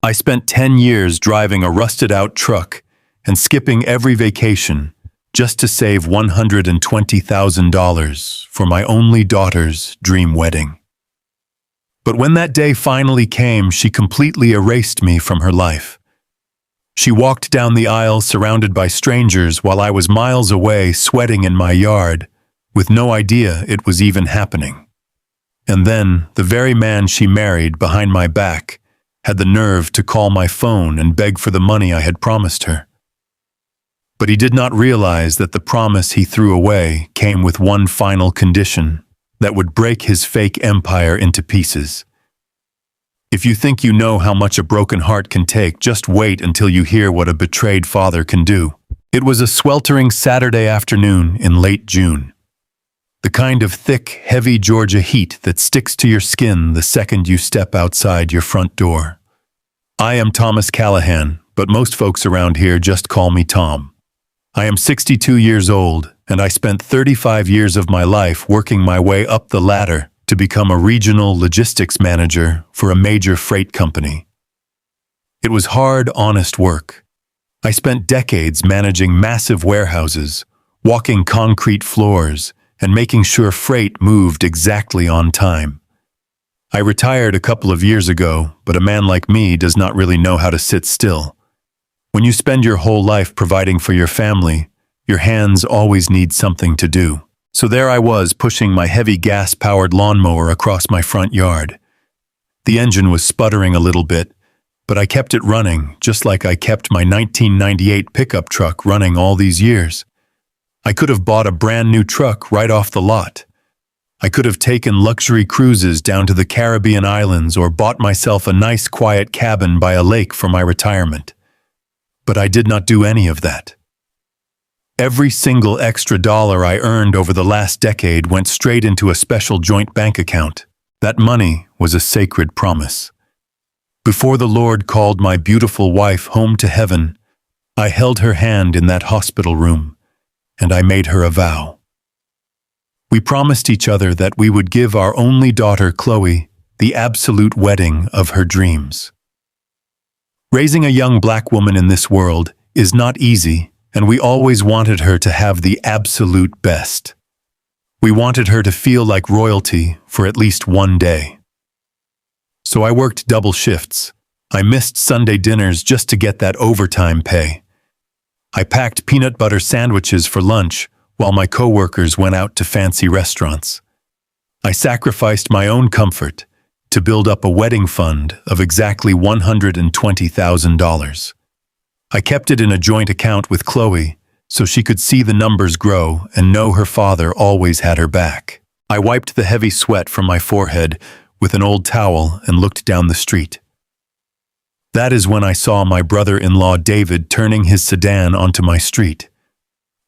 I spent 10 years driving a rusted-out truck and skipping every vacation just to save $120,000 for my only daughter's dream wedding. But when that day finally came, she completely erased me from her life. She walked down the aisle surrounded by strangers while I was miles away sweating in my yard, with no idea it was even happening. And then, the very man she married behind my back had the nerve to call my phone and beg for the money I had promised her. But he did not realize that the promise he threw away came with one final condition that would break his fake empire into pieces. If you think you know how much a broken heart can take, just wait until you hear what a betrayed father can do. It was a sweltering Saturday afternoon in late June. The kind of thick, heavy Georgia heat that sticks to your skin the second you step outside your front door. I am Thomas Callahan, but most folks around here just call me Tom. I am 62 years old, and I spent 35 years of my life working my way up the ladder to become a regional logistics manager for a major freight company. It was hard, honest work. I spent decades managing massive warehouses, walking concrete floors, and making sure freight moved exactly on time. I retired a couple of years ago, but a man like me does not really know how to sit still. When you spend your whole life providing for your family, your hands always need something to do. So there I was pushing my heavy gas-powered lawnmower across my front yard. The engine was sputtering a little bit, but I kept it running just like I kept my 1998 pickup truck running all these years. I could have bought a brand new truck right off the lot. I could have taken luxury cruises down to the Caribbean islands or bought myself a nice quiet cabin by a lake for my retirement. But I did not do any of that. Every single extra dollar I earned over the last decade went straight into a special joint bank account. That money was a sacred promise. Before the Lord called my beautiful wife home to heaven, I held her hand in that hospital room, and I made her a vow. We promised each other that we would give our only daughter, Chloe, the absolute wedding of her dreams. Raising a young black woman in this world is not easy, and we always wanted her to have the absolute best. We wanted her to feel like royalty for at least one day. So I worked double shifts. I missed Sunday dinners just to get that overtime pay. I packed peanut butter sandwiches for lunch while my coworkers went out to fancy restaurants. I sacrificed my own comfort to build up a wedding fund of exactly $120,000. I kept it in a joint account with Chloe so she could see the numbers grow and know her father always had her back. I wiped the heavy sweat from my forehead with an old towel and looked down the street. That is when I saw my brother-in-law David turning his sedan onto my street.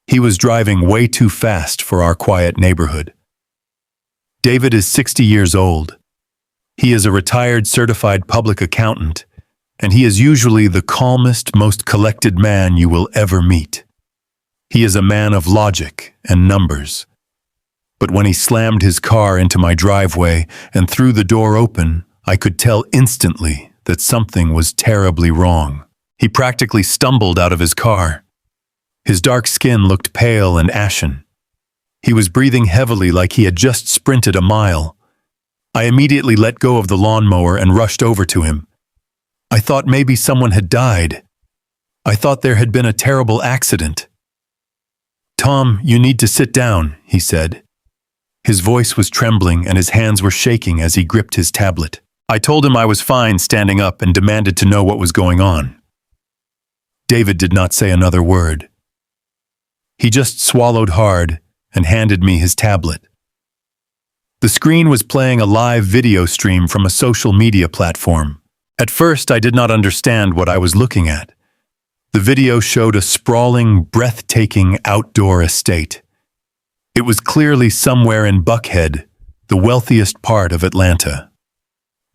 He was driving way too fast for our quiet neighborhood. David is 60 years old. He is a retired certified public accountant, and he is usually the calmest, most collected man you will ever meet. He is a man of logic and numbers. But when he slammed his car into my driveway and threw the door open, I could tell instantly that something was terribly wrong. He practically stumbled out of his car. His dark skin looked pale and ashen. He was breathing heavily like he had just sprinted a mile. I immediately let go of the lawnmower and rushed over to him. I thought maybe someone had died. I thought there had been a terrible accident. "Tom, you need to sit down," he said. His voice was trembling and his hands were shaking as he gripped his tablet. I told him I was fine standing up and demanded to know what was going on. David did not say another word. He just swallowed hard and handed me his tablet. The screen was playing a live video stream from a social media platform. At first, I did not understand what I was looking at. The video showed a sprawling, breathtaking outdoor estate. It was clearly somewhere in Buckhead, the wealthiest part of Atlanta.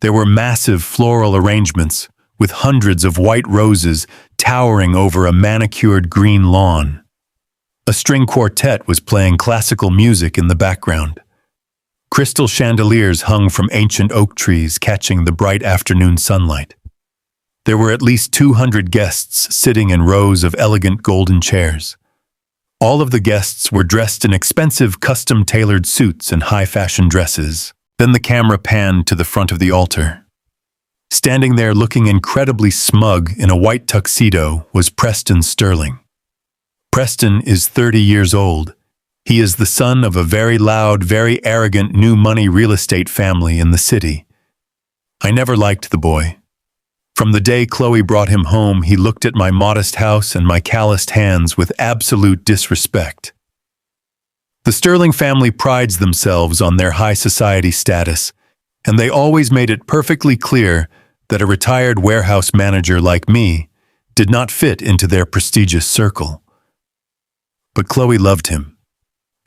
There were massive floral arrangements with hundreds of white roses towering over a manicured green lawn. A string quartet was playing classical music in the background. Crystal chandeliers hung from ancient oak trees catching the bright afternoon sunlight. There were at least 200 guests sitting in rows of elegant golden chairs. All of the guests were dressed in expensive custom-tailored suits and high-fashion dresses. Then the camera panned to the front of the altar. Standing there looking incredibly smug in a white tuxedo was Preston Sterling. Preston is 30 years old. He is the son of a very loud, very arrogant new money real estate family in the city. I never liked the boy. From the day Chloe brought him home, he looked at my modest house and my calloused hands with absolute disrespect. The Sterling family prides themselves on their high society status, and they always made it perfectly clear that a retired warehouse manager like me did not fit into their prestigious circle. But Chloe loved him,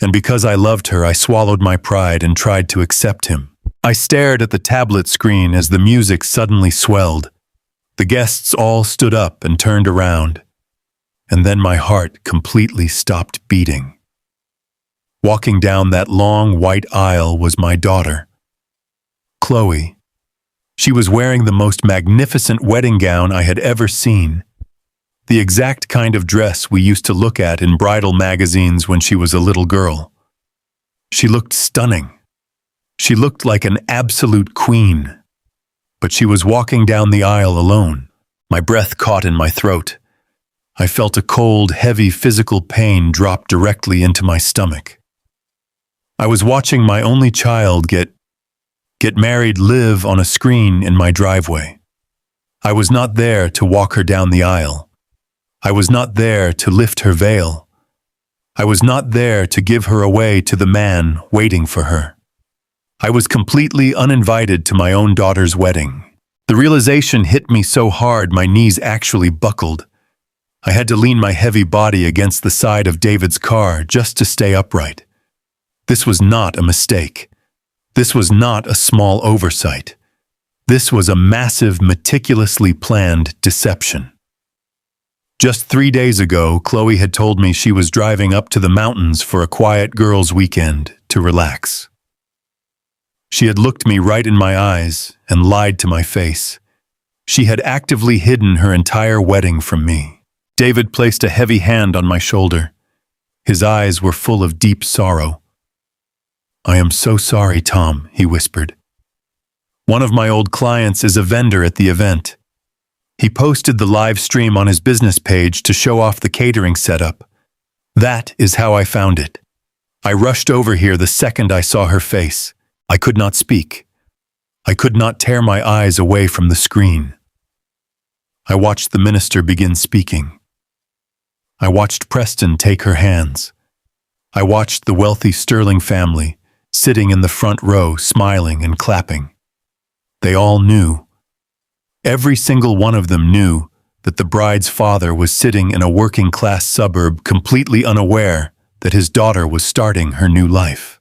and because I loved her, I swallowed my pride and tried to accept him. I stared at the tablet screen as the music suddenly swelled. The guests all stood up and turned around, and then my heart completely stopped beating. Walking down that long white aisle was my daughter, Chloe. She was wearing the most magnificent wedding gown I had ever seen, the exact kind of dress we used to look at in bridal magazines when she was a little girl. She looked stunning. She looked like an absolute queen. But she was walking down the aisle alone. My breath caught in my throat. I felt a cold, heavy physical pain drop directly into my stomach. I was watching my only child get married live on a screen in my driveway. I was not there to walk her down the aisle. I was not there to lift her veil. I was not there to give her away to the man waiting for her. I was completely uninvited to my own daughter's wedding. The realization hit me so hard my knees actually buckled. I had to lean my heavy body against the side of David's car just to stay upright. This was not a mistake. This was not a small oversight. This was a massive, meticulously planned deception. Just 3 days ago, Chloe had told me she was driving up to the mountains for a quiet girls' weekend to relax. She had looked me right in my eyes and lied to my face. She had actively hidden her entire wedding from me. David placed a heavy hand on my shoulder. His eyes were full of deep sorrow. "I am so sorry, Tom," he whispered. "One of my old clients is a vendor at the event. He posted the live stream on his business page to show off the catering setup. That is how I found it. I rushed over here the second I saw her face. I could not speak. I could not tear my eyes away from the screen. I watched the minister begin speaking. I watched Preston take her hands. I watched the wealthy Sterling family sitting in the front row, smiling and clapping. They all knew. Every single one of them knew that the bride's father was sitting in a working-class suburb completely unaware that his daughter was starting her new life.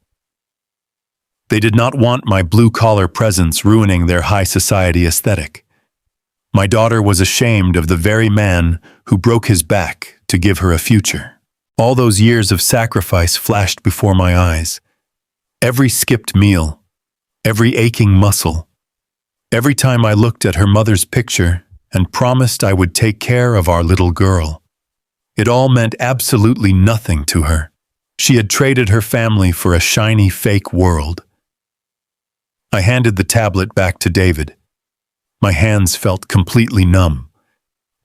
They did not want my blue-collar presence ruining their high society aesthetic. My daughter was ashamed of the very man who broke his back to give her a future. All those years of sacrifice flashed before my eyes. Every skipped meal, every aching muscle, every time I looked at her mother's picture and promised I would take care of our little girl. It all meant absolutely nothing to her. She had traded her family for a shiny fake world. I handed the tablet back to David. My hands felt completely numb.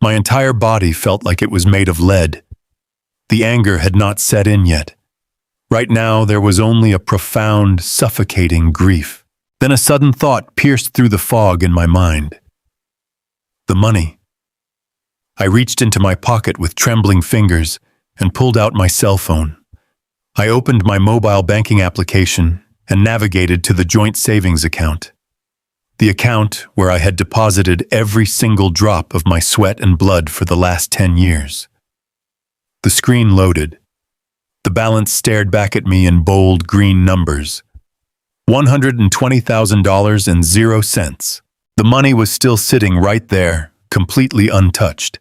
My entire body felt like it was made of lead. The anger had not set in yet. Right now, there was only a profound, suffocating grief. Then a sudden thought pierced through the fog in my mind. The money. I reached into my pocket with trembling fingers and pulled out my cell phone. I opened my mobile banking application and navigated to the joint savings account. The account where I had deposited every single drop of my sweat and blood for the last 10 years. The screen loaded. The balance stared back at me in bold green numbers. $120,000 and 0 cents. The money was still sitting right there, completely untouched.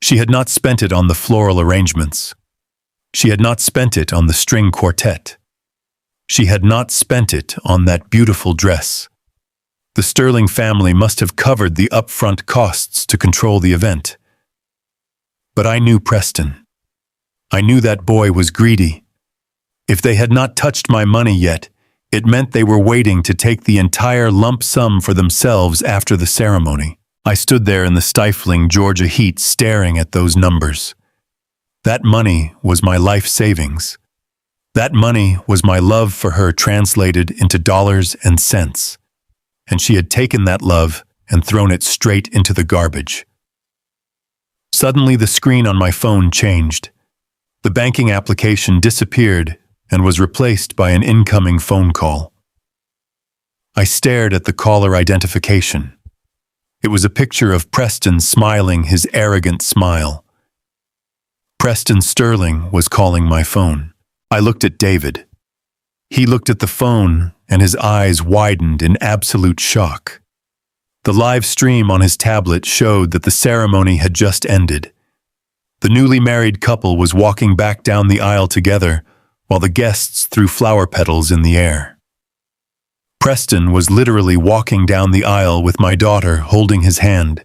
She had not spent it on the floral arrangements. She had not spent it on the string quartet. She had not spent it on that beautiful dress. The Sterling family must have covered the upfront costs to control the event. But I knew Preston. I knew that boy was greedy. If they had not touched my money yet, it meant they were waiting to take the entire lump sum for themselves after the ceremony. I stood there in the stifling Georgia heat staring at those numbers. That money was my life savings. That money was my love for her translated into dollars and cents. And she had taken that love and thrown it straight into the garbage. Suddenly the screen on my phone changed. The banking application disappeared and was replaced by an incoming phone call. I stared at the caller identification. It was a picture of Preston smiling his arrogant smile. Preston Sterling was calling my phone. I looked at David. He looked at the phone and his eyes widened in absolute shock. The live stream on his tablet showed that the ceremony had just ended. The newly married couple was walking back down the aisle together while the guests threw flower petals in the air. Preston was literally walking down the aisle with my daughter holding his hand,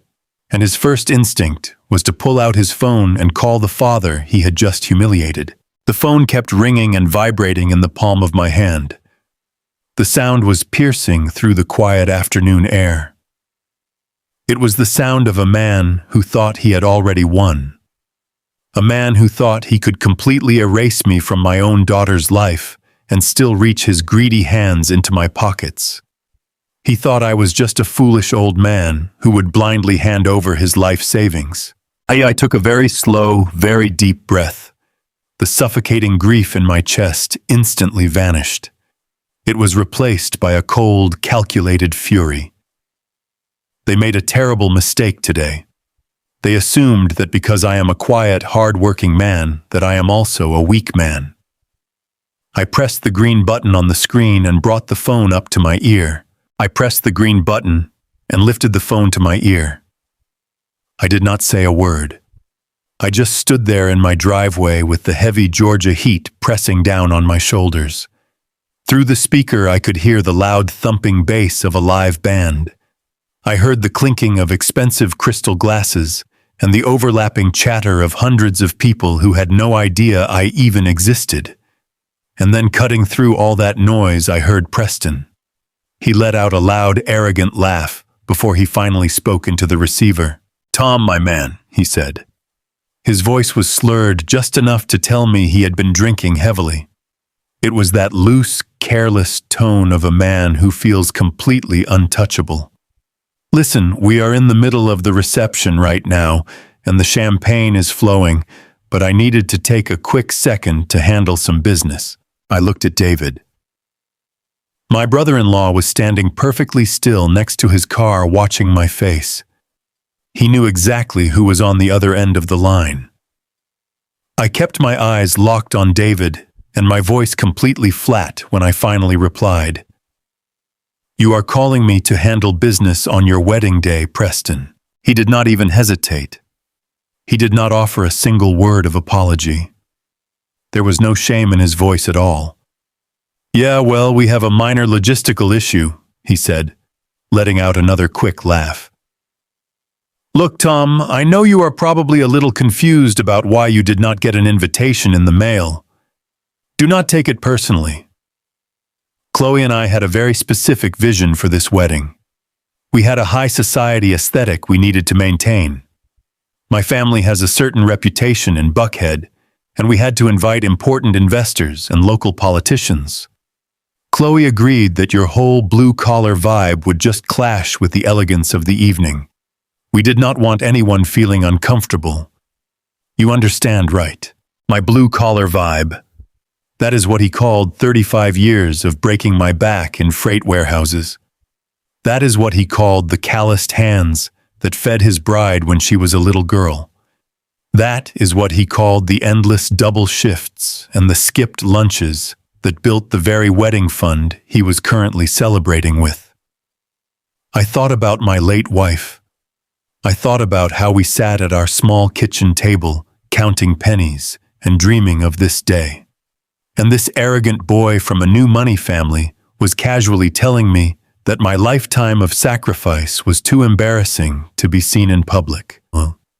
and his first instinct was to pull out his phone and call the father he had just humiliated. The phone kept ringing and vibrating in the palm of my hand. The sound was piercing through the quiet afternoon air. It was the sound of a man who thought he had already won. A man who thought he could completely erase me from my own daughter's life and still reach his greedy hands into my pockets. He thought I was just a foolish old man who would blindly hand over his life savings. I took a very slow, very deep breath. The suffocating grief in my chest instantly vanished. It was replaced by a cold, calculated fury. They made a terrible mistake today. They assumed that because I am a quiet, hard-working man, that I am also a weak man. I pressed the green button on the screen and brought the phone up to my ear. I pressed the green button and lifted the phone to my ear. I did not say a word. I just stood there in my driveway with the heavy Georgia heat pressing down on my shoulders. Through the speaker, I could hear the loud thumping bass of a live band. I heard the clinking of expensive crystal glasses and the overlapping chatter of hundreds of people who had no idea I even existed. And then cutting through all that noise, I heard Preston. He let out a loud, arrogant laugh before he finally spoke into the receiver. "Tom, my man," he said. His voice was slurred just enough to tell me he had been drinking heavily. It was that loose, careless tone of a man who feels completely untouchable. "Listen, we are in the middle of the reception right now, and the champagne is flowing, but I needed to take a quick second to handle some business." I looked at David. My brother-in-law was standing perfectly still next to his car watching my face. He knew exactly who was on the other end of the line. I kept my eyes locked on David and my voice completely flat when I finally replied. "You are calling me to handle business on your wedding day, Preston." He did not even hesitate. He did not offer a single word of apology. There was no shame in his voice at all. "Yeah, well, we have a minor logistical issue," he said, letting out another quick laugh. "Look, Tom, I know you are probably a little confused about why you did not get an invitation in the mail. Do not take it personally. Chloe and I had a very specific vision for this wedding. We had a high society aesthetic we needed to maintain. My family has a certain reputation in Buckhead, and we had to invite important investors and local politicians. Chloe agreed that your whole blue-collar vibe would just clash with the elegance of the evening. We did not want anyone feeling uncomfortable. You understand, right? My blue-collar vibe. That is what he called 35 years of breaking my back in freight warehouses. That is what he called the calloused hands that fed his bride when she was a little girl. That is what he called the endless double shifts and the skipped lunches that built the very wedding fund he was currently celebrating with. I thought about my late wife. I thought about how we sat at our small kitchen table, counting pennies and dreaming of this day. And this arrogant boy from a new money family was casually telling me that my lifetime of sacrifice was too embarrassing to be seen in public.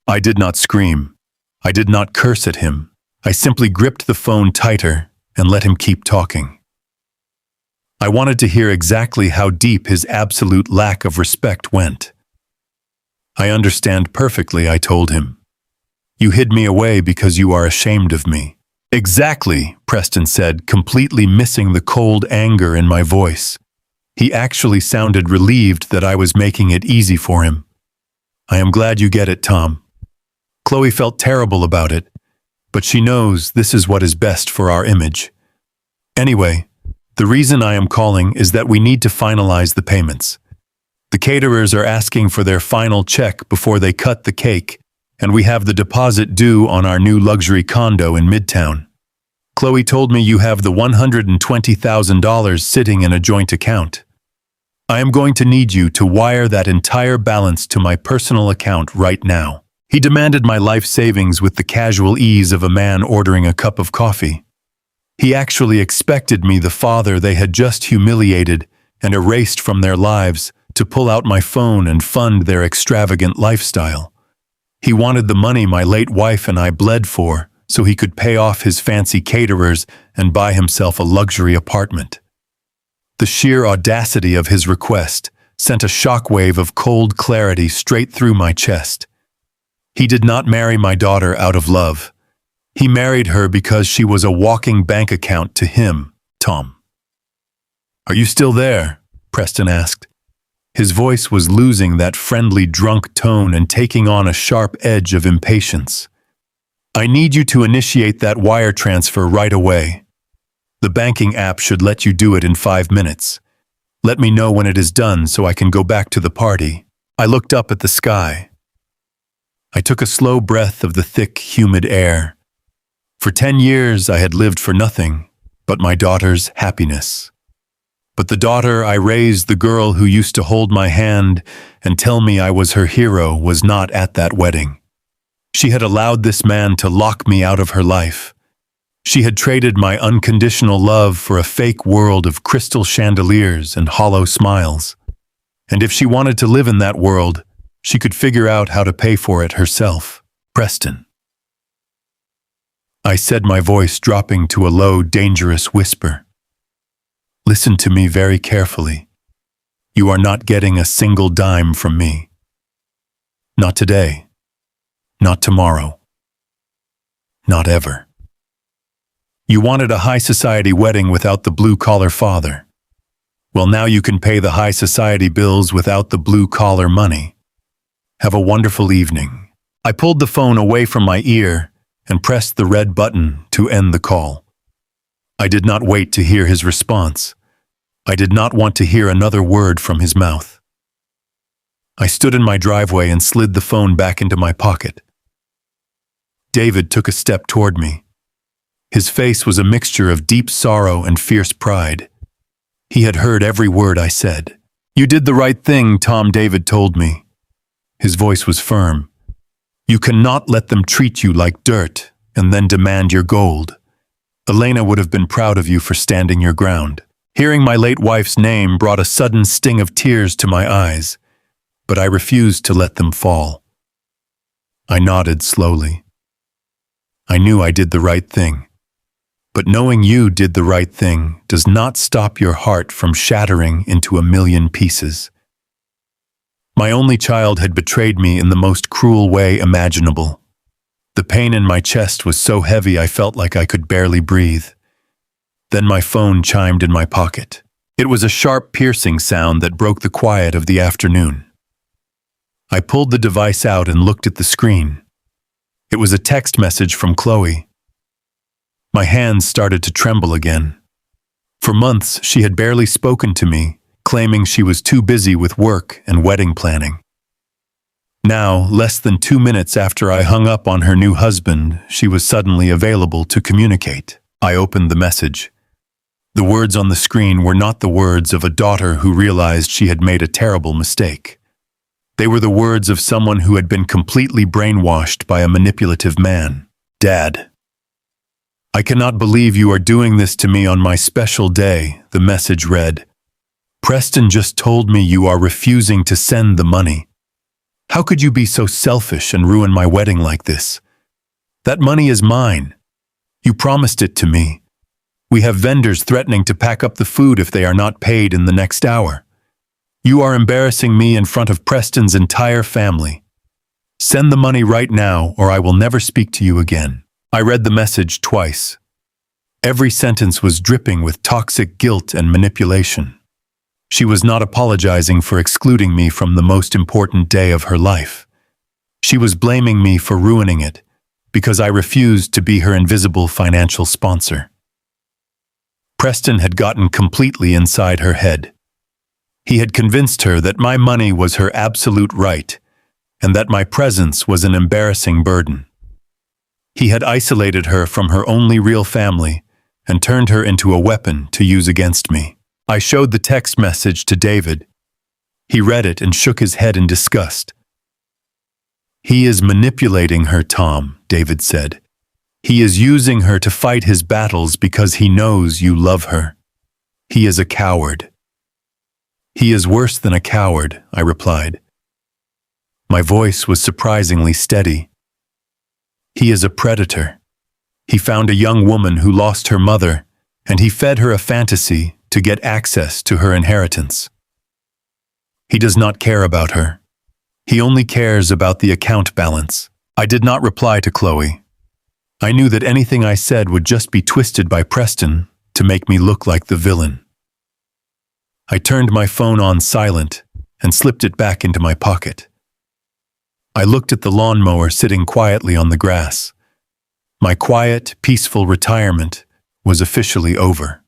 I did not scream. I did not curse at him. I simply gripped the phone tighter and let him keep talking. I wanted to hear exactly how deep his absolute lack of respect went. I understand perfectly, I told him. You hid me away because you are ashamed of me. Exactly, Preston said, completely missing the cold anger in my voice. He actually sounded relieved that I was making it easy for him. I am glad you get it, Tom. Chloe felt terrible about it, but she knows this is what is best for our image. Anyway, the reason I am calling is that we need to finalize the payments. The caterers are asking for their final check before they cut the cake, and we have the deposit due on our new luxury condo in Midtown. Chloe told me you have the $120,000 sitting in a joint account. I am going to need you to wire that entire balance to my personal account right now. He demanded my life savings with the casual ease of a man ordering a cup of coffee. He actually expected me, the father they had just humiliated and erased from their lives, to pull out my phone and fund their extravagant lifestyle. He wanted the money my late wife and I bled for so he could pay off his fancy caterers and buy himself a luxury apartment. The sheer audacity of his request sent a shockwave of cold clarity straight through my chest. He did not marry my daughter out of love. He married her because she was a walking bank account to him, Tom. Are you still there? Preston asked. His voice was losing that friendly drunk tone and taking on a sharp edge of impatience. I need you to initiate that wire transfer right away. The banking app should let you do it in 5 minutes. Let me know when it is done so I can go back to the party. I looked up at the sky. I took a slow breath of the thick, humid air. For 10 years I had lived for nothing but my daughter's happiness. But the daughter I raised, the girl who used to hold my hand and tell me I was her hero, was not at that wedding. She had allowed this man to lock me out of her life. She had traded my unconditional love for a fake world of crystal chandeliers and hollow smiles. And if she wanted to live in that world, she could figure out how to pay for it herself. Preston. I said, my voice dropping to a low, dangerous whisper. Listen to me very carefully. You are not getting a single dime from me. Not today. Not tomorrow. Not ever. You wanted a high society wedding without the blue-collar father. Well, now you can pay the high society bills without the blue-collar money. Have a wonderful evening. I pulled the phone away from my ear and pressed the red button to end the call. I did not wait to hear his response. I did not want to hear another word from his mouth. I stood in my driveway and slid the phone back into my pocket. David took a step toward me. His face was a mixture of deep sorrow and fierce pride. He had heard every word I said. You did the right thing, Tom, David told me. His voice was firm. You cannot let them treat you like dirt and then demand your gold. Elena would have been proud of you for standing your ground. Hearing my late wife's name brought a sudden sting of tears to my eyes, but I refused to let them fall. I nodded slowly. I knew I did the right thing, but knowing you did the right thing does not stop your heart from shattering into a million pieces. My only child had betrayed me in the most cruel way imaginable. The pain in my chest was so heavy I felt like I could barely breathe. Then my phone chimed in my pocket. It was a sharp, piercing sound that broke the quiet of the afternoon. I pulled the device out and looked at the screen. It was a text message from Chloe. My hands started to tremble again. For months, she had barely spoken to me, claiming she was too busy with work and wedding planning. Now, less than 2 minutes after I hung up on her new husband, she was suddenly available to communicate. I opened the message. The words on the screen were not the words of a daughter who realized she had made a terrible mistake. They were the words of someone who had been completely brainwashed by a manipulative man. Dad. I cannot believe you are doing this to me on my special day, the message read. Preston just told me you are refusing to send the money. How could you be so selfish and ruin my wedding like this? That money is mine. You promised it to me. We have vendors threatening to pack up the food if they are not paid in the next hour. You are embarrassing me in front of Preston's entire family. Send the money right now, or I will never speak to you again. I read the message twice. Every sentence was dripping with toxic guilt and manipulation. She was not apologizing for excluding me from the most important day of her life. She was blaming me for ruining it, because I refused to be her invisible financial sponsor. Preston had gotten completely inside her head. He had convinced her that my money was her absolute right, and that my presence was an embarrassing burden. He had isolated her from her only real family and turned her into a weapon to use against me. I showed the text message to David. He read it and shook his head in disgust. "He is manipulating her, Tom," David said. "He is using her to fight his battles because he knows you love her. He is a coward." "He is worse than a coward," I replied. My voice was surprisingly steady. "He is a predator. He found a young woman who lost her mother, and he fed her a fantasy to get access to her inheritance. He does not care about her. He only cares about the account balance." I did not reply to Chloe. I knew that anything I said would just be twisted by Preston to make me look like the villain. I turned my phone on silent and slipped it back into my pocket. I looked at the lawnmower sitting quietly on the grass. My quiet, peaceful retirement was officially over.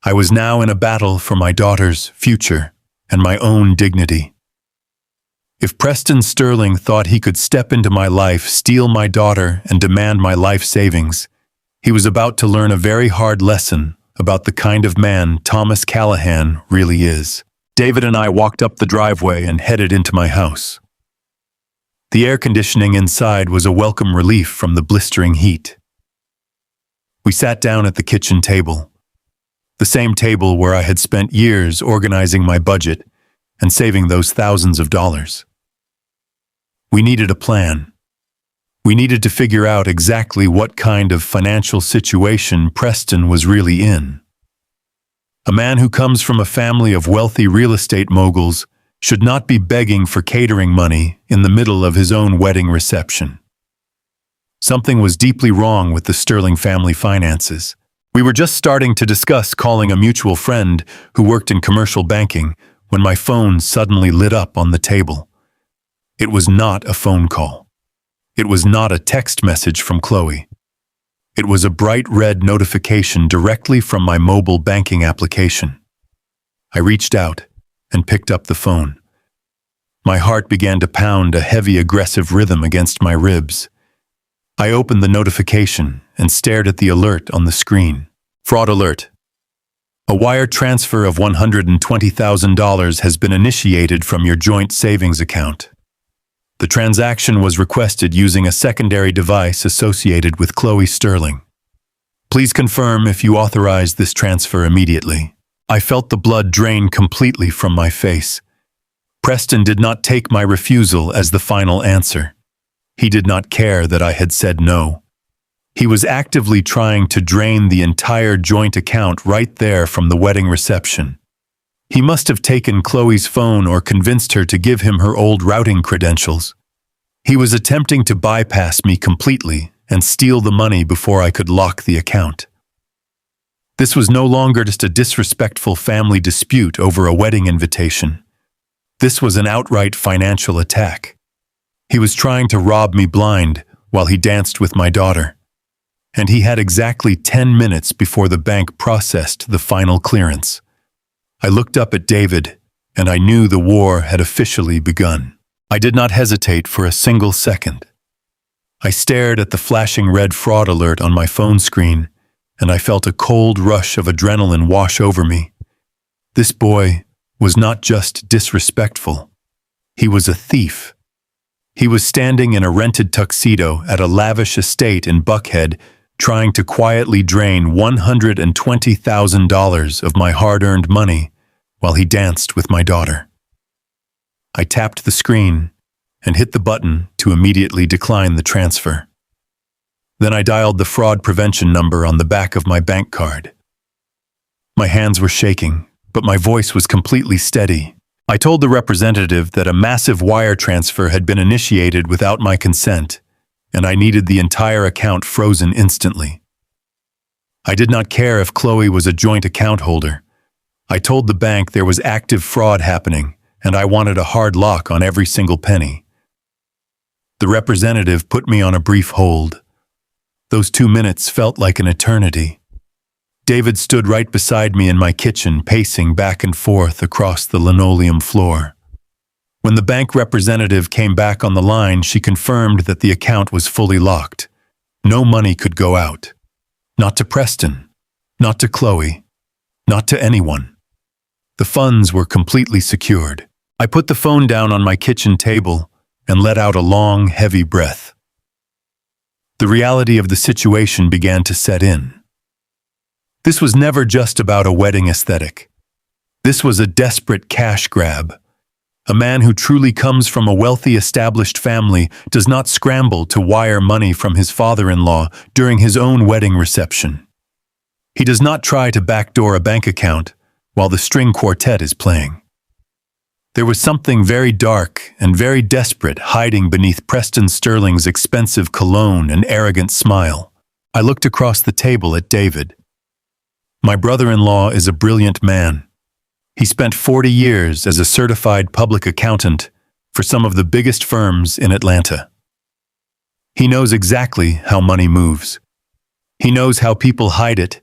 I was now in a battle for my daughter's future and my own dignity. If Preston Sterling thought he could step into my life, steal my daughter, and demand my life savings, he was about to learn a very hard lesson about the kind of man Thomas Callahan really is. David and I walked up the driveway and headed into my house. The air conditioning inside was a welcome relief from the blistering heat. We sat down at the kitchen table, the same table where I had spent years organizing my budget and saving those thousands of dollars. We needed a plan. We needed to figure out exactly what kind of financial situation Preston was really in. A man who comes from a family of wealthy real estate moguls should not be begging for catering money in the middle of his own wedding reception. Something was deeply wrong with the Sterling family finances. We were just starting to discuss calling a mutual friend who worked in commercial banking when my phone suddenly lit up on the table. It was not a phone call. It was not a text message from Chloe. It was a bright red notification directly from my mobile banking application. I reached out and picked up the phone. My heart began to pound a heavy, aggressive rhythm against my ribs. I opened the notification and stared at the alert on the screen. Fraud alert. A wire transfer of $120,000 has been initiated from your joint savings account. The transaction was requested using a secondary device associated with Chloe Sterling. Please confirm if you authorize this transfer immediately. I felt the blood drain completely from my face. Preston did not take my refusal as the final answer. He did not care that I had said no. He was actively trying to drain the entire joint account right there from the wedding reception. He must have taken Chloe's phone or convinced her to give him her old routing credentials. He was attempting to bypass me completely and steal the money before I could lock the account. This was no longer just a disrespectful family dispute over a wedding invitation. This was an outright financial attack. He was trying to rob me blind while he danced with my daughter. And he had exactly 10 minutes before the bank processed the final clearance. I looked up at David, and I knew the war had officially begun. I did not hesitate for a single second. I stared at the flashing red fraud alert on my phone screen, and I felt a cold rush of adrenaline wash over me. This boy was not just disrespectful. He was a thief. He was standing in a rented tuxedo at a lavish estate in Buckhead, trying to quietly drain $120,000 of my hard-earned money while he danced with my daughter. I tapped the screen and hit the button to immediately decline the transfer. Then I dialed the fraud prevention number on the back of my bank card. My hands were shaking, but my voice was completely steady. I told the representative that a massive wire transfer had been initiated without my consent, and I needed the entire account frozen instantly. I did not care if Chloe was a joint account holder. I told the bank there was active fraud happening, and I wanted a hard lock on every single penny. The representative put me on a brief hold. Those 2 minutes felt like an eternity. David stood right beside me in my kitchen, pacing back and forth across the linoleum floor. When the bank representative came back on the line, she confirmed that the account was fully locked. No money could go out. Not to Preston, not to Chloe, not to anyone. The funds were completely secured. I put the phone down on my kitchen table and let out a long, heavy breath. The reality of the situation began to set in. This was never just about a wedding aesthetic. This was a desperate cash grab. A man who truly comes from a wealthy, established family does not scramble to wire money from his father-in-law during his own wedding reception. He does not try to backdoor a bank account while the string quartet is playing. There was something very dark and very desperate hiding beneath Preston Sterling's expensive cologne and arrogant smile. I looked across the table at David. My brother-in-law is a brilliant man. He spent 40 years as a certified public accountant for some of the biggest firms in Atlanta. He knows exactly how money moves. He knows how people hide it,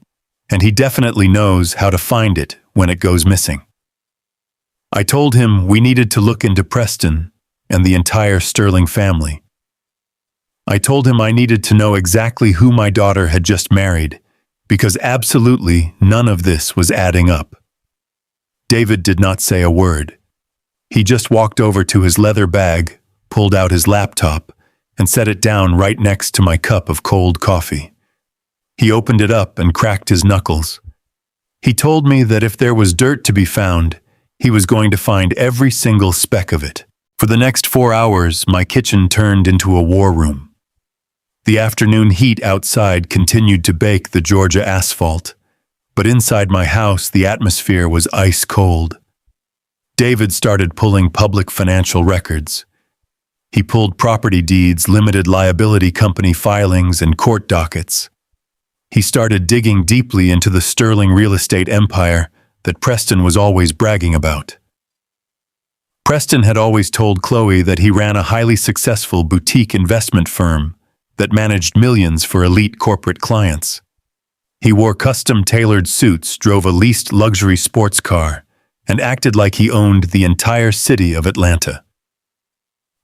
and he definitely knows how to find it when it goes missing. I told him we needed to look into Preston and the entire Sterling family. I told him I needed to know exactly who my daughter had just married, because absolutely none of this was adding up. David did not say a word. He just walked over to his leather bag, pulled out his laptop, and set it down right next to my cup of cold coffee. He opened it up and cracked his knuckles. He told me that if there was dirt to be found, he was going to find every single speck of it. For the next 4 hours, my kitchen turned into a war room. The afternoon heat outside continued to bake the Georgia asphalt, but inside my house the atmosphere was ice cold. David started pulling public financial records. He pulled property deeds, limited liability company filings, and court dockets. He started digging deeply into the Sterling real estate empire that Preston was always bragging about. Preston had always told Chloe that he ran a highly successful boutique investment firm that managed millions for elite corporate clients. He wore custom-tailored suits, drove a leased luxury sports car, and acted like he owned the entire city of Atlanta.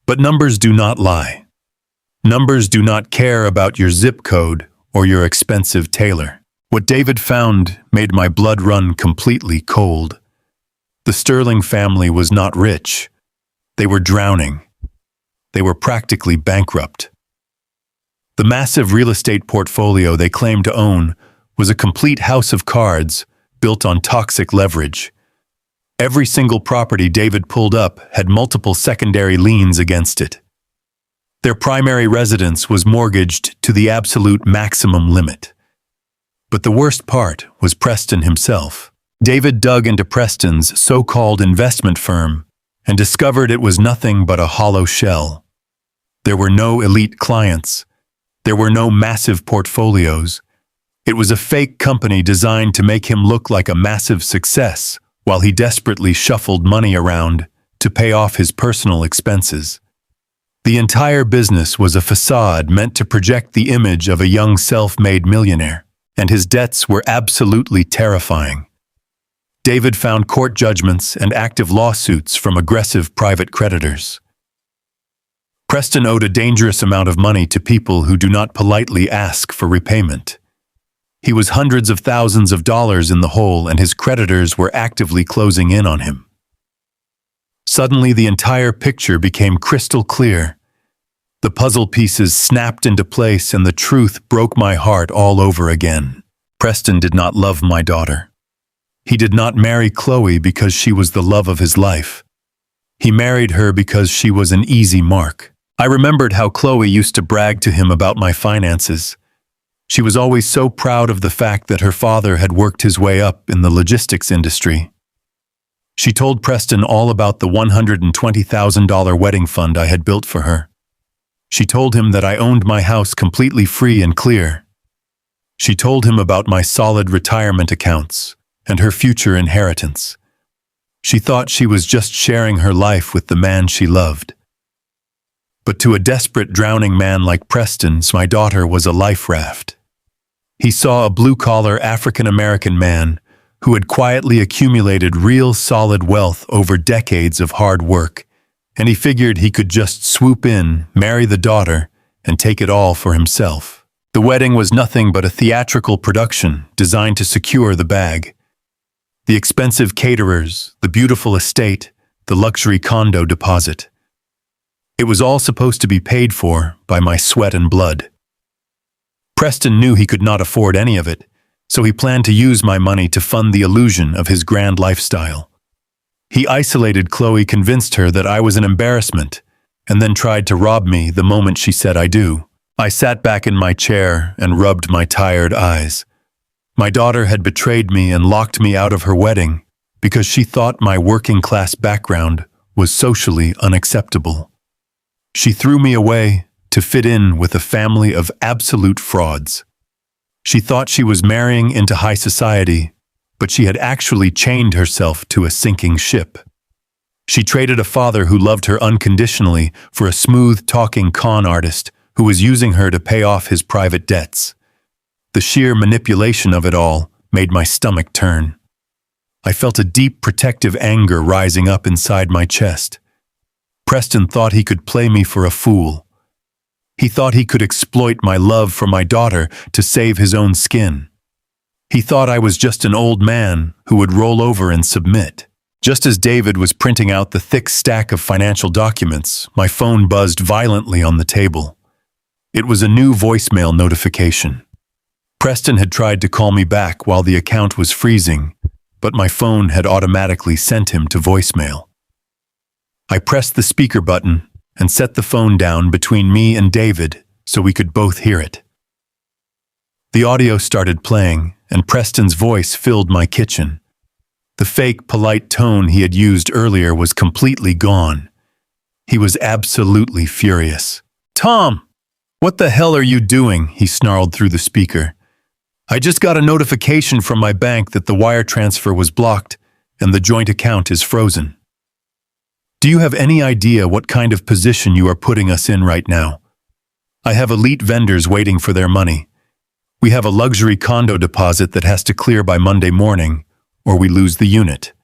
But numbers do not lie. Numbers do not care about your zip code or your expensive tailor. What David found made my blood run completely cold. The Sterling family was not rich. They were drowning. They were practically bankrupt. The massive real estate portfolio they claimed to own was a complete house of cards built on toxic leverage. Every single property David pulled up had multiple secondary liens against it. Their primary residence was mortgaged to the absolute maximum limit. But the worst part was Preston himself. David dug into Preston's so-called investment firm and discovered it was nothing but a hollow shell. There were no elite clients. There were no massive portfolios. It was a fake company designed to make him look like a massive success while he desperately shuffled money around to pay off his personal expenses. The entire business was a facade meant to project the image of a young self-made millionaire, and his debts were absolutely terrifying. David found court judgments and active lawsuits from aggressive private creditors. Preston owed a dangerous amount of money to people who do not politely ask for repayment. He was hundreds of thousands of dollars in the hole, and his creditors were actively closing in on him. Suddenly, the entire picture became crystal clear. The puzzle pieces snapped into place, and the truth broke my heart all over again. Preston did not love my daughter. He did not marry Chloe because she was the love of his life. He married her because she was an easy mark. I remembered how Chloe used to brag to him about my finances. She was always so proud of the fact that her father had worked his way up in the logistics industry. She told Preston all about the $120,000 wedding fund I had built for her. She told him that I owned my house completely free and clear. She told him about my solid retirement accounts and her future inheritance. She thought she was just sharing her life with the man she loved. But to a desperate drowning man like Preston's, my daughter was a life raft. He saw a blue-collar African-American man who had quietly accumulated real solid wealth over decades of hard work, and he figured he could just swoop in, marry the daughter, and take it all for himself. The wedding was nothing but a theatrical production designed to secure the bag. The expensive caterers, the beautiful estate, the luxury condo deposit. It was all supposed to be paid for by my sweat and blood. Preston knew he could not afford any of it, so he planned to use my money to fund the illusion of his grand lifestyle. He isolated Chloe, convinced her that I was an embarrassment, and then tried to rob me the moment she said I do. I sat back in my chair and rubbed my tired eyes. My daughter had betrayed me and locked me out of her wedding because she thought my working-class background was socially unacceptable. She threw me away to fit in with a family of absolute frauds. She thought she was marrying into high society, but she had actually chained herself to a sinking ship. She traded a father who loved her unconditionally for a smooth-talking con artist who was using her to pay off his private debts. The sheer manipulation of it all made my stomach turn. I felt a deep protective anger rising up inside my chest. Preston thought he could play me for a fool. He thought he could exploit my love for my daughter to save his own skin. He thought I was just an old man who would roll over and submit. Just as David was printing out the thick stack of financial documents, my phone buzzed violently on the table. It was a new voicemail notification. Preston had tried to call me back while the account was freezing, but my phone had automatically sent him to voicemail. I pressed the speaker button and set the phone down between me and David so we could both hear it. The audio started playing, and Preston's voice filled my kitchen. The fake, polite tone he had used earlier was completely gone. He was absolutely furious. "Tom, what the hell are you doing?" he snarled through the speaker. "I just got a notification from my bank that the wire transfer was blocked and the joint account is frozen. Do you have any idea what kind of position you are putting us in right now? I have elite vendors waiting for their money. We have a luxury condo deposit that has to clear by Monday morning, or we lose the unit.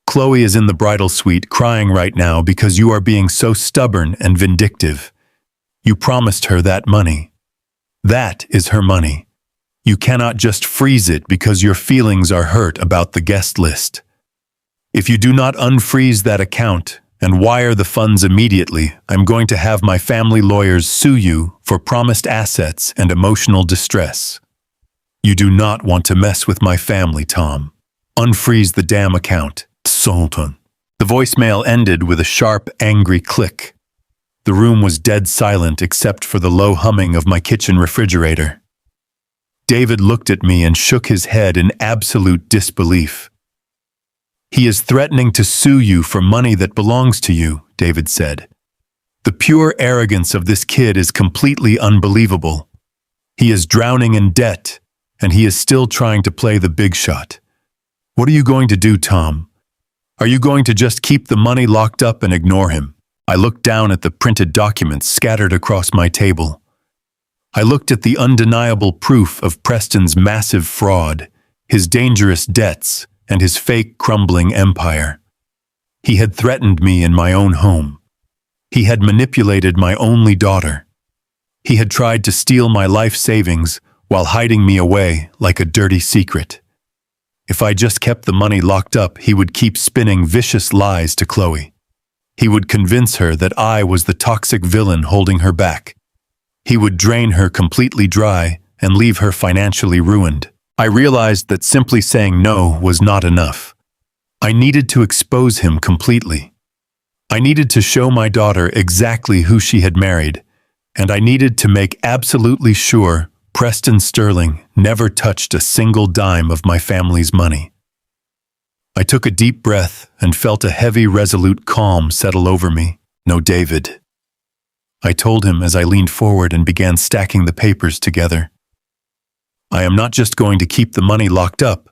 Chloe is in the bridal suite crying right now because you are being so stubborn and vindictive. You promised her that money. That is her money. You cannot just freeze it because your feelings are hurt about the guest list. If you do not unfreeze that account and wire the funds immediately, I'm going to have my family lawyers sue you for promised assets and emotional distress. You do not want to mess with my family, Tom. Unfreeze the damn account. Sultan." The voicemail ended with a sharp, angry click. The room was dead silent except for the low humming of my kitchen refrigerator. David looked at me and shook his head in absolute disbelief. "He is threatening to sue you for money that belongs to you," David said. "The pure arrogance of this kid is completely unbelievable. He is drowning in debt, and he is still trying to play the big shot. What are you going to do, Tom? Are you going to just keep the money locked up and ignore him?" I looked down at the printed documents scattered across my table. I looked at the undeniable proof of Preston's massive fraud, his dangerous debts, and his fake crumbling empire. He had threatened me in my own home. He had manipulated my only daughter. He had tried to steal my life savings while hiding me away like a dirty secret. If I just kept the money locked up, he would keep spinning vicious lies to Chloe. He would convince her that I was the toxic villain holding her back. He would drain her completely dry and leave her financially ruined. I realized that simply saying no was not enough. I needed to expose him completely. I needed to show my daughter exactly who she had married, and I needed to make absolutely sure Preston Sterling never touched a single dime of my family's money. I took a deep breath and felt a heavy, resolute calm settle over me. "No, David," I told him as I leaned forward and began stacking the papers together. "I am not just going to keep the money locked up.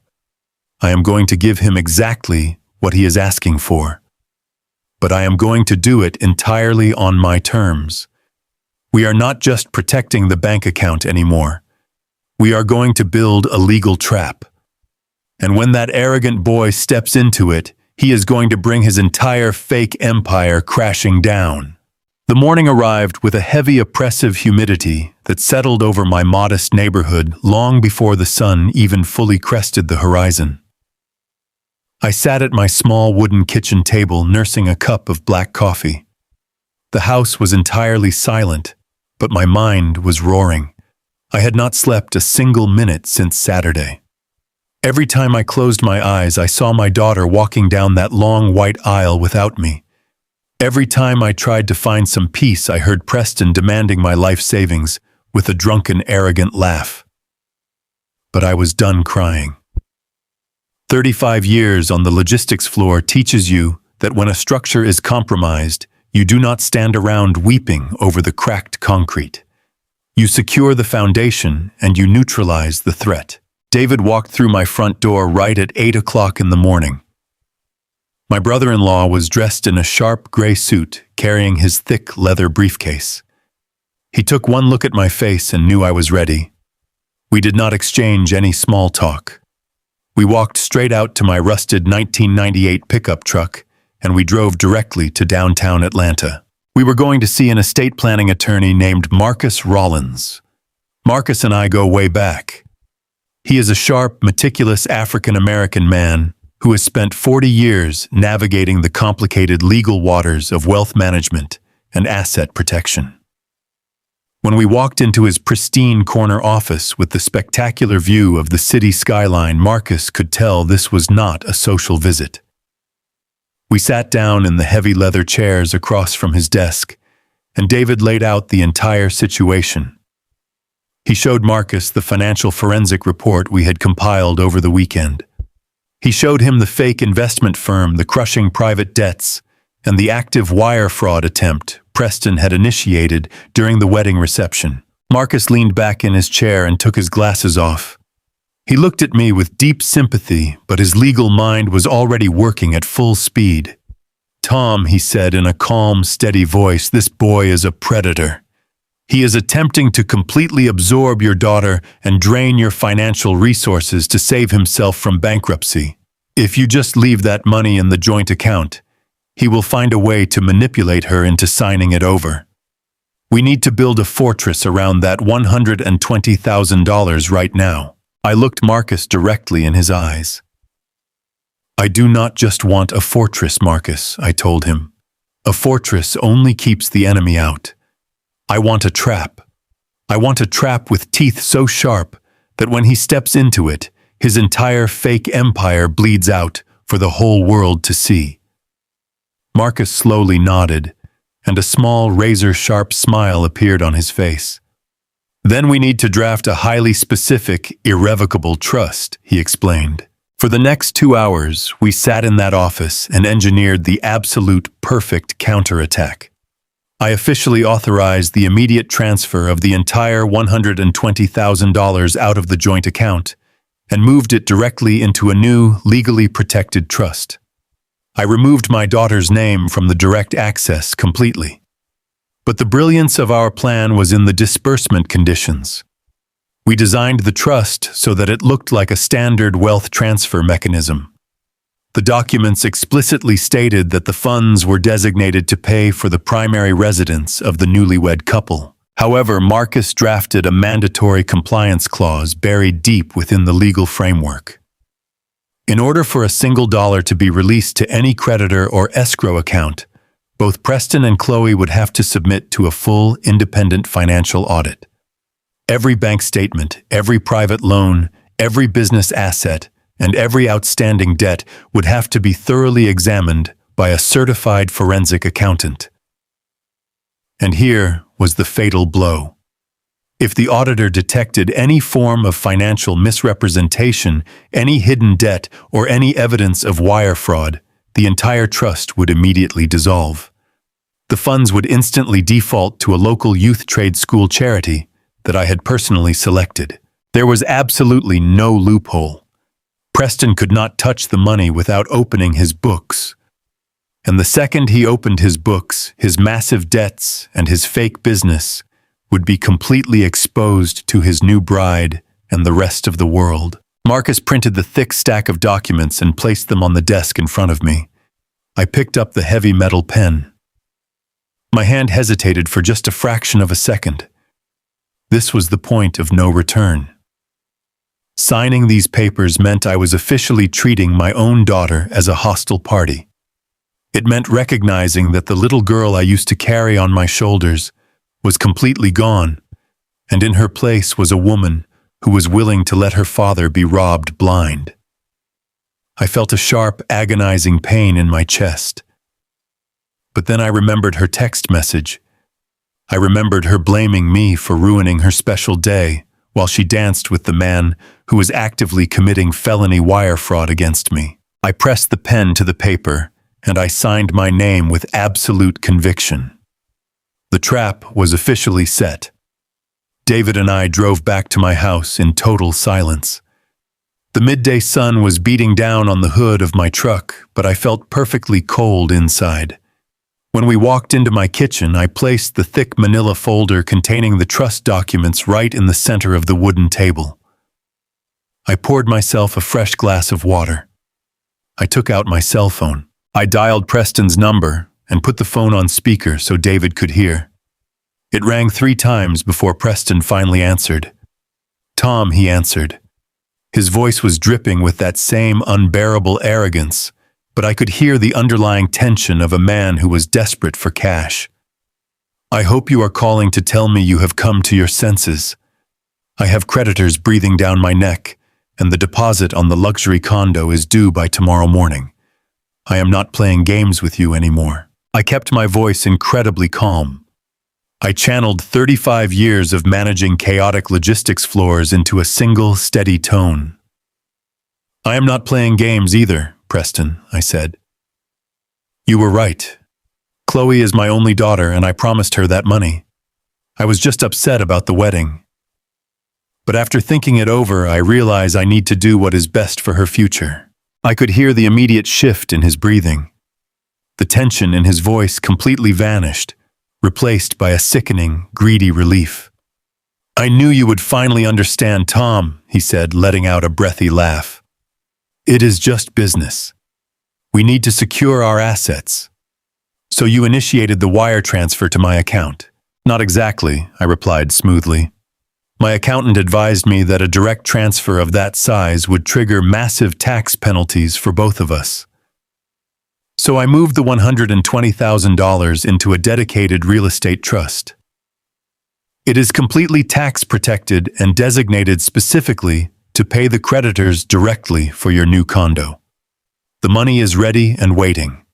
I am going to give him exactly what he is asking for. But I am going to do it entirely on my terms. We are not just protecting the bank account anymore. We are going to build a legal trap. And when that arrogant boy steps into it, he is going to bring his entire fake empire crashing down." The morning arrived with a heavy, oppressive humidity that settled over my modest neighborhood long before the sun even fully crested the horizon. I sat at my small wooden kitchen table nursing a cup of black coffee. The house was entirely silent, but my mind was roaring. I had not slept a single minute since Saturday. Every time I closed my eyes, I saw my daughter walking down that long white aisle without me. Every time I tried to find some peace, I heard Preston demanding my life savings with a drunken, arrogant laugh. But I was done crying. 35 years on the logistics floor teaches you that when a structure is compromised, you do not stand around weeping over the cracked concrete. You secure the foundation and you neutralize the threat. David walked through my front door right at 8 o'clock in the morning. My brother-in-law was dressed in a sharp gray suit, carrying his thick leather briefcase. He took one look at my face and knew I was ready. We did not exchange any small talk. We walked straight out to my rusted 1998 pickup truck, and we drove directly to downtown Atlanta. We were going to see an estate planning attorney named Marcus Rollins. Marcus and I go way back. He is a sharp, meticulous African-American man who has spent 40 years navigating the complicated legal waters of wealth management and asset protection. When we walked into his pristine corner office with the spectacular view of the city skyline, Marcus could tell this was not a social visit. We sat down in the heavy leather chairs across from his desk, and David laid out the entire situation. He showed Marcus the financial forensic report we had compiled over the weekend. He showed him the fake investment firm, the crushing private debts, and the active wire fraud attempt Preston had initiated during the wedding reception. Marcus leaned back in his chair and took his glasses off. He looked at me with deep sympathy, but his legal mind was already working at full speed. "Tom," he said in a calm, steady voice, "this boy is a predator. He is attempting to completely absorb your daughter and drain your financial resources to save himself from bankruptcy. If you just leave that money in the joint account, he will find a way to manipulate her into signing it over. We need to build a fortress around that $120,000 right now." I looked Marcus directly in his eyes. "I do not just want a fortress, Marcus," I told him. "A fortress only keeps the enemy out. I want a trap. I want a trap with teeth so sharp that when he steps into it, his entire fake empire bleeds out for the whole world to see." Marcus slowly nodded, and a small razor-sharp smile appeared on his face. "Then we need to draft a highly specific, irrevocable trust," he explained. For the next 2 hours, we sat in that office and engineered the absolute perfect counterattack. I officially authorized the immediate transfer of the entire $120,000 out of the joint account and moved it directly into a new, legally protected trust. I removed my daughter's name from the direct access completely. But the brilliance of our plan was in the disbursement conditions. We designed the trust so that it looked like a standard wealth transfer mechanism. The documents explicitly stated that the funds were designated to pay for the primary residence of the newlywed couple. However, Marcus drafted a mandatory compliance clause buried deep within the legal framework. In order for a single dollar to be released to any creditor or escrow account, both Preston and Chloe would have to submit to a full, independent financial audit. Every bank statement, every private loan, Every business asset and every outstanding debt would have to be thoroughly examined by a certified forensic accountant. And here was the fatal blow. If the auditor detected any form of financial misrepresentation, any hidden debt, or any evidence of wire fraud, the entire trust would immediately dissolve. The funds would instantly default to a local youth trade school charity that I had personally selected. There was absolutely no loophole. Preston could not touch the money without opening his books. And the second he opened his books, his massive debts and his fake business would be completely exposed to his new bride and the rest of the world. Marcus printed the thick stack of documents and placed them on the desk in front of me. I picked up the heavy metal pen. My hand hesitated for just a fraction of a second. This was the point of no return. Signing these papers meant I was officially treating my own daughter as a hostile party. It meant recognizing that the little girl I used to carry on my shoulders was completely gone, and in her place was a woman who was willing to let her father be robbed blind. I felt a sharp, agonizing pain in my chest. But then I remembered her text message. I remembered her blaming me for ruining her special day while she danced with the man who was actively committing felony wire fraud against me. I pressed the pen to the paper, and I signed my name with absolute conviction. The trap was officially set. David and I drove back to my house in total silence. The midday sun was beating down on the hood of my truck, but I felt perfectly cold inside. When we walked into my kitchen, I placed the thick manila folder containing the trust documents right in the center of the wooden table. I poured myself a fresh glass of water. I took out my cell phone. I dialed Preston's number and put the phone on speaker so David could hear. It rang 3 times before Preston finally answered. "Tom," he answered. His voice was dripping with that same unbearable arrogance, but I could hear the underlying tension of a man who was desperate for cash. "I hope you are calling to tell me you have come to your senses. I have creditors breathing down my neck, and the deposit on the luxury condo is due by tomorrow morning. I am not playing games with you anymore." I kept my voice incredibly calm. I channeled 35 years of managing chaotic logistics floors into a single, steady tone. "I am not playing games either, Preston," I said. "You were right. Chloe is my only daughter, and I promised her that money. I was just upset about the wedding. But after thinking it over, I realize I need to do what is best for her future." I could hear the immediate shift in his breathing. The tension in his voice completely vanished, replaced by a sickening, greedy relief. "I knew you would finally understand, Tom," he said, letting out a breathy laugh. "It is just business. We need to secure our assets. So you initiated the wire transfer to my account." "Not exactly," I replied smoothly. "My accountant advised me that a direct transfer of that size would trigger massive tax penalties for both of us. So I moved the $120,000 into a dedicated real estate trust. It is completely tax protected and designated specifically to pay the creditors directly for your new condo. The money is ready and waiting.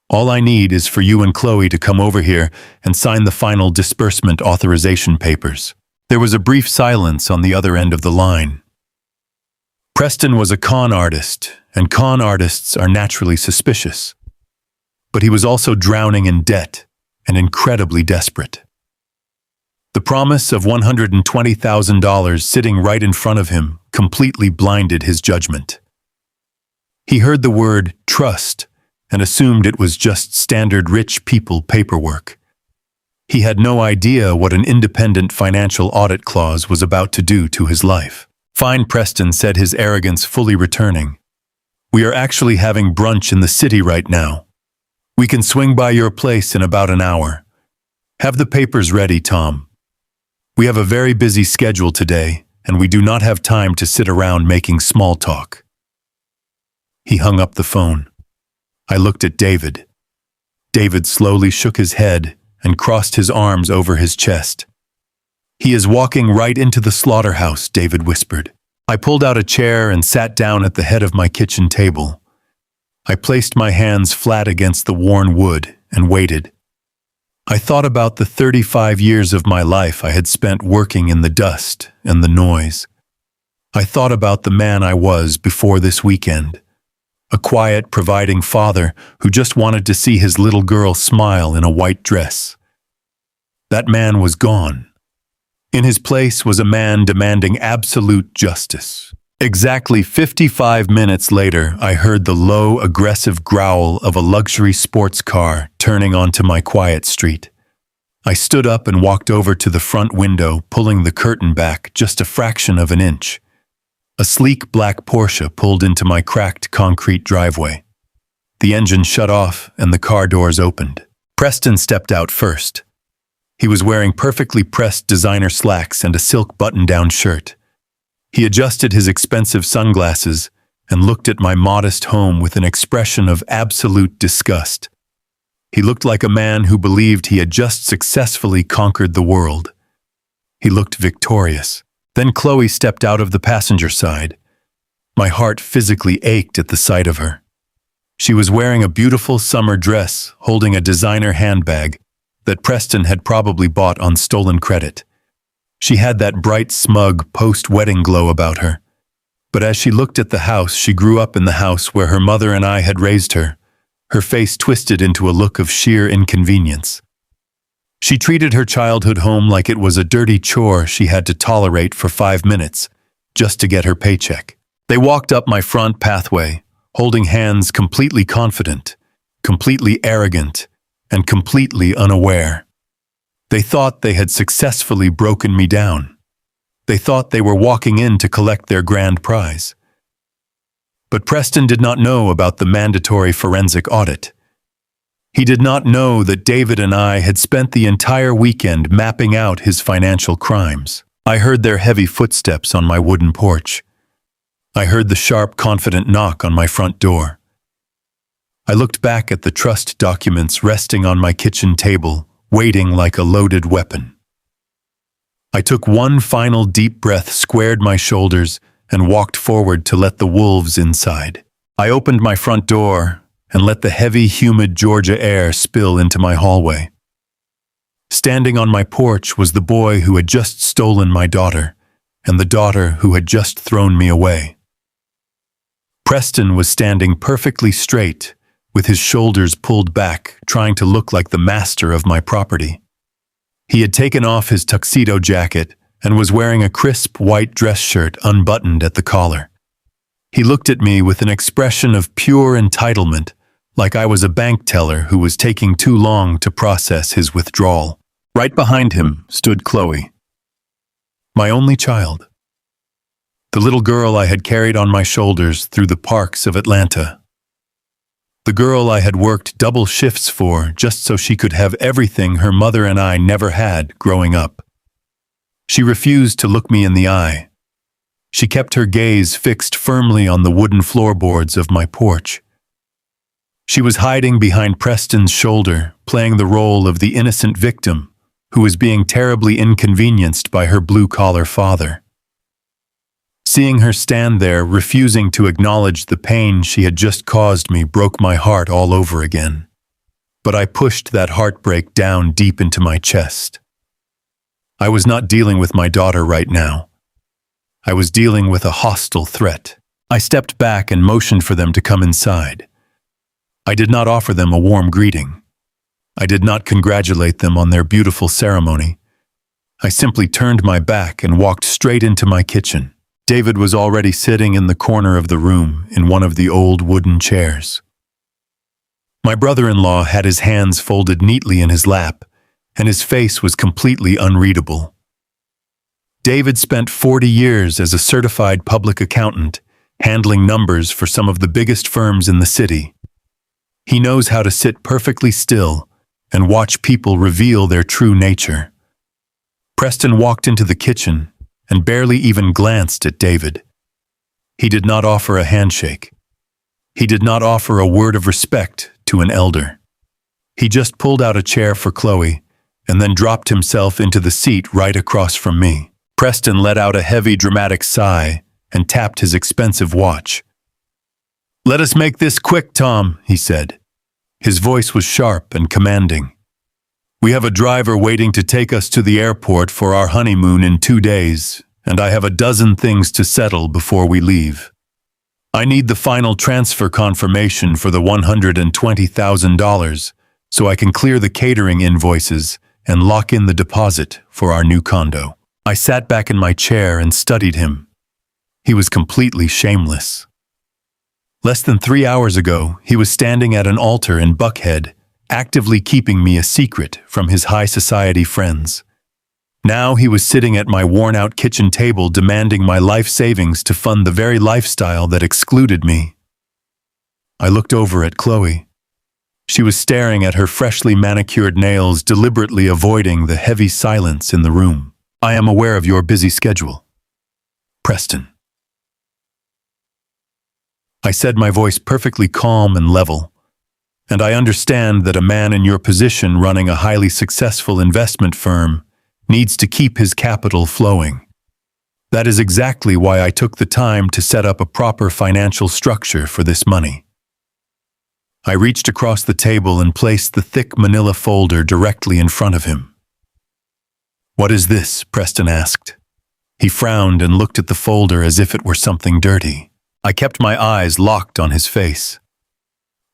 All I need is for you and Chloe to come over here and sign the final disbursement authorization papers." There was a brief silence on the other end of the line. Preston was a con artist, and con artists are naturally suspicious. But he was also drowning in debt and incredibly desperate. The promise of $120,000 sitting right in front of him completely blinded his judgment. He heard the word trust and assumed it was just standard rich people paperwork. He had no idea what an independent financial audit clause was about to do to his life. "Fine," Preston said, his arrogance fully returning. "We are actually having brunch in the city right now. We can swing by your place in about an hour. Have the papers ready, Tom. We have a very busy schedule today, and we do not have time to sit around making small talk." He hung up the phone. I looked at David. David slowly shook his head and crossed his arms over his chest. "He is walking right into the slaughterhouse," David whispered. I pulled out a chair and sat down at the head of my kitchen table. I placed my hands flat against the worn wood and waited. I thought about the 35 years of my life I had spent working in the dust and the noise. I thought about the man I was before this weekend, a quiet, providing father who just wanted to see his little girl smile in a white dress. That man was gone. In his place was a man demanding absolute justice. Exactly 55 minutes later, I heard the low, aggressive growl of a luxury sports car turning onto my quiet street. I stood up and walked over to the front window, pulling the curtain back just a fraction of an inch. A sleek black Porsche pulled into my cracked concrete driveway. The engine shut off and the car doors opened. Preston stepped out first. He was wearing perfectly pressed designer slacks and a silk button-down shirt. He adjusted his expensive sunglasses and looked at my modest home with an expression of absolute disgust. He looked like a man who believed he had just successfully conquered the world. He looked victorious. Then Chloe stepped out of the passenger side. My heart physically ached at the sight of her. She was wearing a beautiful summer dress, holding a designer handbag that Preston had probably bought on stolen credit. She had that bright, smug, post-wedding glow about her. But as she looked at the house, she grew up in the house where her mother and I had raised her, her face twisted into a look of sheer inconvenience. She treated her childhood home like it was a dirty chore she had to tolerate for 5 minutes, just to get her paycheck. They walked up my front pathway, holding hands, completely confident, completely arrogant, and completely unaware. They thought they had successfully broken me down. They thought they were walking in to collect their grand prize. But Preston did not know about the mandatory forensic audit. He did not know that David and I had spent the entire weekend mapping out his financial crimes. I heard their heavy footsteps on my wooden porch. I heard the sharp, confident knock on my front door. I looked back at the trust documents resting on my kitchen table, waiting like a loaded weapon. I took one final deep breath, squared my shoulders, and walked forward to let the wolves inside. I opened my front door and let the heavy, humid Georgia air spill into my hallway. Standing on my porch was the boy who had just stolen my daughter, and the daughter who had just thrown me away. Preston was standing perfectly straight, with his shoulders pulled back, trying to look like the master of my property. He had taken off his tuxedo jacket and was wearing a crisp white dress shirt unbuttoned at the collar. He looked at me with an expression of pure entitlement, like I was a bank teller who was taking too long to process his withdrawal. Right behind him stood Chloe, my only child. The little girl I had carried on my shoulders through the parks of Atlanta. The girl I had worked double shifts for just so she could have everything her mother and I never had growing up. She refused to look me in the eye. She kept her gaze fixed firmly on the wooden floorboards of my porch. She was hiding behind Preston's shoulder, playing the role of the innocent victim who was being terribly inconvenienced by her blue-collar father. Seeing her stand there, refusing to acknowledge the pain she had just caused me, broke my heart all over again. But I pushed that heartbreak down deep into my chest. I was not dealing with my daughter right now. I was dealing with a hostile threat. I stepped back and motioned for them to come inside. I did not offer them a warm greeting. I did not congratulate them on their beautiful ceremony. I simply turned my back and walked straight into my kitchen. David was already sitting in the corner of the room in one of the old wooden chairs. My brother-in-law had his hands folded neatly in his lap, and his face was completely unreadable. David spent 40 years as a certified public accountant, handling numbers for some of the biggest firms in the city. He knows how to sit perfectly still and watch people reveal their true nature. Preston walked into the kitchen and barely even glanced at David. He did not offer a handshake. He did not offer a word of respect to an elder. He just pulled out a chair for Chloe and then dropped himself into the seat right across from me. Preston let out a heavy, dramatic sigh and tapped his expensive watch. "Let us make this quick, Tom," he said. His voice was sharp and commanding. "We have a driver waiting to take us to the airport for our honeymoon in 2 days, and I have a dozen things to settle before we leave. I need the final transfer confirmation for the $120,000 so I can clear the catering invoices and lock in the deposit for our new condo." I sat back in my chair and studied him. He was completely shameless. Less than 3 hours ago, he was standing at an altar in Buckhead, actively keeping me a secret from his high society friends. Now he was sitting at my worn-out kitchen table demanding my life savings to fund the very lifestyle that excluded me. I looked over at Chloe. She was staring at her freshly manicured nails, deliberately avoiding the heavy silence in the room. "I am aware of your busy schedule, Preston," I said, my voice perfectly calm and level. "And I understand that a man in your position running a highly successful investment firm needs to keep his capital flowing. That is exactly why I took the time to set up a proper financial structure for this money." I reached across the table and placed the thick manila folder directly in front of him. "What is this?" Preston asked. He frowned and looked at the folder as if it were something dirty. I kept my eyes locked on his face.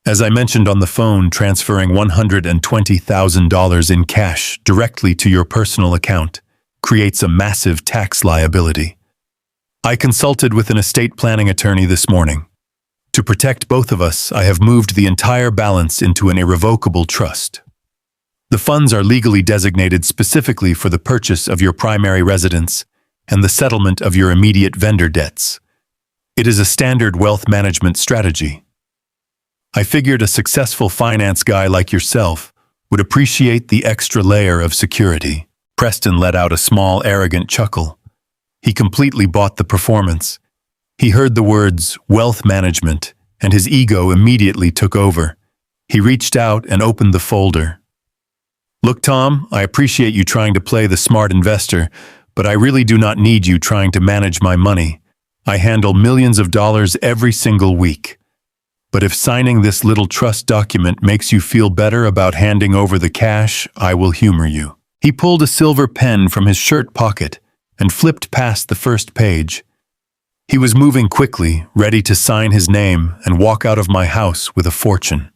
"As I mentioned on the phone, transferring $120,000 in cash directly to your personal account creates a massive tax liability. I consulted with an estate planning attorney this morning. To protect both of us, I have moved the entire balance into an irrevocable trust. The funds are legally designated specifically for the purchase of your primary residence and the settlement of your immediate vendor debts. It is a standard wealth management strategy. I figured a successful finance guy like yourself would appreciate the extra layer of security." Preston let out a small, arrogant chuckle. He completely bought the performance. He heard the words wealth management, and his ego immediately took over. He reached out and opened the folder. "Look, Tom, I appreciate you trying to play the smart investor, but I really do not need you trying to manage my money. I handle millions of dollars every single week. But if signing this little trust document makes you feel better about handing over the cash, I will humor you." He pulled a silver pen from his shirt pocket and flipped past the first page. He was moving quickly, ready to sign his name and walk out of my house with a fortune.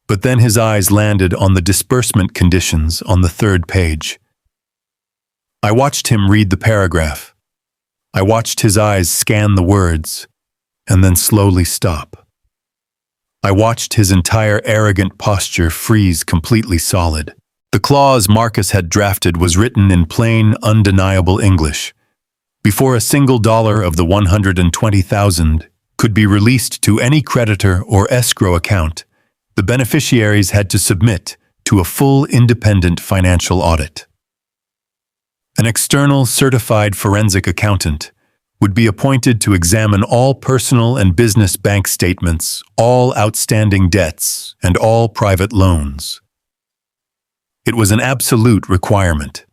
But then his eyes landed on the disbursement conditions on the third page. I watched him read the paragraph. I watched his eyes scan the words, and then slowly stop. I watched his entire arrogant posture freeze completely solid. The clause Marcus had drafted was written in plain, undeniable English. Before a single dollar of the $120,000 could be released to any creditor or escrow account, the beneficiaries had to submit to a full independent financial audit. An external certified forensic accountant would be appointed to examine all personal and business bank statements, all outstanding debts, and all private loans. It was an absolute requirement.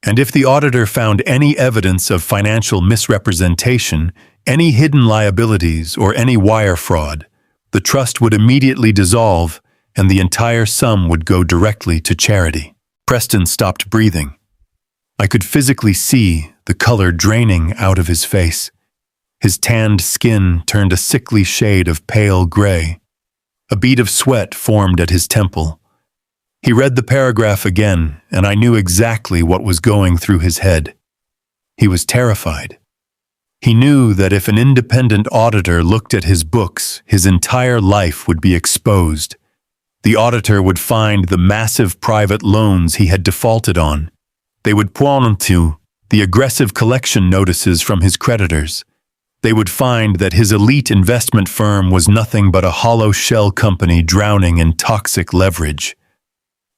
And if the auditor found any evidence of financial misrepresentation, any hidden liabilities, or any wire fraud, the trust would immediately dissolve and the entire sum would go directly to charity. Preston stopped breathing. I could physically see the color draining out of his face. His tanned skin turned a sickly shade of pale gray. A bead of sweat formed at his temple. He read the paragraph again, and I knew exactly what was going through his head. He was terrified. He knew that if an independent auditor looked at his books, his entire life would be exposed. The auditor would find the massive private loans he had defaulted on. They would point to the aggressive collection notices from his creditors. They would find that his elite investment firm was nothing but a hollow shell company drowning in toxic leverage.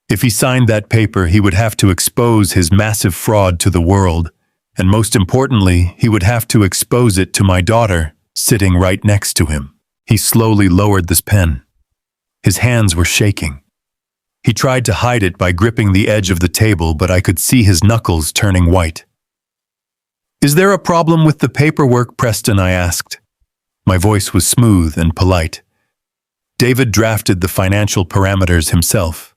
If he signed that paper, he would have to expose his massive fraud to the world, and most importantly, he would have to expose it to my daughter, sitting right next to him. He slowly lowered this pen. His hands were shaking. He tried to hide it by gripping the edge of the table, but I could see his knuckles turning white. Is there a problem with the paperwork, Preston? I asked. My voice was smooth and polite. David drafted the financial parameters himself.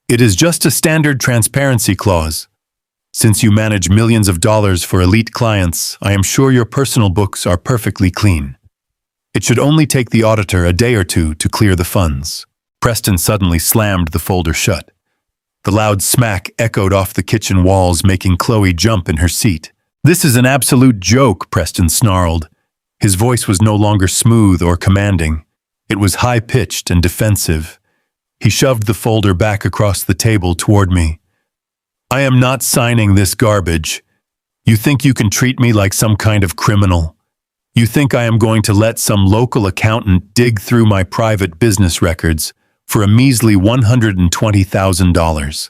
It is just a standard transparency clause. Since you manage millions of dollars for elite clients, I am sure your personal books are perfectly clean. It should only take the auditor a day or two to clear the funds. Preston suddenly slammed the folder shut. The loud smack echoed off the kitchen walls, making Chloe jump in her seat. This is an absolute joke, Preston snarled. His voice was no longer smooth or commanding. It was high-pitched and defensive. He shoved the folder back across the table toward me. I am not signing this garbage. You think you can treat me like some kind of criminal? You think I am going to let some local accountant dig through my private business records for a measly $120,000?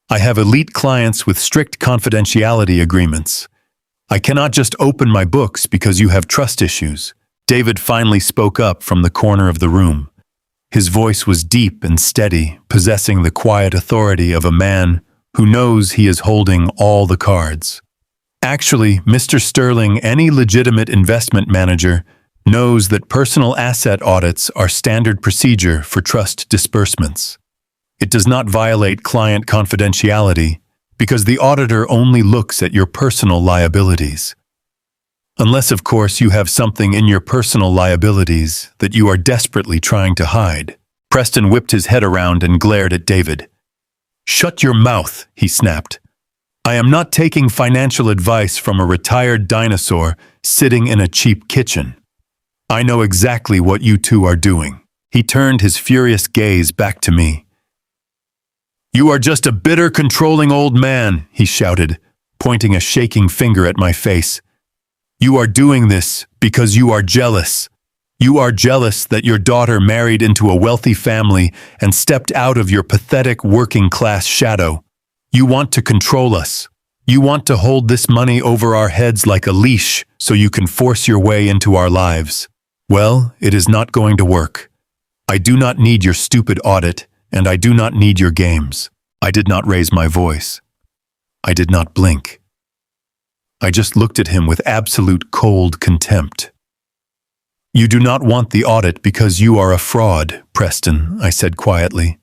I have elite clients with strict confidentiality agreements. I cannot just open my books because you have trust issues. David finally spoke up from the corner of the room. His voice was deep and steady, possessing the quiet authority of a man who knows he is holding all the cards. Actually, Mr. Sterling, any legitimate investment manager, knows that personal asset audits are standard procedure for trust disbursements. It does not violate client confidentiality because the auditor only looks at your personal liabilities. Unless, of course, you have something in your personal liabilities that you are desperately trying to hide. Preston whipped his head around and glared at David. "Shut your mouth," he snapped. "I am not taking financial advice from a retired dinosaur sitting in a cheap kitchen. I know exactly what you two are doing." He turned his furious gaze back to me. "You are just a bitter, controlling old man," he shouted, pointing a shaking finger at my face. "You are doing this because you are jealous. You are jealous that your daughter married into a wealthy family and stepped out of your pathetic working-class shadow. You want to control us. You want to hold this money over our heads like a leash so you can force your way into our lives. Well, it is not going to work. I do not need your stupid audit, and I do not need your games." I did not raise my voice. I did not blink. I just looked at him with absolute cold contempt. "You do not want the audit because you are a fraud, Preston," I said quietly.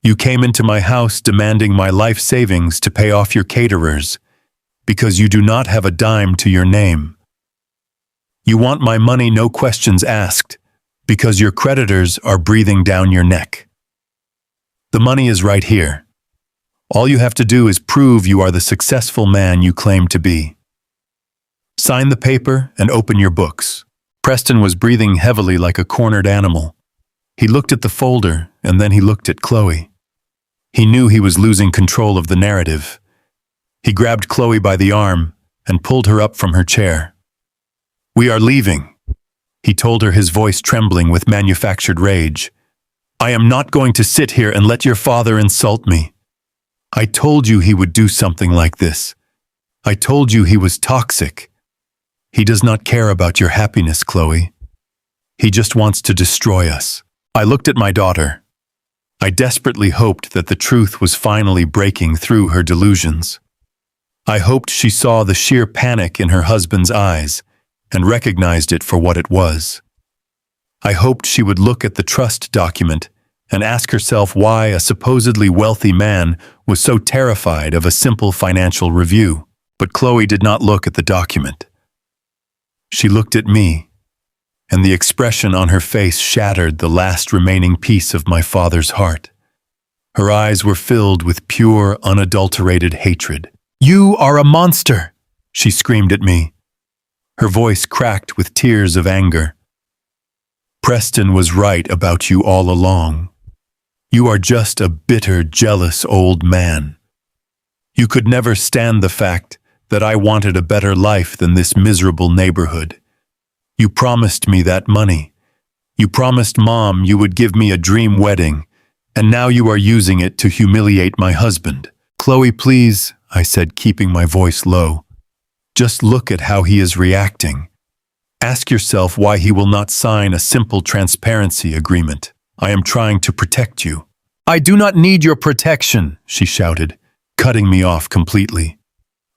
"You came into my house demanding my life savings to pay off your caterers because you do not have a dime to your name. You want my money, no questions asked, because your creditors are breathing down your neck. The money is right here. All you have to do is prove you are the successful man you claim to be. Sign the paper and open your books." Preston was breathing heavily like a cornered animal. He looked at the folder, and then he looked at Chloe. He knew he was losing control of the narrative. He grabbed Chloe by the arm and pulled her up from her chair. "We are leaving," he told her, his voice trembling with manufactured rage. "I am not going to sit here and let your father insult me. I told you he would do something like this. I told you he was toxic. He does not care about your happiness, Chloe. He just wants to destroy us." I looked at my daughter. I desperately hoped that the truth was finally breaking through her delusions. I hoped she saw the sheer panic in her husband's eyes and recognized it for what it was. I hoped she would look at the trust document and ask herself why a supposedly wealthy man was so terrified of a simple financial review. But Chloe did not look at the document. She looked at me, and the expression on her face shattered the last remaining piece of my father's heart. Her eyes were filled with pure, unadulterated hatred. "You are a monster!" she screamed at me. Her voice cracked with tears of anger. "Preston was right about you all along. You are just a bitter, jealous old man. You could never stand the fact that I wanted a better life than this miserable neighborhood. You promised me that money. You promised Mom you would give me a dream wedding, and now you are using it to humiliate my husband." "Chloe, please," I said, keeping my voice low. "Just look at how he is reacting. Ask yourself why he will not sign a simple transparency agreement. I am trying to protect you." "I do not need your protection," she shouted, cutting me off completely.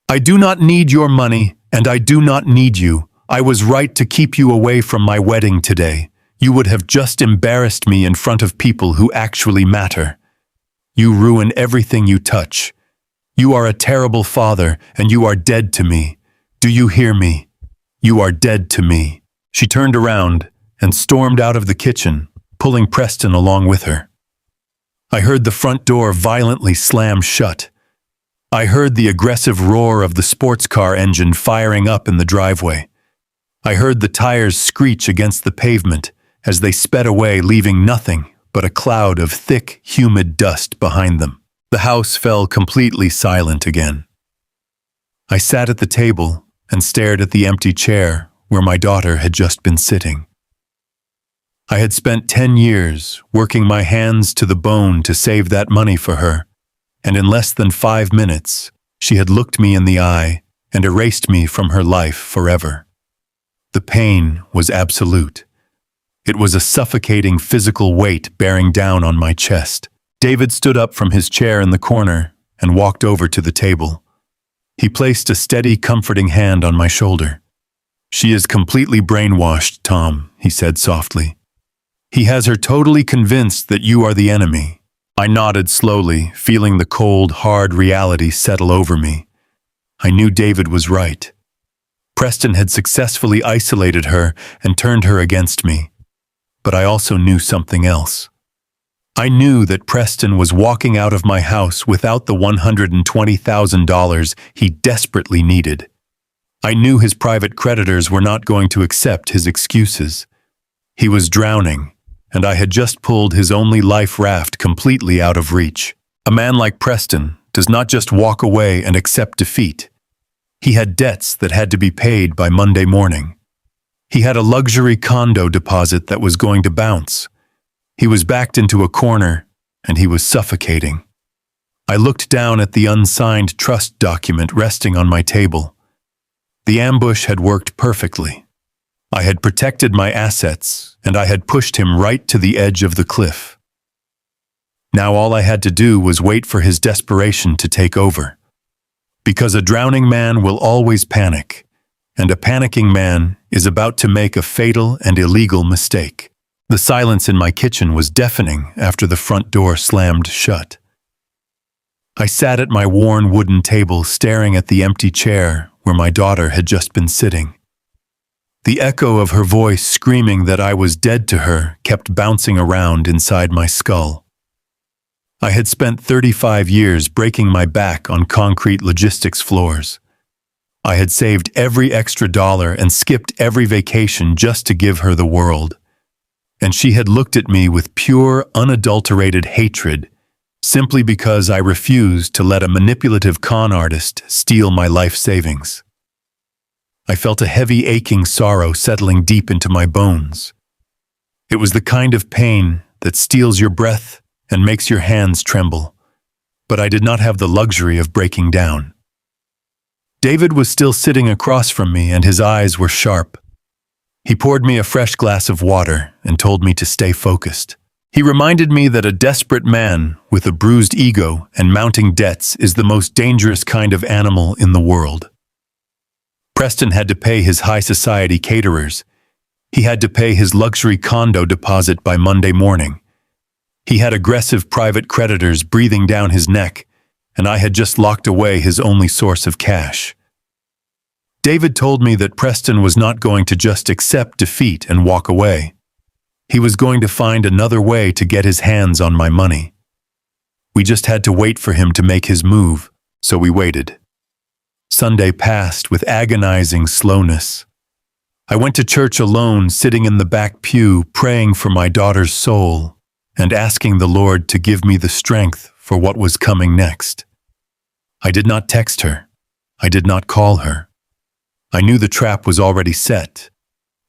I do not need your money, and I do not need you. I was right to keep you away from my wedding today. You would have just embarrassed me in front of people who actually matter. You ruin everything you touch. You are a terrible father, and you are dead to me. Do you hear me? You are dead to me." She turned around and stormed out of the kitchen, pulling Preston along with her. I heard the front door violently slam shut. I heard the aggressive roar of the sports car engine firing up in the driveway. I heard the tires screech against the pavement as they sped away, leaving nothing but a cloud of thick, humid dust behind them. The house fell completely silent again. I sat at the table and stared at the empty chair where my daughter had just been sitting. I had spent 10 years working my hands to the bone to save that money for her, and in less than 5 minutes, she had looked me in the eye and erased me from her life forever. The pain was absolute. It was a suffocating physical weight bearing down on my chest. David stood up from his chair in the corner and walked over to the table. He placed a steady, comforting hand on my shoulder. "She is completely brainwashed, Tom," he said softly. "He has her totally convinced that you are the enemy." I nodded slowly, feeling the cold, hard reality settle over me. I knew David was right. Preston had successfully isolated her and turned her against me. But I also knew something else. I knew that Preston was walking out of my house without the $120,000 he desperately needed. I knew his private creditors were not going to accept his excuses. He was drowning, and I had just pulled his only life raft completely out of reach. A man like Preston does not just walk away and accept defeat. He had debts that had to be paid by Monday morning. He had a luxury condo deposit that was going to bounce. He was backed into a corner, and he was suffocating. I looked down at the unsigned trust document resting on my table. The ambush had worked perfectly. I had protected my assets, and I had pushed him right to the edge of the cliff. Now all I had to do was wait for his desperation to take over. Because a drowning man will always panic, and a panicking man is about to make a fatal and illegal mistake. The silence in my kitchen was deafening after the front door slammed shut. I sat at my worn wooden table staring at the empty chair where my daughter had just been sitting. The echo of her voice screaming that I was dead to her kept bouncing around inside my skull. I had spent 35 years breaking my back on concrete logistics floors. I had saved every extra dollar and skipped every vacation just to give her the world. And she had looked at me with pure, unadulterated hatred, simply because I refused to let a manipulative con artist steal my life savings. I felt a heavy, aching sorrow settling deep into my bones. It was the kind of pain that steals your breath and makes your hands tremble, but I did not have the luxury of breaking down. David was still sitting across from me, and his eyes were sharp. He poured me a fresh glass of water and told me to stay focused. He reminded me that a desperate man with a bruised ego and mounting debts is the most dangerous kind of animal in the world. Preston had to pay his high society caterers. He had to pay his luxury condo deposit by Monday morning. He had aggressive private creditors breathing down his neck, and I had just locked away his only source of cash. David told me that Preston was not going to just accept defeat and walk away. He was going to find another way to get his hands on my money. We just had to wait for him to make his move, so we waited. Sunday passed with agonizing slowness. I went to church alone, sitting in the back pew, praying for my daughter's soul and asking the Lord to give me the strength for what was coming next. I did not text her. I did not call her. I knew the trap was already set,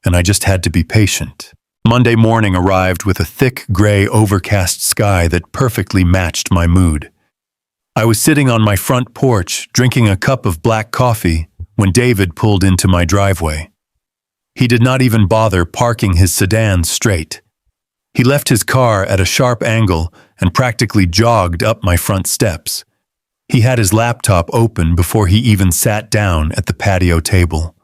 and I just had to be patient. Monday morning arrived with a thick, gray, overcast sky that perfectly matched my mood. I was sitting on my front porch, drinking a cup of black coffee, when David pulled into my driveway. He did not even bother parking his sedan straight. He left his car at a sharp angle and practically jogged up my front steps. He had his laptop open before he even sat down at the patio table.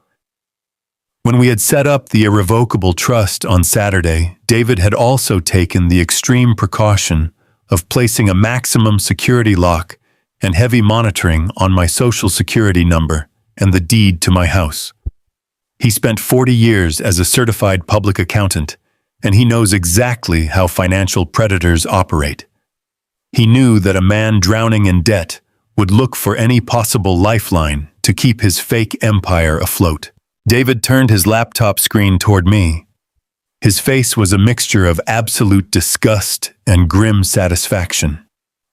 When we had set up the irrevocable trust on Saturday, David had also taken the extreme precaution of placing a maximum security lock and heavy monitoring on my social security number and the deed to my house. He spent 40 years as a certified public accountant, and he knows exactly how financial predators operate. He knew that a man drowning in debt would look for any possible lifeline to keep his fake empire afloat. David turned his laptop screen toward me. His face was a mixture of absolute disgust and grim satisfaction.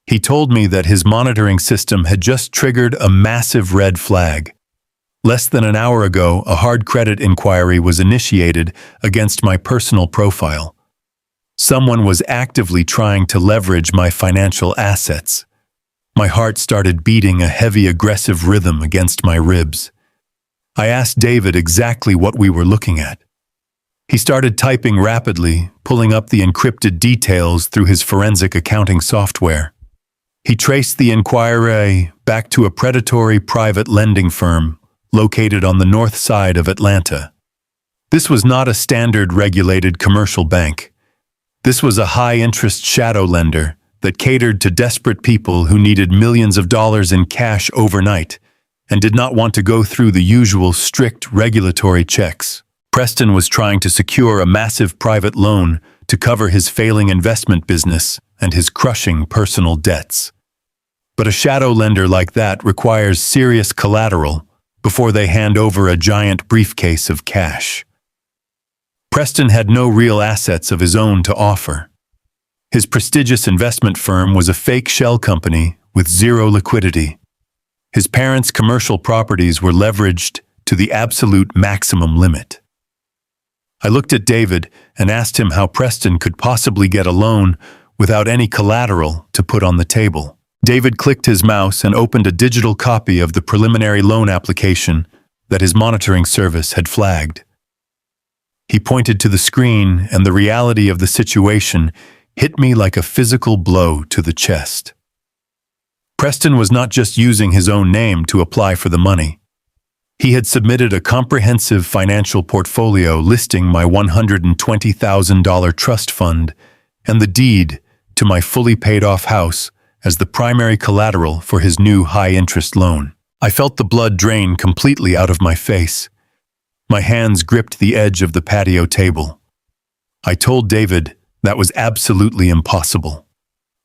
He told me that his monitoring system had just triggered a massive red flag. Less than an hour ago, a hard credit inquiry was initiated against my personal profile. Someone was actively trying to leverage my financial assets. My heart started beating a heavy, aggressive rhythm against my ribs. I asked David exactly what we were looking at. He started typing rapidly, pulling up the encrypted details through his forensic accounting software. He traced the inquiry back to a predatory private lending firm located on the north side of Atlanta. This was not a standard regulated commercial bank. This was a high-interest shadow lender that catered to desperate people who needed millions of dollars in cash overnight and did not want to go through the usual strict regulatory checks. Preston was trying to secure a massive private loan to cover his failing investment business and his crushing personal debts. But a shadow lender like that requires serious collateral before they hand over a giant briefcase of cash. Preston had no real assets of his own to offer. His prestigious investment firm was a fake shell company with zero liquidity. His parents' commercial properties were leveraged to the absolute maximum limit. I looked at David and asked him how Preston could possibly get a loan without any collateral to put on the table. David clicked his mouse and opened a digital copy of the preliminary loan application that his monitoring service had flagged. He pointed to the screen, and the reality of the situation hit me like a physical blow to the chest. Preston was not just using his own name to apply for the money. He had submitted a comprehensive financial portfolio listing my $120,000 trust fund and the deed to my fully paid-off house as the primary collateral for his new high-interest loan. I felt the blood drain completely out of my face. My hands gripped the edge of the patio table. I told David that was absolutely impossible.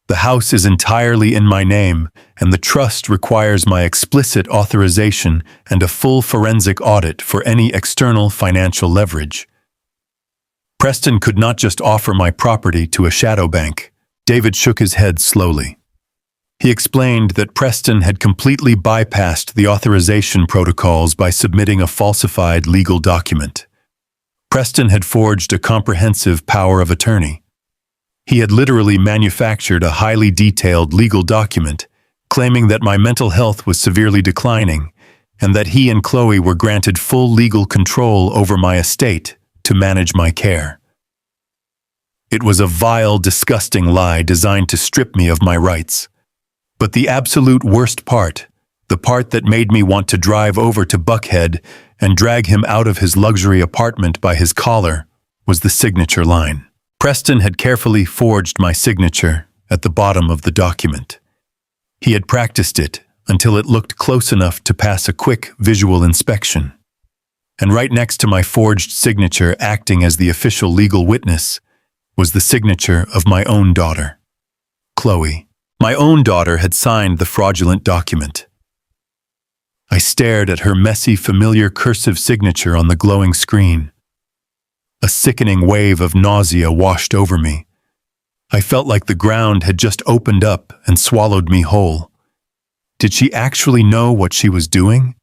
The house is entirely in my name, and the trust requires my explicit authorization and a full forensic audit for any external financial leverage. Preston could not just offer my property to a shadow bank. David shook his head slowly. He explained that Preston had completely bypassed the authorization protocols by submitting a falsified legal document. Preston had forged a comprehensive power of attorney. He had literally manufactured a highly detailed legal document claiming that my mental health was severely declining and that he and Chloe were granted full legal control over my estate to manage my care. It was a vile, disgusting lie designed to strip me of my rights. But the absolute worst part, the part that made me want to drive over to Buckhead and drag him out of his luxury apartment by his collar, was the signature line. Preston had carefully forged my signature at the bottom of the document. He had practiced it until it looked close enough to pass a quick visual inspection. And right next to my forged signature, acting as the official legal witness, was the signature of my own daughter, Chloe. My own daughter had signed the fraudulent document. I stared at her messy, familiar cursive signature on the glowing screen. A sickening wave of nausea washed over me. I felt like the ground had just opened up and swallowed me whole. Did she actually know what she was doing?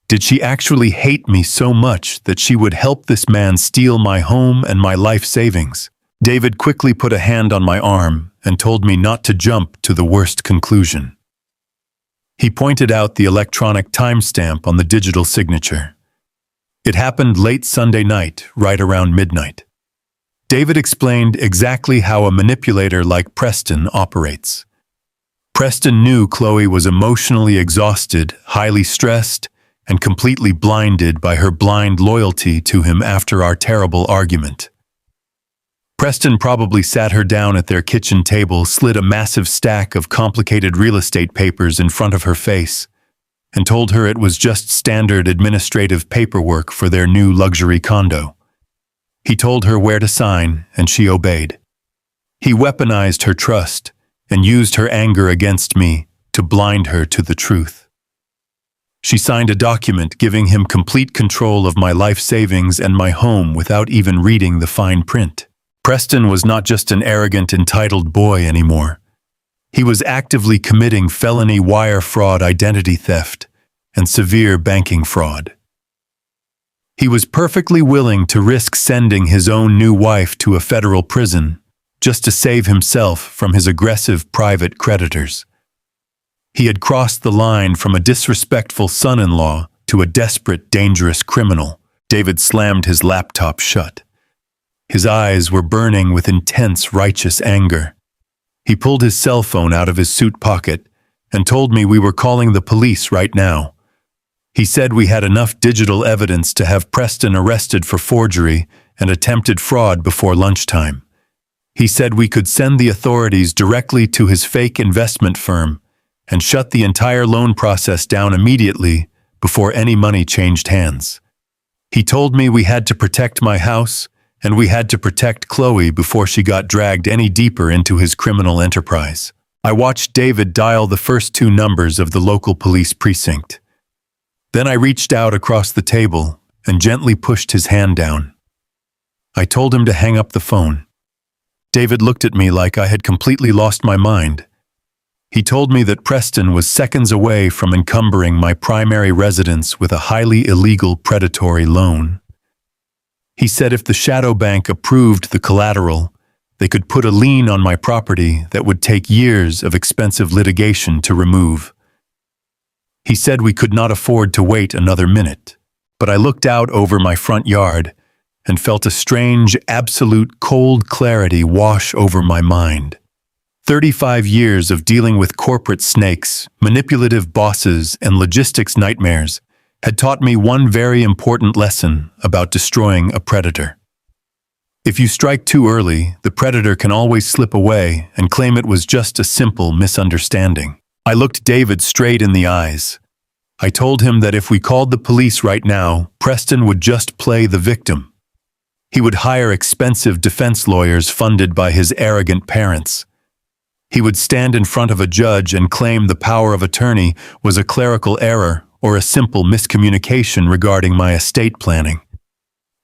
Did she actually hate me so much that she would help this man steal my home and my life savings? David quickly put a hand on my arm and told me not to jump to the worst conclusion. He pointed out the electronic timestamp on the digital signature. It happened late Sunday night, right around midnight. David explained exactly how a manipulator like Preston operates. Preston knew Chloe was emotionally exhausted, highly stressed, and completely blinded by her blind loyalty to him after our terrible argument. Preston probably sat her down at their kitchen table, slid a massive stack of complicated real estate papers in front of her face, and told her it was just standard administrative paperwork for their new luxury condo. He told her where to sign, and she obeyed. He weaponized her trust and used her anger against me to blind her to the truth. She signed a document giving him complete control of my life savings and my home without even reading the fine print. Preston was not just an arrogant, entitled boy anymore. He was actively committing felony wire fraud, identity theft, and severe banking fraud. He was perfectly willing to risk sending his own new wife to a federal prison just to save himself from his aggressive private creditors. He had crossed the line from a disrespectful son-in-law to a desperate, dangerous criminal. David slammed his laptop shut. His eyes were burning with intense, righteous anger. He pulled his cell phone out of his suit pocket and told me we were calling the police right now. He said we had enough digital evidence to have Preston arrested for forgery and attempted fraud before lunchtime. He said we could send the authorities directly to his fake investment firm and shut the entire loan process down immediately before any money changed hands. He told me we had to protect my house and we had to protect Chloe before she got dragged any deeper into his criminal enterprise. I watched David dial the first two numbers of the local police precinct. Then I reached out across the table and gently pushed his hand down. I told him to hang up the phone. David looked at me like I had completely lost my mind. He told me that Preston was seconds away from encumbering my primary residence with a highly illegal predatory loan. He said if the shadow bank approved the collateral, they could put a lien on my property that would take years of expensive litigation to remove. He said we could not afford to wait another minute, but I looked out over my front yard and felt a strange, absolute cold clarity wash over my mind. 35 years of dealing with corporate snakes, manipulative bosses, and logistics nightmares had taught me one very important lesson about destroying a predator. If you strike too early, the predator can always slip away and claim it was just a simple misunderstanding. I looked David straight in the eyes. I told him that if we called the police right now, Preston would just play the victim. He would hire expensive defense lawyers funded by his arrogant parents. He would stand in front of a judge and claim the power of attorney was a clerical error or a simple miscommunication regarding my estate planning.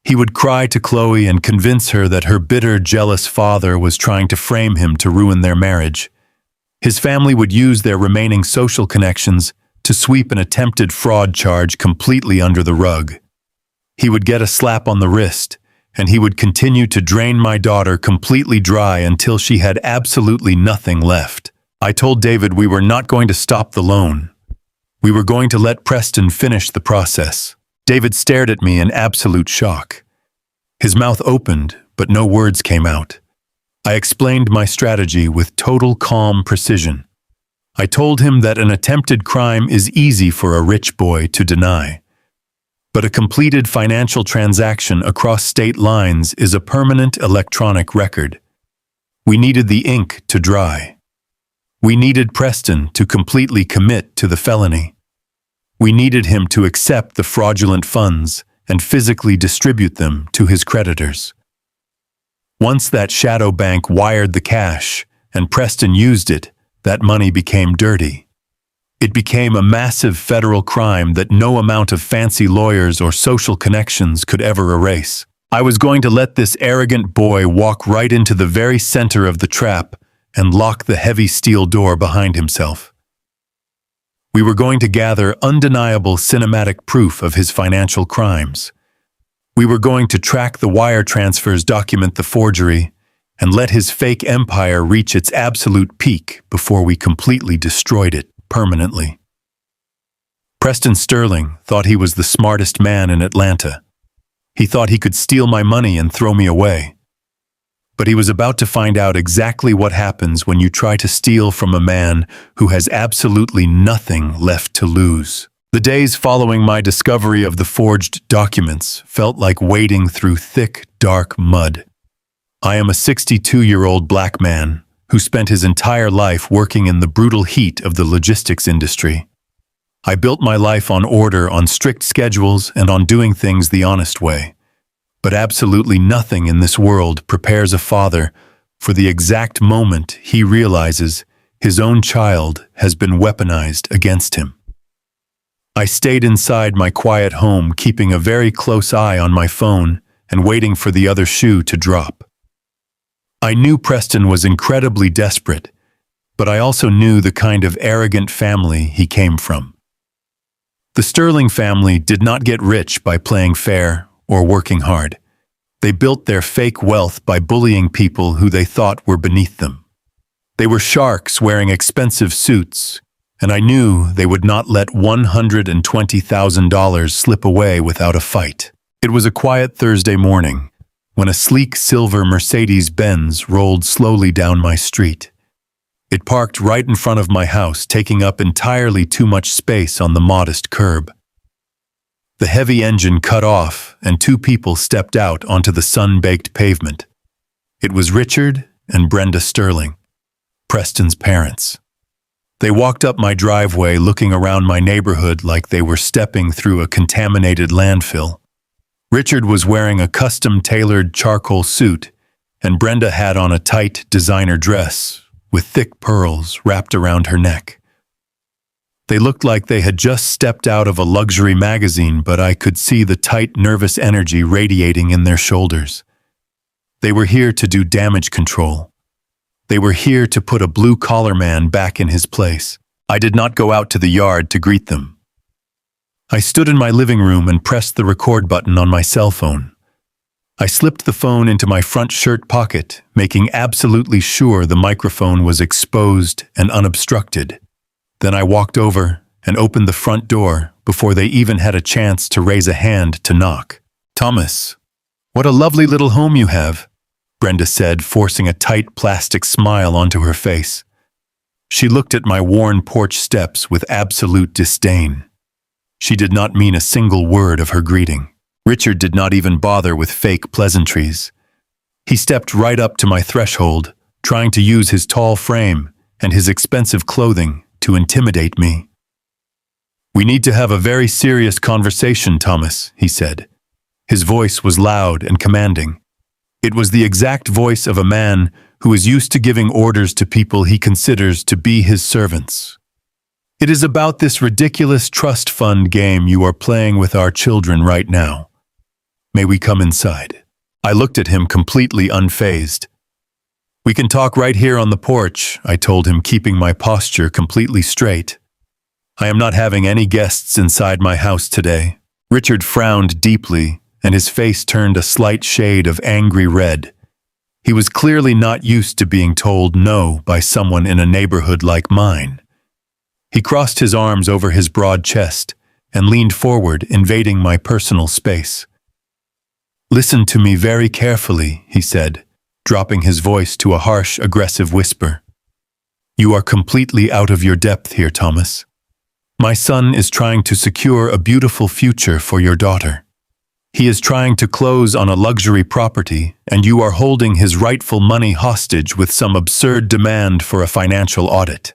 He would cry to Chloe and convince her that her bitter, jealous father was trying to frame him to ruin their marriage. His family would use their remaining social connections to sweep an attempted fraud charge completely under the rug. He would get a slap on the wrist, and he would continue to drain my daughter completely dry until she had absolutely nothing left. I told David we were not going to stop the loan. We were going to let Preston finish the process. David stared at me in absolute shock. His mouth opened, but no words came out. I explained my strategy with total calm precision. I told him that an attempted crime is easy for a rich boy to deny. But a completed financial transaction across state lines is a permanent electronic record. We needed the ink to dry. We needed Preston to completely commit to the felony. We needed him to accept the fraudulent funds and physically distribute them to his creditors. Once that shadow bank wired the cash and Preston used it, that money became dirty. It became a massive federal crime that no amount of fancy lawyers or social connections could ever erase. I was going to let this arrogant boy walk right into the very center of the trap and lock the heavy steel door behind himself. We were going to gather undeniable cinematic proof of his financial crimes. We were going to track the wire transfers, document the forgery, and let his fake empire reach its absolute peak before we completely destroyed it permanently. Preston Sterling thought he was the smartest man in Atlanta. He thought he could steal my money and throw me away. But he was about to find out exactly what happens when you try to steal from a man who has absolutely nothing left to lose. The days following my discovery of the forged documents felt like wading through thick, dark mud. I am a 62-year-old black man who spent his entire life working in the brutal heat of the logistics industry. I built my life on order, on strict schedules, and on doing things the honest way. But absolutely nothing in this world prepares a father for the exact moment he realizes his own child has been weaponized against him. I stayed inside my quiet home, keeping a very close eye on my phone and waiting for the other shoe to drop. I knew Preston was incredibly desperate, but I also knew the kind of arrogant family he came from. The Sterling family did not get rich by playing fair or working hard. They built their fake wealth by bullying people who they thought were beneath them. They were sharks wearing expensive suits, and I knew they would not let $120,000 slip away without a fight. It was a quiet Thursday morning when a sleek silver Mercedes-Benz rolled slowly down my street. It parked right in front of my house, taking up entirely too much space on the modest curb. The heavy engine cut off, and two people stepped out onto the sun-baked pavement. It was Richard and Brenda Sterling, Preston's parents. They walked up my driveway, looking around my neighborhood like they were stepping through a contaminated landfill. Richard was wearing a custom-tailored charcoal suit, and Brenda had on a tight designer dress with thick pearls wrapped around her neck. They looked like they had just stepped out of a luxury magazine, but I could see the tight, nervous energy radiating in their shoulders. They were here to do damage control. They were here to put a blue-collar man back in his place. I did not go out to the yard to greet them. I stood in my living room and pressed the record button on my cell phone. I slipped the phone into my front shirt pocket, making absolutely sure the microphone was exposed and unobstructed. Then I walked over and opened the front door before they even had a chance to raise a hand to knock. "Thomas, what a lovely little home you have," Brenda said, forcing a tight plastic smile onto her face. She looked at my worn porch steps with absolute disdain. She did not mean a single word of her greeting. Richard did not even bother with fake pleasantries. He stepped right up to my threshold, trying to use his tall frame and his expensive clothing to intimidate me. "We need to have a very serious conversation, Thomas," he said. His voice was loud and commanding. It was the exact voice of a man who is used to giving orders to people he considers to be his servants. "It is about this ridiculous trust fund game you are playing with our children right now. May we come inside?" I looked at him completely unfazed. "We can talk right here on the porch," I told him, keeping my posture completely straight. "I am not having any guests inside my house today." Richard frowned deeply, and his face turned a slight shade of angry red. He was clearly not used to being told no by someone in a neighborhood like mine. He crossed his arms over his broad chest and leaned forward, invading my personal space. "Listen to me very carefully," he said, dropping his voice to a harsh, aggressive whisper. "You are completely out of your depth here, Thomas. My son is trying to secure a beautiful future for your daughter. He is trying to close on a luxury property, and you are holding his rightful money hostage with some absurd demand for a financial audit.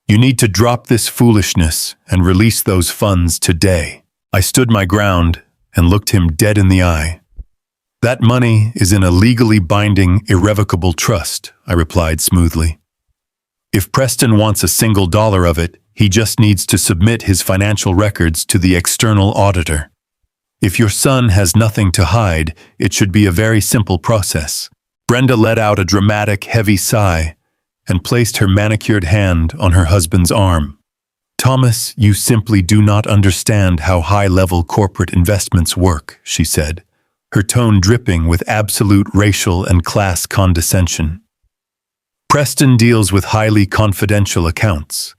You need to drop this foolishness and release those funds today." I stood my ground and looked him dead in the eye. "That money is in a legally binding, irrevocable trust," I replied smoothly. "If Preston wants a single dollar of it, he just needs to submit his financial records to the external auditor. If your son has nothing to hide, it should be a very simple process." Brenda let out a dramatic, heavy sigh and placed her manicured hand on her husband's arm. "Thomas, you simply do not understand how high-level corporate investments work," she said, her tone dripping with absolute racial and class condescension. "Preston deals with highly confidential accounts.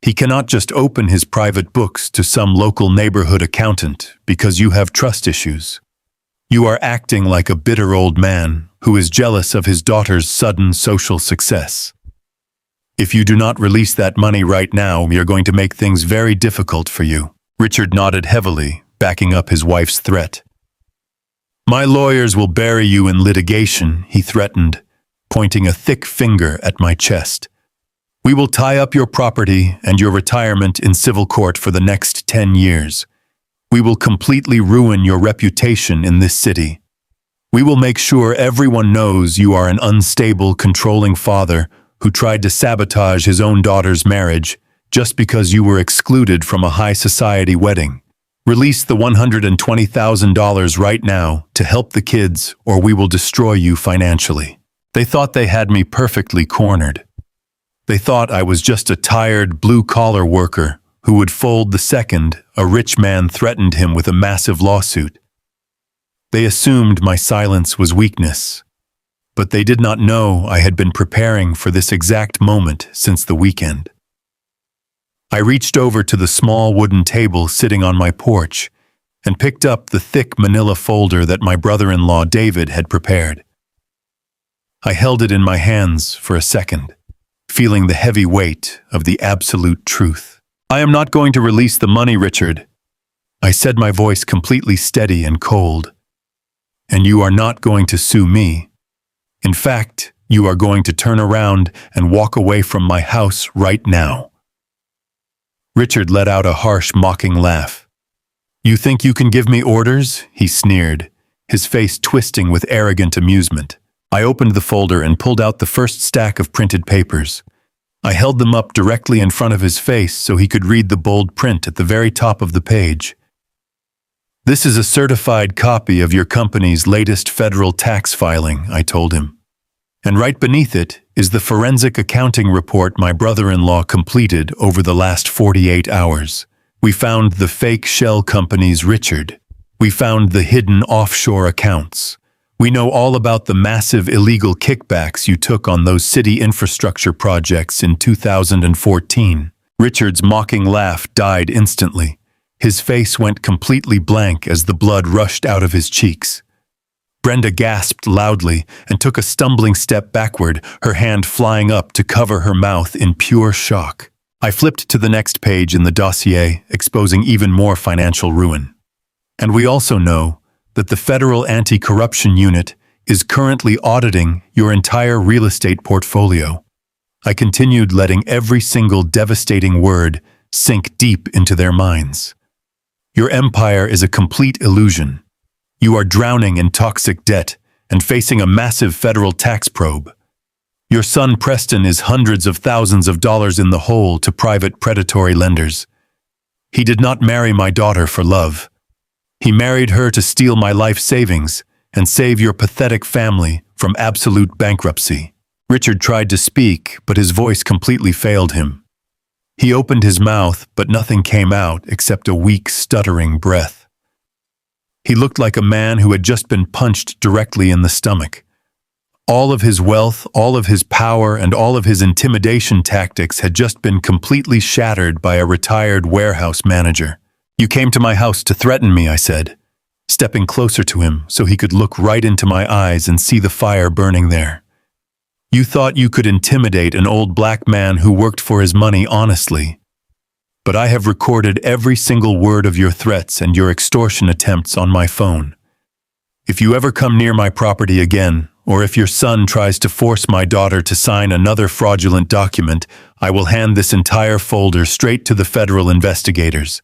He cannot just open his private books to some local neighborhood accountant because you have trust issues. You are acting like a bitter old man who is jealous of his daughter's sudden social success. If you do not release that money right now, you're going to make things very difficult for you." Richard nodded heavily, backing up his wife's threat. "My lawyers will bury you in litigation," he threatened, pointing a thick finger at my chest. "We will tie up your property and your retirement in civil court for the next 10 years. We will completely ruin your reputation in this city. We will make sure everyone knows you are an unstable, controlling father who tried to sabotage his own daughter's marriage just because you were excluded from a high society wedding. Release the $120,000 right now to help the kids, or we will destroy you financially." They thought they had me perfectly cornered. They thought I was just a tired, blue-collar worker who would fold the second a rich man threatened him with a massive lawsuit. They assumed my silence was weakness, but they did not know I had been preparing for this exact moment since the weekend. I reached over to the small wooden table sitting on my porch and picked up the thick manila folder that my brother-in-law David had prepared. I held it in my hands for a second, feeling the heavy weight of the absolute truth. "I am not going to release the money, Richard," I said, my voice completely steady and cold. "And you are not going to sue me. In fact, you are going to turn around and walk away from my house right now." Richard let out a harsh, mocking laugh. "You think you can give me orders?" he sneered, his face twisting with arrogant amusement. I opened the folder and pulled out the first stack of printed papers. I held them up directly in front of his face so he could read the bold print at the very top of the page. "This is a certified copy of your company's latest federal tax filing," I told him. "And right beneath it is the forensic accounting report my brother-in-law completed over the last 48 hours. We found the fake shell companies, Richard. We found the hidden offshore accounts. We know all about the massive illegal kickbacks you took on those city infrastructure projects in 2014. Richard's mocking laugh died instantly. His face went completely blank as the blood rushed out of his cheeks. Brenda gasped loudly and took a stumbling step backward, her hand flying up to cover her mouth in pure shock. I flipped to the next page in the dossier, exposing even more financial ruin. "And we also know that the Federal Anti-Corruption Unit is currently auditing your entire real estate portfolio." I continued, letting every single devastating word sink deep into their minds. "Your empire is a complete illusion. You are drowning in toxic debt and facing a massive federal tax probe. Your son Preston is hundreds of thousands of dollars in the hole to private predatory lenders. He did not marry my daughter for love. He married her to steal my life savings and save your pathetic family from absolute bankruptcy." Richard tried to speak, but his voice completely failed him. He opened his mouth, but nothing came out except a weak, stuttering breath. He looked like a man who had just been punched directly in the stomach. All of his wealth, all of his power, and all of his intimidation tactics had just been completely shattered by a retired warehouse manager. "You came to my house to threaten me," I said, stepping closer to him so he could look right into my eyes and see the fire burning there. "You thought you could intimidate an old black man who worked for his money honestly. But I have recorded every single word of your threats and your extortion attempts on my phone. If you ever come near my property again, or if your son tries to force my daughter to sign another fraudulent document, I will hand this entire folder straight to the federal investigators.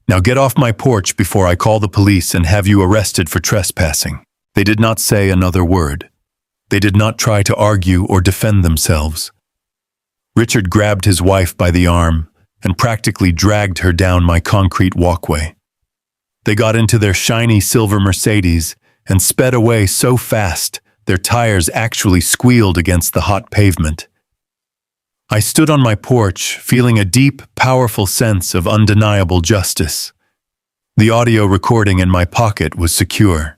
Now get off my porch before I call the police and have you arrested for trespassing." They did not say another word. They did not try to argue or defend themselves. Richard grabbed his wife by the arm and practically dragged her down my concrete walkway. They got into their shiny silver Mercedes and sped away so fast their tires actually squealed against the hot pavement. I stood on my porch, feeling a deep, powerful sense of undeniable justice. The audio recording in my pocket was secure.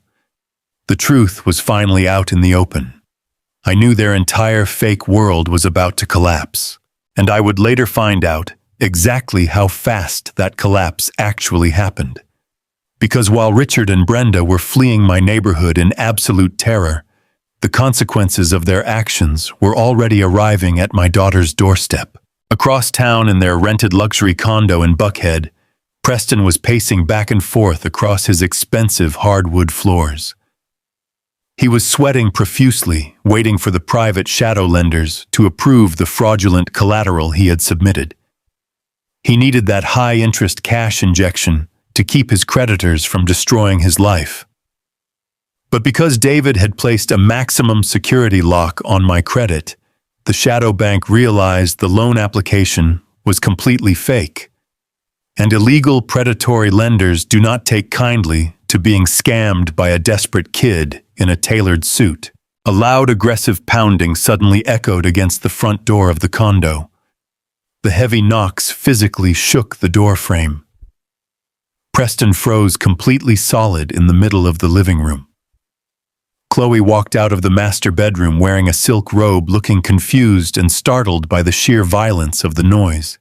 The truth was finally out in the open. I knew their entire fake world was about to collapse, and I would later find out exactly how fast that collapse actually happened. Because while Richard and Brenda were fleeing my neighborhood in absolute terror, the consequences of their actions were already arriving at my daughter's doorstep. Across town in their rented luxury condo in Buckhead, Preston was pacing back and forth across his expensive hardwood floors. He was sweating profusely, waiting for the private shadow lenders to approve the fraudulent collateral he had submitted. He needed that high-interest cash injection to keep his creditors from destroying his life. But because David had placed a maximum security lock on my credit, the shadow bank realized the loan application was completely fake. And illegal predatory lenders do not take kindly to being scammed by a desperate kid in a tailored suit. A loud, aggressive pounding suddenly echoed against the front door of the condo. The heavy knocks physically shook the door frame. Preston froze completely solid in the middle of the living room. Chloe walked out of the master bedroom wearing a silk robe, looking confused and startled by the sheer violence of the noise.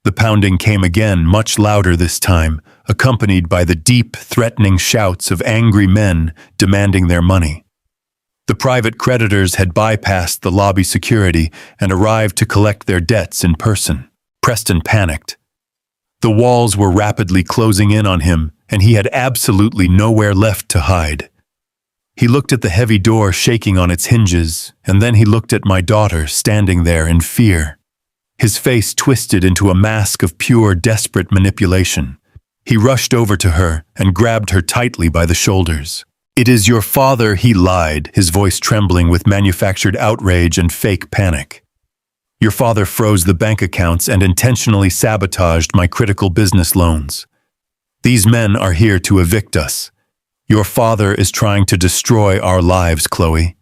The pounding came again, much louder this time, accompanied by the deep, threatening shouts of angry men demanding their money. The private creditors had bypassed the lobby security and arrived to collect their debts in person. Preston panicked. The walls were rapidly closing in on him, and he had absolutely nowhere left to hide. He looked at the heavy door shaking on its hinges, and then he looked at my daughter standing there in fear. His face twisted into a mask of pure, desperate manipulation. He rushed over to her and grabbed her tightly by the shoulders. "It is your father," he lied, his voice trembling with manufactured outrage and fake panic. "Your father froze the bank accounts and intentionally sabotaged my critical business loans. These men are here to evict us. Your father is trying to destroy our lives, Chloe.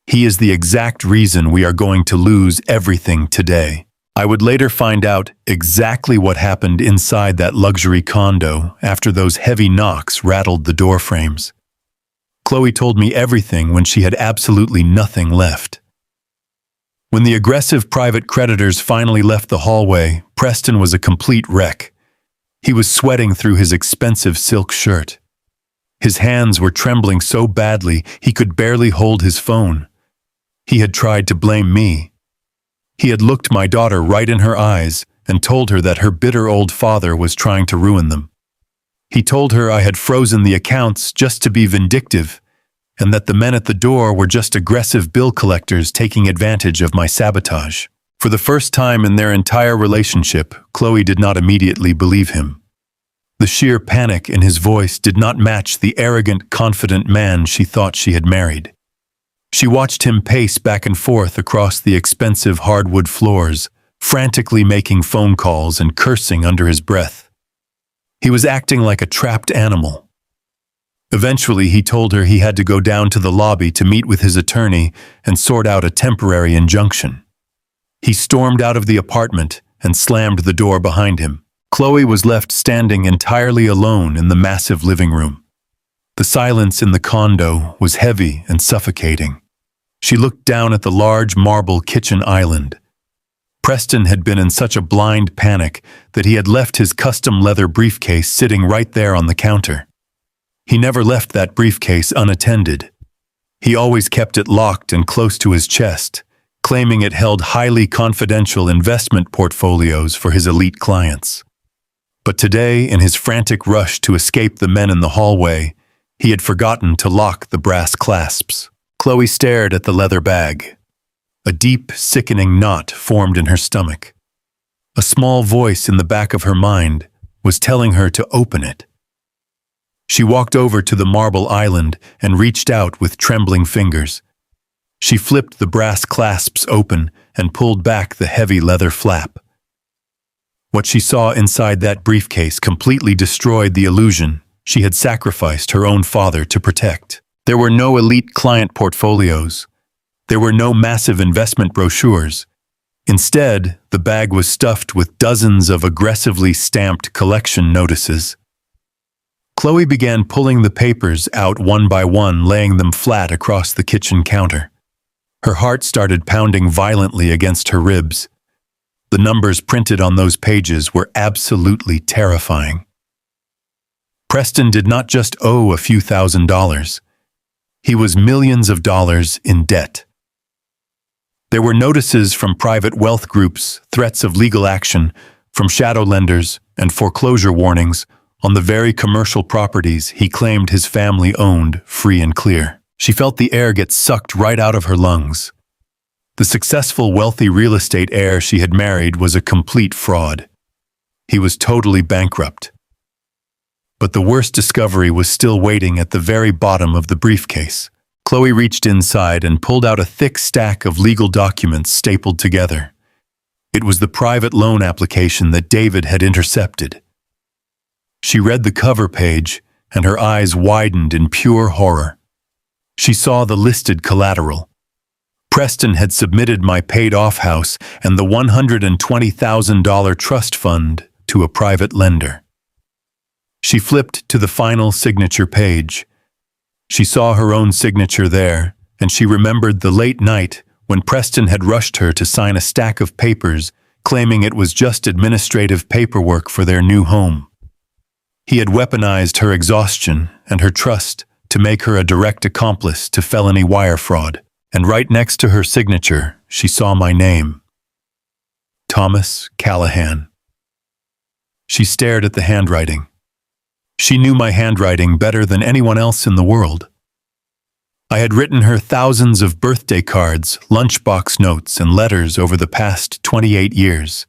He is the exact reason we are going to lose everything today." I would later find out exactly what happened inside that luxury condo after those heavy knocks rattled the door frames. Chloe told me everything when she had absolutely nothing left. When the aggressive private creditors finally left the hallway, Preston was a complete wreck. He was sweating through his expensive silk shirt. His hands were trembling so badly he could barely hold his phone. He had tried to blame me. He had looked my daughter right in her eyes and told her that her bitter old father was trying to ruin them. He told her I had frozen the accounts just to be vindictive, and that the men at the door were just aggressive bill collectors taking advantage of my sabotage. For the first time in their entire relationship, Chloe did not immediately believe him. The sheer panic in his voice did not match the arrogant, confident man she thought she had married. She watched him pace back and forth across the expensive hardwood floors, frantically making phone calls and cursing under his breath. He was acting like a trapped animal. Eventually, he told her he had to go down to the lobby to meet with his attorney and sort out a temporary injunction. He stormed out of the apartment and slammed the door behind him. Chloe was left standing entirely alone in the massive living room. The silence in the condo was heavy and suffocating. She looked down at the large marble kitchen island. Preston had been in such a blind panic that he had left his custom leather briefcase sitting right there on the counter. He never left that briefcase unattended. He always kept it locked and close to his chest, claiming it held highly confidential investment portfolios for his elite clients. But today, in his frantic rush to escape the men in the hallway, he had forgotten to lock the brass clasps. Chloe stared at the leather bag. A deep, sickening knot formed in her stomach. A small voice in the back of her mind was telling her to open it. She walked over to the marble island and reached out with trembling fingers. She flipped the brass clasps open and pulled back the heavy leather flap. What she saw inside that briefcase completely destroyed the illusion she had sacrificed her own father to protect. There were no elite client portfolios. There were no massive investment brochures. Instead, the bag was stuffed with dozens of aggressively stamped collection notices. Chloe began pulling the papers out one by one, laying them flat across the kitchen counter. Her heart started pounding violently against her ribs. The numbers printed on those pages were absolutely terrifying. Preston did not just owe a few $1,000s. He was millions of dollars in debt. There were notices from private wealth groups, threats of legal action, from shadow lenders, and foreclosure warnings on the very commercial properties he claimed his family owned free and clear. She felt the air get sucked right out of her lungs. The successful, wealthy real estate heir she had married was a complete fraud. He was totally bankrupt. But the worst discovery was still waiting at the very bottom of the briefcase. Chloe reached inside and pulled out a thick stack of legal documents stapled together. It was the private loan application that David had intercepted. She read the cover page, and her eyes widened in pure horror. She saw the listed collateral. Preston had submitted my paid-off house and the $120,000 trust fund to a private lender. She flipped to the final signature page. She saw her own signature there, and she remembered the late night when Preston had rushed her to sign a stack of papers, claiming it was just administrative paperwork for their new home. He had weaponized her exhaustion and her trust to make her a direct accomplice to felony wire fraud. And right next to her signature, she saw my name. Thomas Callahan. She stared at the handwriting. She knew my handwriting better than anyone else in the world. I had written her thousands of birthday cards, lunchbox notes, and letters over the past 28 years.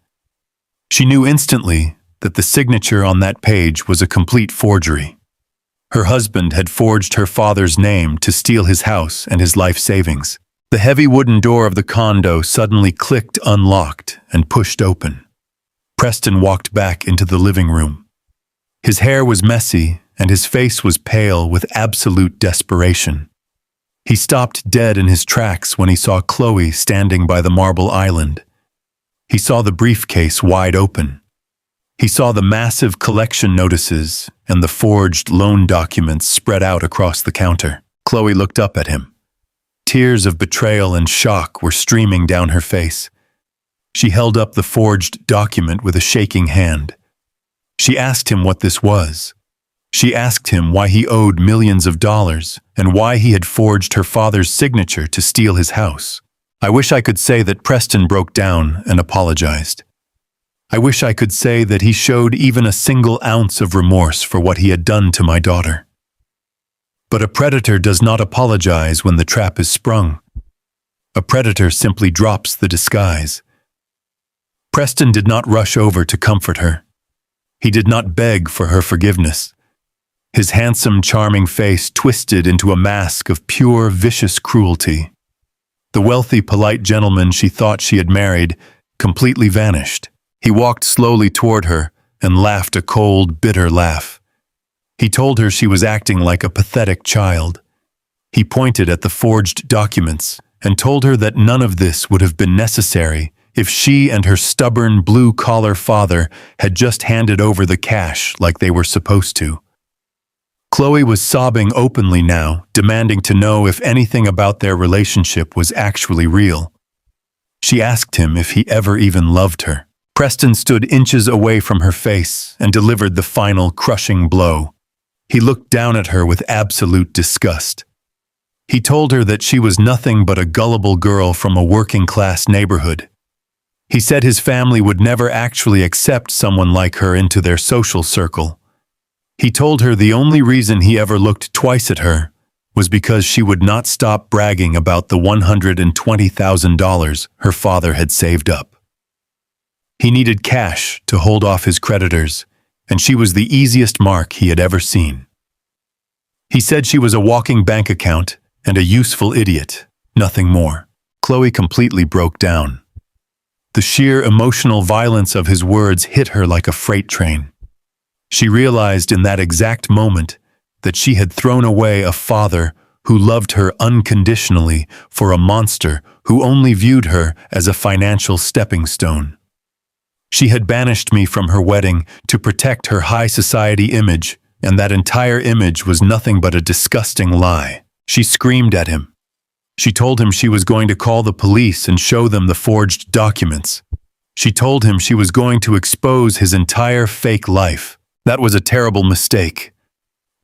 She knew instantly that the signature on that page was a complete forgery. Her husband had forged her father's name to steal his house and his life savings. The heavy wooden door of the condo suddenly clicked unlocked and pushed open. Preston walked back into the living room. His hair was messy and his face was pale with absolute desperation. He stopped dead in his tracks when he saw Chloe standing by the marble island. He saw the briefcase wide open. He saw the massive collection notices and the forged loan documents spread out across the counter. Chloe looked up at him. Tears of betrayal and shock were streaming down her face. She held up the forged document with a shaking hand. She asked him what this was. She asked him why he owed millions of dollars and why he had forged her father's signature to steal his house. I wish I could say that Preston broke down and apologized. I wish I could say that he showed even a single ounce of remorse for what he had done to my daughter. But a predator does not apologize when the trap is sprung. A predator simply drops the disguise. Preston did not rush over to comfort her. He did not beg for her forgiveness. His handsome, charming face twisted into a mask of pure, vicious cruelty. The wealthy, polite gentleman she thought she had married completely vanished. He walked slowly toward her and laughed a cold, bitter laugh. He told her she was acting like a pathetic child. He pointed at the forged documents and told her that none of this would have been necessary if she and her stubborn blue-collar father had just handed over the cash like they were supposed to. Chloe was sobbing openly now, demanding to know if anything about their relationship was actually real. She asked him if he ever even loved her. Preston stood inches away from her face and delivered the final crushing blow. He looked down at her with absolute disgust. He told her that she was nothing but a gullible girl from a working-class neighborhood. He said his family would never actually accept someone like her into their social circle. He told her the only reason he ever looked twice at her was because she would not stop bragging about the $120,000 her father had saved up. He needed cash to hold off his creditors, and she was the easiest mark he had ever seen. He said she was a walking bank account and a useful idiot, nothing more. Chloe completely broke down. The sheer emotional violence of his words hit her like a freight train. She realized in that exact moment that she had thrown away a father who loved her unconditionally for a monster who only viewed her as a financial stepping stone. She had banished me from her wedding to protect her high society image, and that entire image was nothing but a disgusting lie. She screamed at him. She told him she was going to call the police and show them the forged documents. She told him she was going to expose his entire fake life. That was a terrible mistake,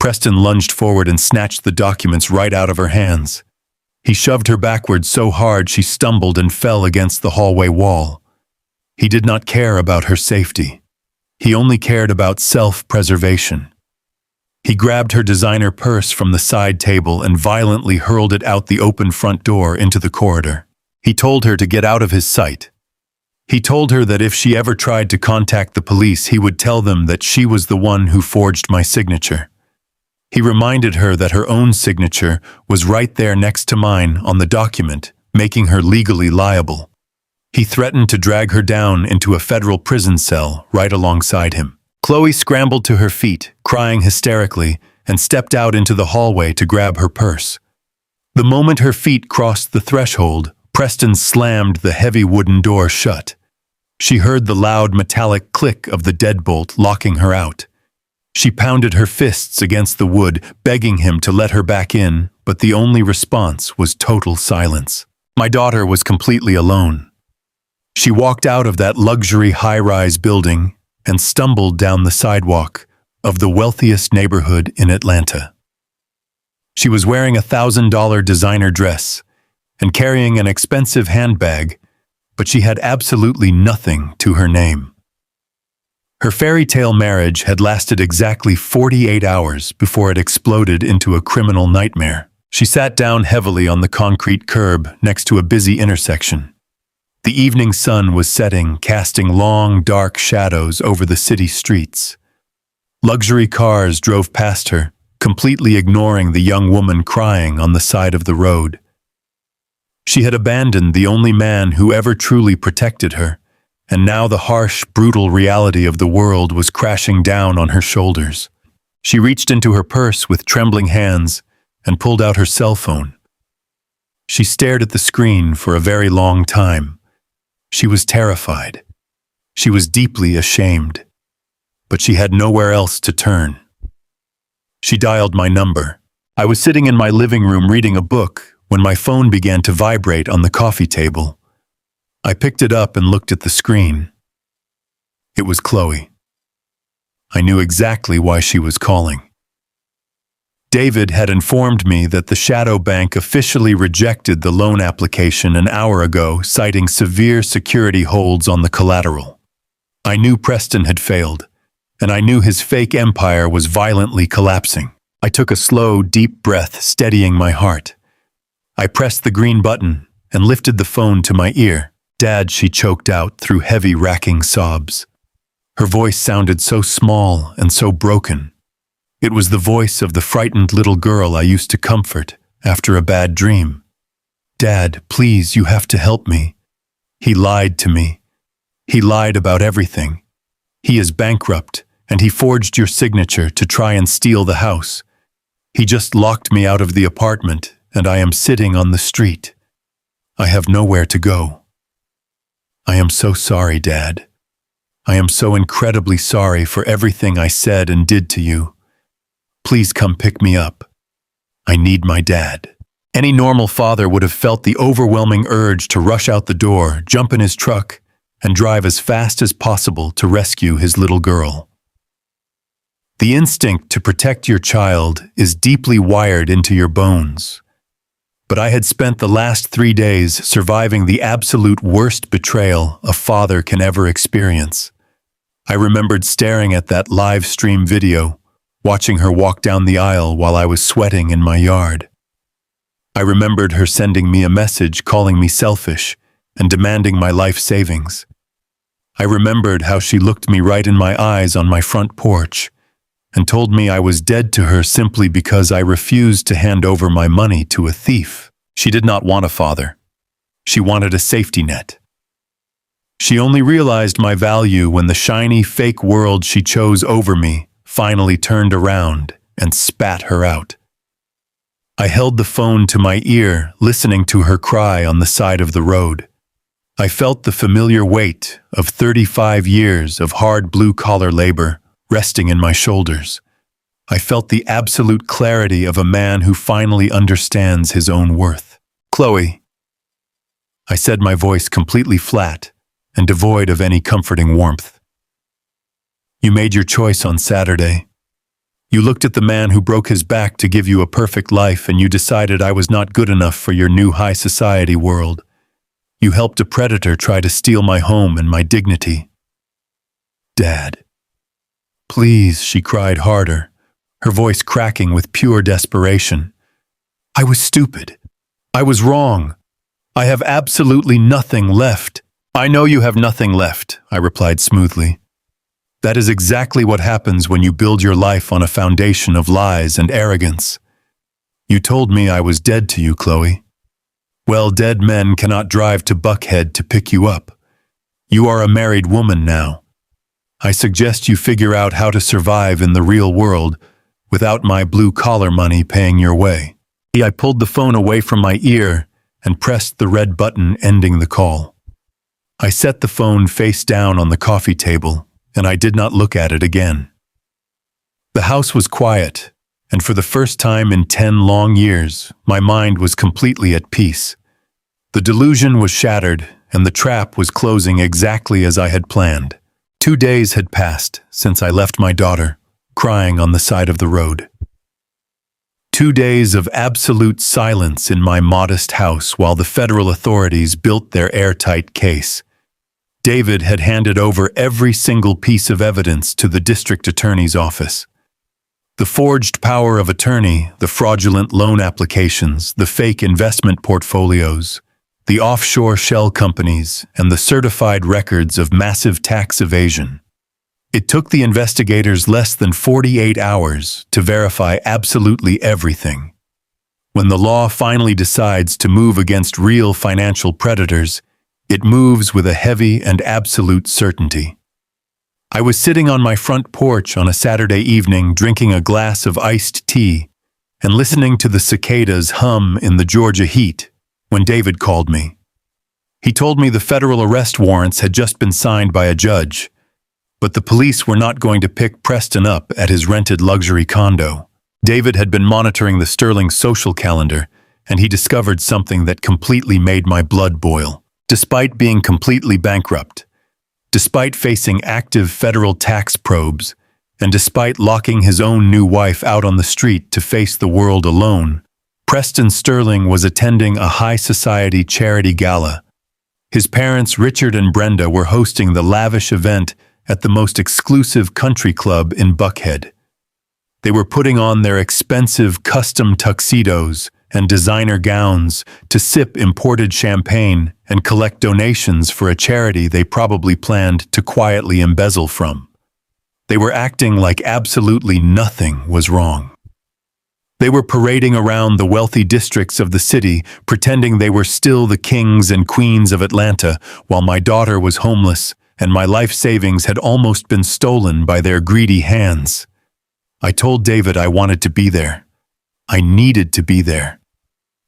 Preston lunged forward and snatched the documents right out of her hands. He shoved her backward so hard she stumbled and fell against the hallway wall. He did not care about her safety. He only cared about self-preservation. He grabbed her designer purse from the side table and violently hurled it out the open front door into the corridor. He told her to get out of his sight. He told her that if she ever tried to contact the police, he would tell them that she was the one who forged my signature. He reminded her that her own signature was right there next to mine on the document, making her legally liable. He threatened to drag her down into a federal prison cell right alongside him. Chloe scrambled to her feet, crying hysterically, and stepped out into the hallway to grab her purse. The moment her feet crossed the threshold, Preston slammed the heavy wooden door shut. She heard the loud metallic click of the deadbolt locking her out. She pounded her fists against the wood, begging him to let her back in, but the only response was total silence. My daughter was completely alone. She walked out of that luxury high-rise building and stumbled down the sidewalk of the wealthiest neighborhood in Atlanta. She was wearing a $1,000 designer dress and carrying an expensive handbag, but she had absolutely nothing to her name. Her fairy tale marriage had lasted exactly 48 hours before it exploded into a criminal nightmare. She sat down heavily on the concrete curb next to a busy intersection. The evening sun was setting, casting long, dark shadows over the city streets. Luxury cars drove past her, completely ignoring the young woman crying on the side of the road. She had abandoned the only man who ever truly protected her, and now the harsh, brutal reality of the world was crashing down on her shoulders. She reached into her purse with trembling hands and pulled out her cell phone. She stared at the screen for a very long time. She was terrified. She was deeply ashamed. But she had nowhere else to turn. She dialed my number. I was sitting in my living room reading a book when my phone began to vibrate on the coffee table. I picked it up and looked at the screen. It was Chloe. I knew exactly why she was calling. David had informed me that the shadow bank officially rejected the loan application an hour ago, citing severe security holds on the collateral. I knew Preston had failed, and I knew his fake empire was violently collapsing. I took a slow, deep breath, steadying my heart. I pressed the green button and lifted the phone to my ear. "Dad," she choked out through heavy, racking sobs. Her voice sounded so small and so broken. It was the voice of the frightened little girl I used to comfort after a bad dream. "Dad, please, you have to help me. He lied to me. He lied about everything. He is bankrupt, and he forged your signature to try and steal the house. He just locked me out of the apartment, and I am sitting on the street. I have nowhere to go. I am so sorry, Dad. I am so incredibly sorry for everything I said and did to you. Please come pick me up. I need my dad." Any normal father would have felt the overwhelming urge to rush out the door, jump in his truck, and drive as fast as possible to rescue his little girl. The instinct to protect your child is deeply wired into your bones. But I had spent the last 3 days surviving the absolute worst betrayal a father can ever experience. I remembered staring at that live stream video, watching her walk down the aisle while I was sweating in my yard. I remembered her sending me a message calling me selfish and demanding my life savings. I remembered how she looked me right in my eyes on my front porch and told me I was dead to her simply because I refused to hand over my money to a thief. She did not want a father. She wanted a safety net. She only realized my value when the shiny, fake world she chose over me finally turned around and spat her out. I held the phone to my ear, listening to her cry on the side of the road. I felt the familiar weight of 35 years of hard blue-collar labor resting in my shoulders. I felt the absolute clarity of a man who finally understands his own worth. "Chloe," I said, my voice completely flat and devoid of any comforting warmth. "You made your choice on Saturday. You looked at the man who broke his back to give you a perfect life, and you decided I was not good enough for your new high society world. You helped a predator try to steal my home and my dignity. Dad. Please, she cried harder, her voice cracking with pure desperation. I was stupid. I was wrong. I have absolutely nothing left. I know you have nothing left, I replied smoothly. That is exactly what happens when you build your life on a foundation of lies and arrogance. You told me I was dead to you, Chloe. Well, dead men cannot drive to Buckhead to pick you up. You are a married woman now. I suggest you figure out how to survive in the real world without my blue-collar money paying your way. I pulled the phone away from my ear and pressed the red button ending the call. I set the phone face down on the coffee table, and I did not look at it again. The house was quiet, and for the first time in 10 long years, my mind was completely at peace. The delusion was shattered, and the trap was closing exactly as I had planned. 2 days had passed since I left my daughter, crying on the side of the road. 2 days of absolute silence in my modest house while the federal authorities built their airtight case. David had handed over every single piece of evidence to the district attorney's office. The forged power of attorney, the fraudulent loan applications, the fake investment portfolios, the offshore shell companies, and the certified records of massive tax evasion. It took the investigators less than 48 hours to verify absolutely everything. When the law finally decides to move against real financial predators, it moves with a heavy and absolute certainty. I was sitting on my front porch on a Saturday evening drinking a glass of iced tea and listening to the cicadas hum in the Georgia heat when David called me. He told me the federal arrest warrants had just been signed by a judge, but the police were not going to pick Preston up at his rented luxury condo. David had been monitoring the Sterling social calendar, and he discovered something that completely made my blood boil. Despite being completely bankrupt, despite facing active federal tax probes, and despite locking his own new wife out on the street to face the world alone, Preston Sterling was attending a high society charity gala. His parents, Richard and Brenda, were hosting the lavish event at the most exclusive country club in Buckhead. They were putting on their expensive custom tuxedos and designer gowns to sip imported champagne and collect donations for a charity they probably planned to quietly embezzle from. They were acting like absolutely nothing was wrong. They were parading around the wealthy districts of the city, pretending they were still the kings and queens of Atlanta, while my daughter was homeless and my life savings had almost been stolen by their greedy hands. I told David I wanted to be there. I needed to be there.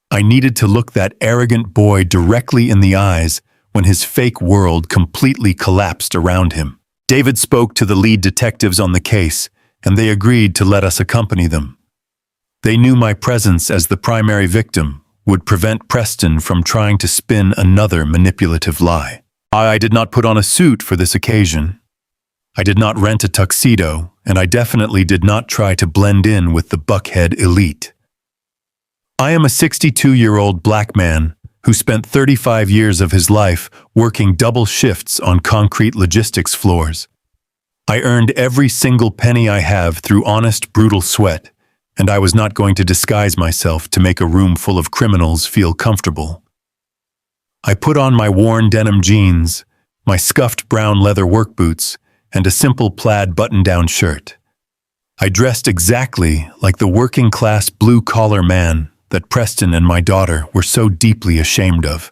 I needed to look that arrogant boy directly in the eyes when his fake world completely collapsed around him. David spoke to the lead detectives on the case, and they agreed to let us accompany them. They knew my presence as the primary victim would prevent Preston from trying to spin another manipulative lie. I did not put on a suit for this occasion. I did not rent a tuxedo, and I definitely did not try to blend in with the Buckhead elite. I am a 62-year-old black man who spent 35 years of his life working double shifts on concrete logistics floors. I earned every single penny I have through honest, brutal sweat, and I was not going to disguise myself to make a room full of criminals feel comfortable. I put on my worn denim jeans, my scuffed brown leather work boots, and a simple plaid button-down shirt. I dressed exactly like the working-class blue-collar man that Preston and my daughter were so deeply ashamed of.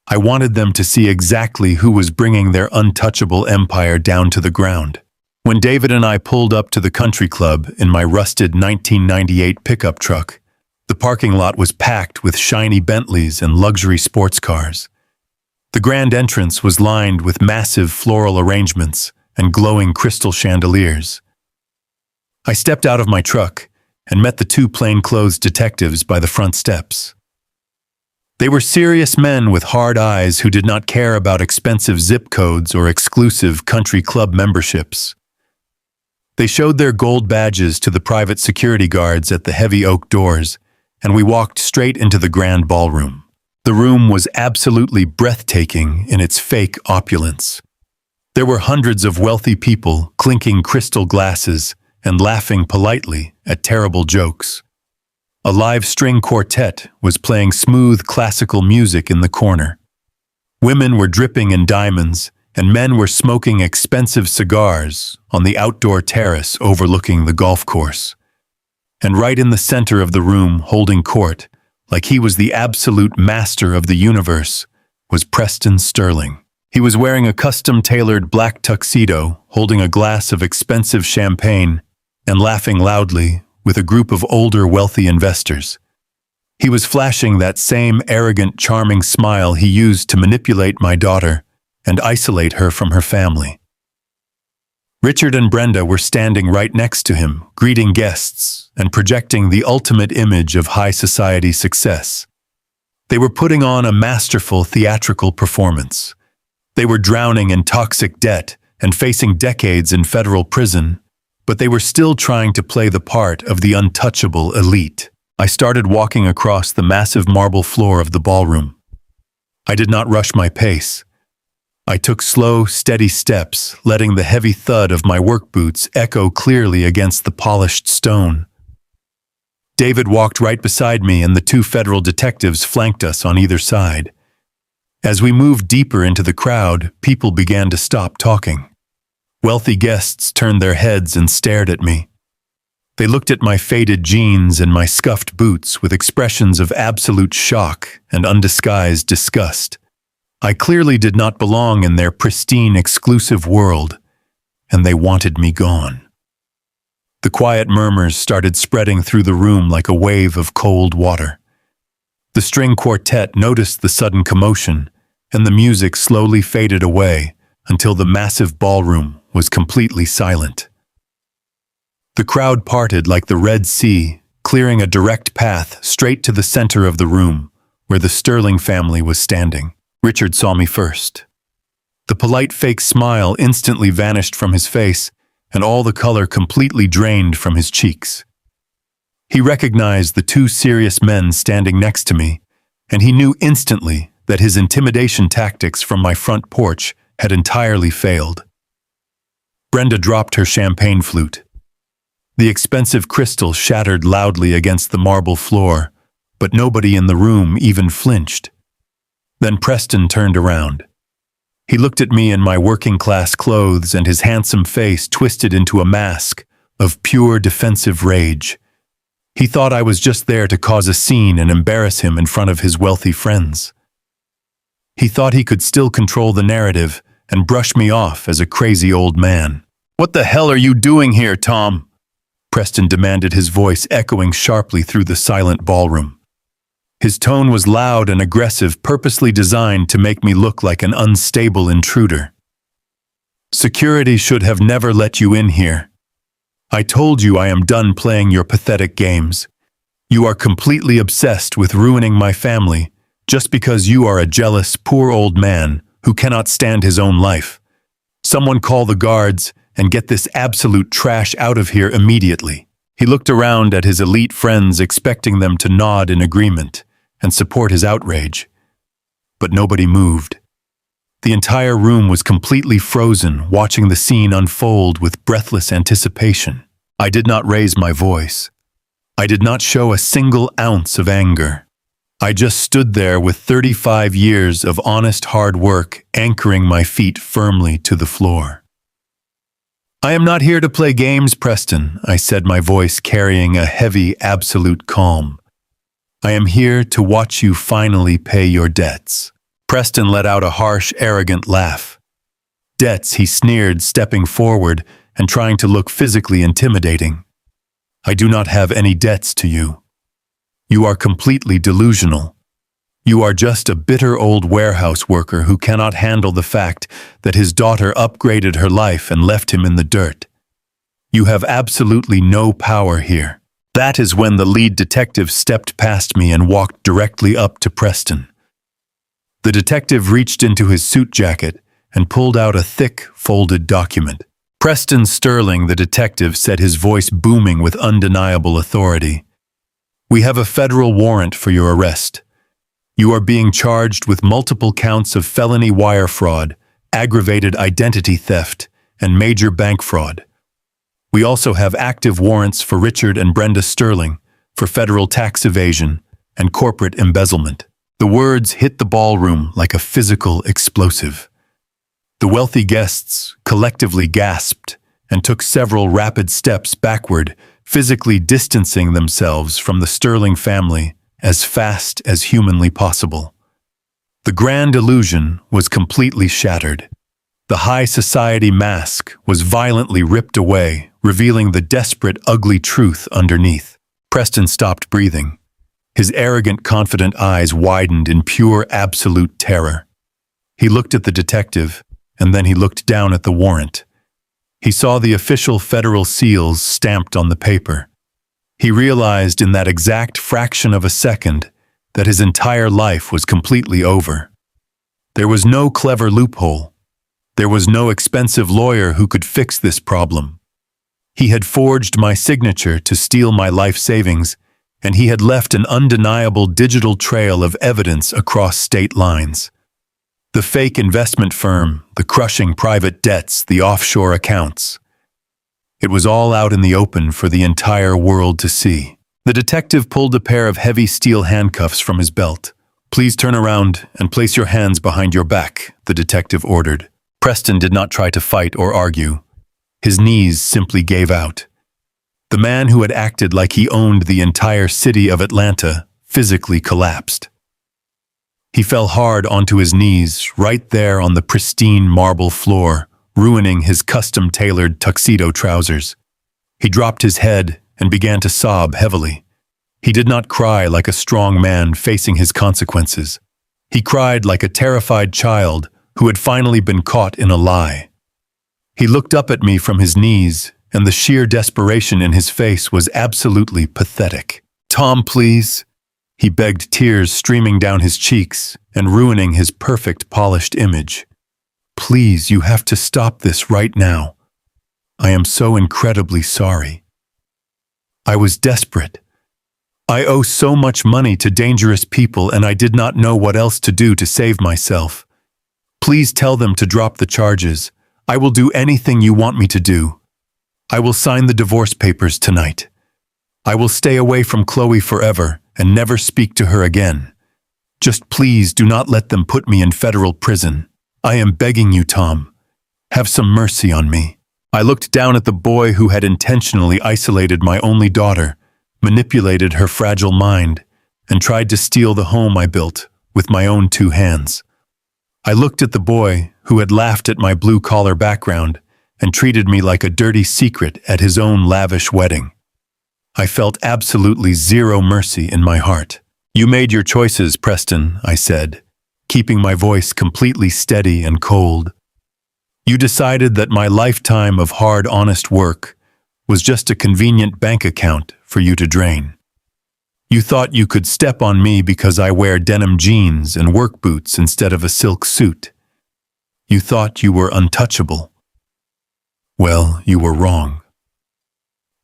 I wanted them to see exactly who was bringing their untouchable empire down to the ground. When David and I pulled up to the country club in my rusted 1998 pickup truck, the parking lot was packed with shiny Bentleys and luxury sports cars. The grand entrance was lined with massive floral arrangements and glowing crystal chandeliers. I stepped out of my truck and met the two plainclothes detectives by the front steps. They were serious men with hard eyes who did not care about expensive zip codes or exclusive country club memberships. They showed their gold badges to the private security guards at the heavy oak doors, and we walked straight into the grand ballroom. The room was absolutely breathtaking in its fake opulence. There were hundreds of wealthy people clinking crystal glasses and laughing politely at terrible jokes. A live string quartet was playing smooth classical music in the corner. Women were dripping in diamonds, and men were smoking expensive cigars on the outdoor terrace overlooking the golf course. And right in the center of the room, holding court, like he was the absolute master of the universe, was Preston Sterling. He was wearing a custom-tailored black tuxedo, holding a glass of expensive champagne, and laughing loudly with a group of older, wealthy investors. He was flashing that same arrogant, charming smile he used to manipulate my daughter and isolate her from her family. Richard and Brenda were standing right next to him, greeting guests and projecting the ultimate image of high society success. They were putting on a masterful theatrical performance. They were drowning in toxic debt and facing decades in federal prison, but they were still trying to play the part of the untouchable elite. I started walking across the massive marble floor of the ballroom. I did not rush my pace. I took slow, steady steps, letting the heavy thud of my work boots echo clearly against the polished stone. David walked right beside me, and the two federal detectives flanked us on either side. As we moved deeper into the crowd, people began to stop talking. Wealthy guests turned their heads and stared at me. They looked at my faded jeans and my scuffed boots with expressions of absolute shock and undisguised disgust. I clearly did not belong in their pristine, exclusive world, and they wanted me gone. The quiet murmurs started spreading through the room like a wave of cold water. The string quartet noticed the sudden commotion, and the music slowly faded away until the massive ballroom was completely silent. The crowd parted like the Red Sea, clearing a direct path straight to the center of the room, where the Sterling family was standing. Richard saw me first. The polite fake smile instantly vanished from his face, and all the color completely drained from his cheeks. He recognized the two serious men standing next to me, and he knew instantly that his intimidation tactics from my front porch had entirely failed. Brenda dropped her champagne flute. The expensive crystal shattered loudly against the marble floor, but nobody in the room even flinched. Then Preston turned around. He looked at me in my working-class clothes, and his handsome face twisted into a mask of pure defensive rage. He thought I was just there to cause a scene and embarrass him in front of his wealthy friends. He thought he could still control the narrative and brush me off as a crazy old man. "What the hell are you doing here, Tom?" Preston demanded, his voice echoing sharply through the silent ballroom. His tone was loud and aggressive, purposely designed to make me look like an unstable intruder. "Security should have never let you in here. I told you I am done playing your pathetic games. You are completely obsessed with ruining my family just because you are a jealous, poor old man who cannot stand his own life. Someone call the guards and get this absolute trash out of here immediately." He looked around at his elite friends, expecting them to nod in agreement and support his outrage. But nobody moved. The entire room was completely frozen, watching the scene unfold with breathless anticipation. I did not raise my voice. I did not show a single ounce of anger. I just stood there with 35 years of honest hard work anchoring my feet firmly to the floor. "I am not here to play games, Preston," I said, my voice carrying a heavy, absolute calm. "I am here to watch you finally pay your debts." Preston let out a harsh, arrogant laugh. "Debts," he sneered, stepping forward and trying to look physically intimidating. "I do not have any debts to you. You are completely delusional. You are just a bitter old warehouse worker who cannot handle the fact that his daughter upgraded her life and left him in the dirt. You have absolutely no power here." That is when the lead detective stepped past me and walked directly up to Preston. The detective reached into his suit jacket and pulled out a thick, folded document. Preston Sterling, the detective, said, his voice booming with undeniable authority. "We have a federal warrant for your arrest. You are being charged with multiple counts of felony wire fraud, aggravated identity theft, and major bank fraud. We also have active warrants for Richard and Brenda Sterling for federal tax evasion and corporate embezzlement." The words hit the ballroom like a physical explosive. The wealthy guests collectively gasped and took several rapid steps backward, physically distancing themselves from the Sterling family as fast as humanly possible. The grand illusion was completely shattered. The high society mask was violently ripped away, revealing the desperate, ugly truth underneath. Preston stopped breathing. His arrogant, confident eyes widened in pure, absolute terror. He looked at the detective, and then he looked down at the warrant. He saw the official federal seals stamped on the paper. He realized in that exact fraction of a second that his entire life was completely over. There was no clever loophole. There was no expensive lawyer who could fix this problem. He had forged my signature to steal my life savings, and he had left an undeniable digital trail of evidence across state lines. The fake investment firm, the crushing private debts, the offshore accounts. It was all out in the open for the entire world to see. The detective pulled a pair of heavy steel handcuffs from his belt. "Please turn around and place your hands behind your back," the detective ordered. Preston did not try to fight or argue. His knees simply gave out. The man who had acted like he owned the entire city of Atlanta physically collapsed. He fell hard onto his knees, right there on the pristine marble floor, ruining his custom-tailored tuxedo trousers. He dropped his head and began to sob heavily. He did not cry like a strong man facing his consequences. He cried like a terrified child who had finally been caught in a lie. He looked up at me from his knees, and the sheer desperation in his face was absolutely pathetic. "Tom, please," he begged, tears streaming down his cheeks and ruining his perfect, polished image. "Please, you have to stop this right now. I am so incredibly sorry. I was desperate. I owe so much money to dangerous people, and I did not know what else to do to save myself. Please tell them to drop the charges. I will do anything you want me to do. I will sign the divorce papers tonight. I will stay away from Chloe forever and never speak to her again. Just please do not let them put me in federal prison. I am begging you, Tom. Have some mercy on me." I looked down at the boy who had intentionally isolated my only daughter, manipulated her fragile mind, and tried to steal the home I built with my own 2 hands. I looked at the boy who had laughed at my blue-collar background and treated me like a dirty secret at his own lavish wedding. I felt absolutely zero mercy in my heart. "You made your choices, Preston," I said, keeping my voice completely steady and cold. "You decided that my lifetime of hard, honest work was just a convenient bank account for you to drain. You thought you could step on me because I wear denim jeans and work boots instead of a silk suit. You thought you were untouchable. Well, you were wrong."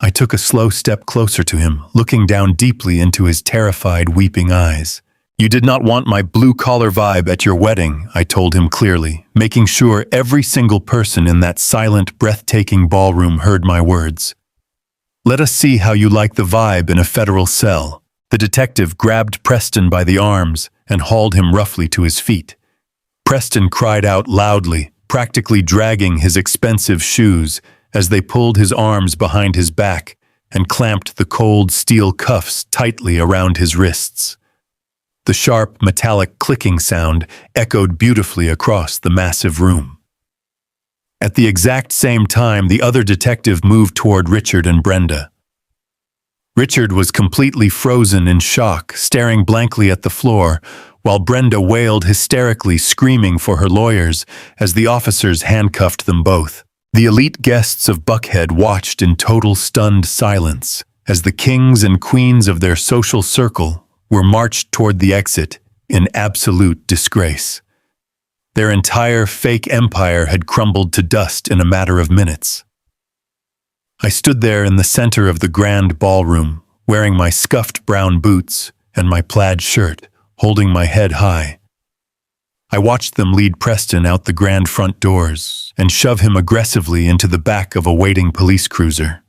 I took a slow step closer to him, looking down deeply into his terrified, weeping eyes. "You did not want my blue-collar vibe at your wedding," I told him clearly, making sure every single person in that silent, breathtaking ballroom heard my words. "Let us see how you like the vibe in a federal cell." The detective grabbed Preston by the arms and hauled him roughly to his feet. Preston cried out loudly, practically dragging his expensive shoes as they pulled his arms behind his back and clamped the cold steel cuffs tightly around his wrists. The sharp, metallic clicking sound echoed beautifully across the massive room. At the exact same time, the other detective moved toward Richard and Brenda. Richard was completely frozen in shock, staring blankly at the floor, while Brenda wailed hysterically, screaming for her lawyers as the officers handcuffed them both. The elite guests of Buckhead watched in total stunned silence as the kings and queens of their social circle were marched toward the exit in absolute disgrace. Their entire fake empire had crumbled to dust in a matter of minutes. I stood there in the center of the grand ballroom, wearing my scuffed brown boots and my plaid shirt, holding my head high. I watched them lead Preston out the grand front doors and shove him aggressively into the back of a waiting police cruiser.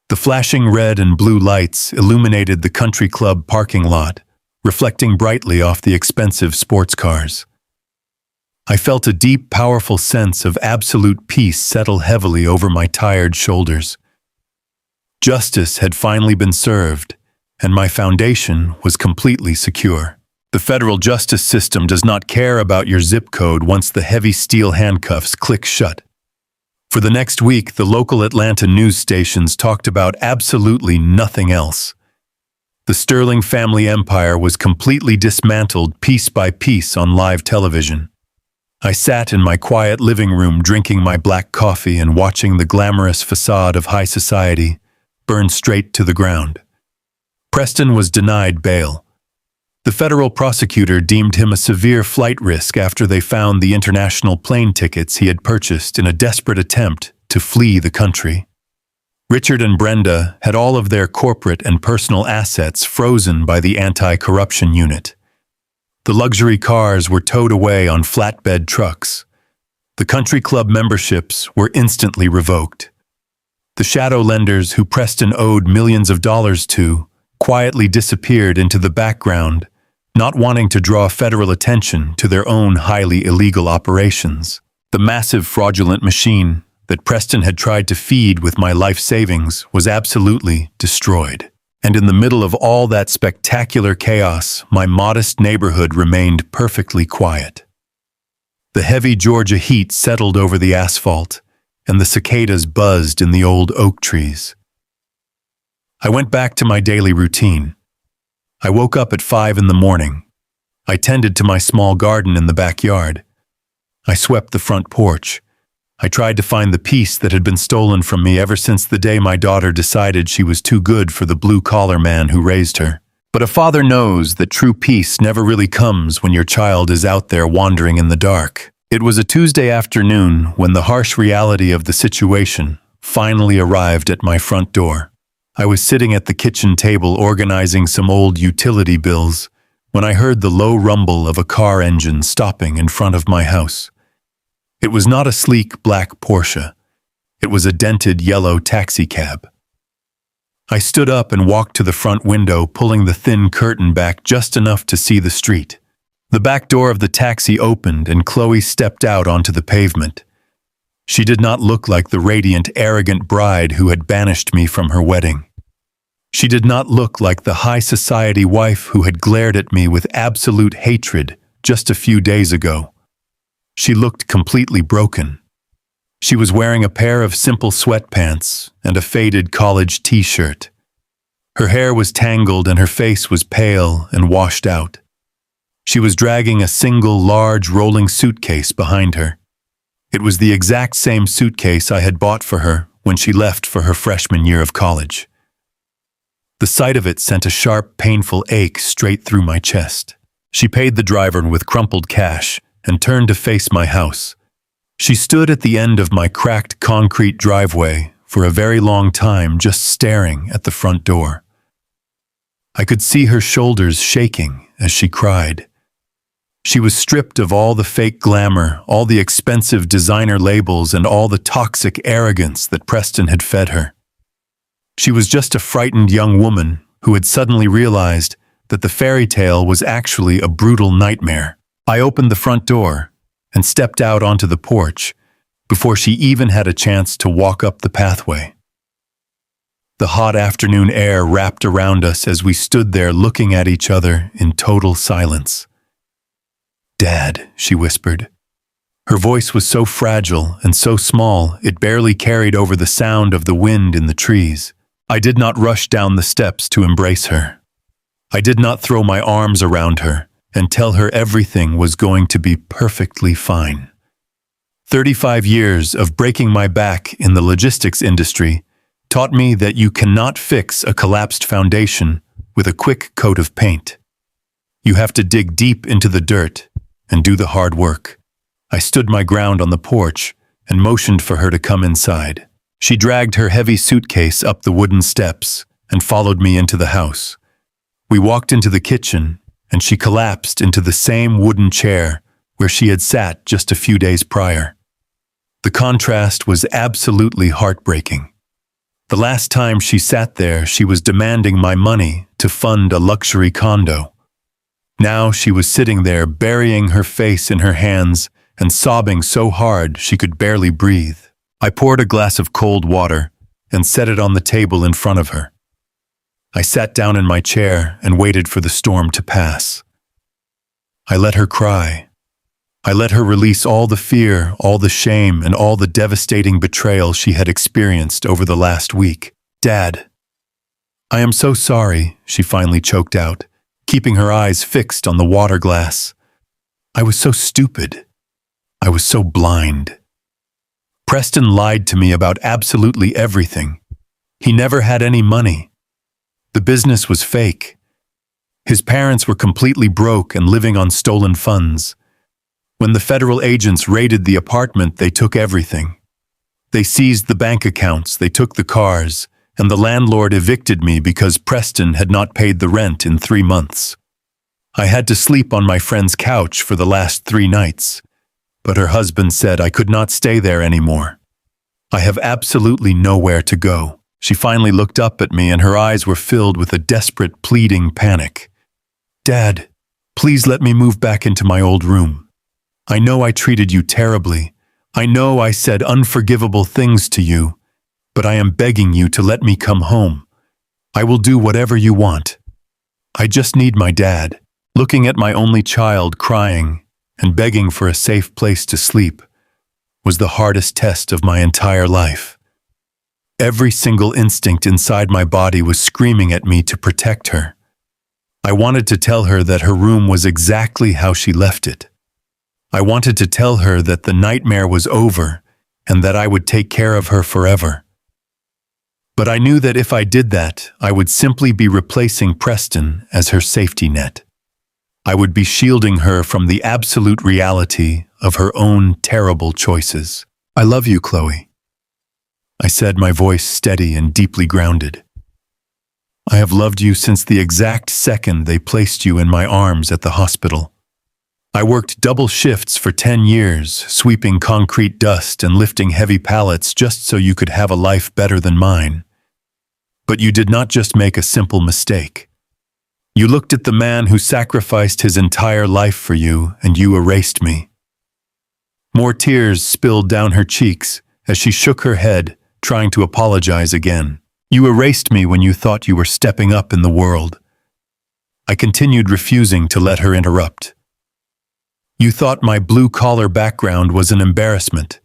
The flashing red and blue lights illuminated the country club parking lot, reflecting brightly off the expensive sports cars. I felt a deep, powerful sense of absolute peace settle heavily over my tired shoulders. Justice had finally been served, and my foundation was completely secure. The federal justice system does not care about your zip code once the heavy steel handcuffs click shut. For the next week, the local Atlanta news stations talked about absolutely nothing else. The Sterling family empire was completely dismantled piece by piece on live television. I sat in my quiet living room drinking my black coffee and watching the glamorous facade of high society burn straight to the ground. Preston was denied bail. The federal prosecutor deemed him a severe flight risk after they found the international plane tickets he had purchased in a desperate attempt to flee the country. Richard and Brenda had all of their corporate and personal assets frozen by the anti-corruption unit. The luxury cars were towed away on flatbed trucks. The country club memberships were instantly revoked. The shadow lenders who Preston owed millions of dollars to quietly disappeared into the background, not wanting to draw federal attention to their own highly illegal operations. The massive fraudulent machine that Preston had tried to feed with my life savings was absolutely destroyed. And in the middle of all that spectacular chaos, my modest neighborhood remained perfectly quiet. The heavy Georgia heat settled over the asphalt, and the cicadas buzzed in the old oak trees. I went back to my daily routine. I woke up at 5 in the morning. I tended to my small garden in the backyard. I swept the front porch. I tried to find the peace that had been stolen from me ever since the day my daughter decided she was too good for the blue-collar man who raised her. But a father knows that true peace never really comes when your child is out there wandering in the dark. It was a Tuesday afternoon when the harsh reality of the situation finally arrived at my front door. I was sitting at the kitchen table organizing some old utility bills when I heard the low rumble of a car engine stopping in front of my house. It was not a sleek black Porsche. It was a dented yellow taxicab. I stood up and walked to the front window, pulling the thin curtain back just enough to see the street. The back door of the taxi opened and Chloe stepped out onto the pavement. She did not look like the radiant, arrogant bride who had banished me from her wedding. She did not look like the high society wife who had glared at me with absolute hatred just a few days ago. She looked completely broken. She was wearing a pair of simple sweatpants and a faded college t-shirt. Her hair was tangled and her face was pale and washed out. She was dragging a single large rolling suitcase behind her. It was the exact same suitcase I had bought for her when she left for her freshman year of college. The sight of it sent a sharp, painful ache straight through my chest. She paid the driver with crumpled cash and turned to face my house. She stood at the end of my cracked concrete driveway for a very long time, just staring at the front door. I could see her shoulders shaking as she cried. She was stripped of all the fake glamour, all the expensive designer labels, and all the toxic arrogance that Preston had fed her. She was just a frightened young woman who had suddenly realized that the fairy tale was actually a brutal nightmare. I opened the front door and stepped out onto the porch before she even had a chance to walk up the pathway. The hot afternoon air wrapped around us as we stood there looking at each other in total silence. "Dad," she whispered. Her voice was so fragile and so small it barely carried over the sound of the wind in the trees. I did not rush down the steps to embrace her. I did not throw my arms around her and tell her everything was going to be perfectly fine. 35 years of breaking my back in the logistics industry taught me that you cannot fix a collapsed foundation with a quick coat of paint. You have to dig deep into the dirt and do the hard work. I stood my ground on the porch and motioned for her to come inside. She dragged her heavy suitcase up the wooden steps and followed me into the house. We walked into the kitchen, and she collapsed into the same wooden chair where she had sat just a few days prior. The contrast was absolutely heartbreaking. The last time she sat there, she was demanding my money to fund a luxury condo. Now she was sitting there, burying her face in her hands and sobbing so hard she could barely breathe. I poured a glass of cold water and set it on the table in front of her. I sat down in my chair and waited for the storm to pass. I let her cry. I let her release all the fear, all the shame, and all the devastating betrayal she had experienced over the last week. "Dad, I am so sorry," she finally choked out, keeping her eyes fixed on the water glass. "I was so stupid. I was so blind. Preston lied to me about absolutely everything. He never had any money. The business was fake. His parents were completely broke and living on stolen funds. When the federal agents raided the apartment, they took everything. They seized the bank accounts, they took the cars, and the landlord evicted me because Preston had not paid the rent in 3 months. I had to sleep on my friend's couch for the last 3 nights, but her husband said I could not stay there anymore. I have absolutely nowhere to go." She finally looked up at me and her eyes were filled with a desperate, pleading panic. "Dad, please let me move back into my old room. I know I treated you terribly. I know I said unforgivable things to you, but I am begging you to let me come home. I will do whatever you want. I just need my dad." Looking at my only child crying and begging for a safe place to sleep was the hardest test of my entire life. Every single instinct inside my body was screaming at me to protect her. I wanted to tell her that her room was exactly how she left it. I wanted to tell her that the nightmare was over and that I would take care of her forever. But I knew that if I did that, I would simply be replacing Preston as her safety net. I would be shielding her from the absolute reality of her own terrible choices. "I love you, Chloe," I said, my voice steady and deeply grounded. "I have loved you since the exact second they placed you in my arms at the hospital. I worked double shifts for 10 years, sweeping concrete dust and lifting heavy pallets just so you could have a life better than mine. But you did not just make a simple mistake. You looked at the man who sacrificed his entire life for you, and you erased me." More tears spilled down her cheeks as she shook her head, trying to apologize again. "You erased me when you thought you were stepping up in the world." I continued, refusing to let her interrupt. "You thought my blue-collar background was an embarrassment.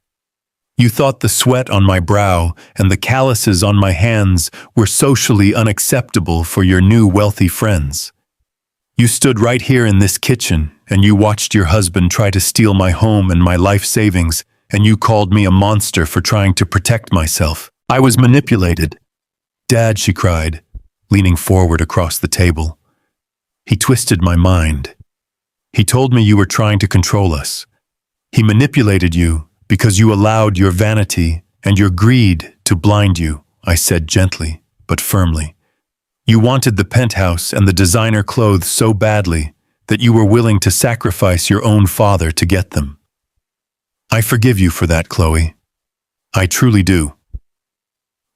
You thought the sweat on my brow and the calluses on my hands were socially unacceptable for your new wealthy friends. You stood right here in this kitchen and you watched your husband try to steal my home and my life savings, and you called me a monster for trying to protect myself. I was manipulated." "Dad," she cried, leaning forward across the table. "He twisted my mind. He told me you were trying to control us. He manipulated you because you allowed your vanity and your greed to blind you," I said gently but firmly. "You wanted the penthouse and the designer clothes so badly that you were willing to sacrifice your own father to get them. I forgive you for that, Chloe. I truly do.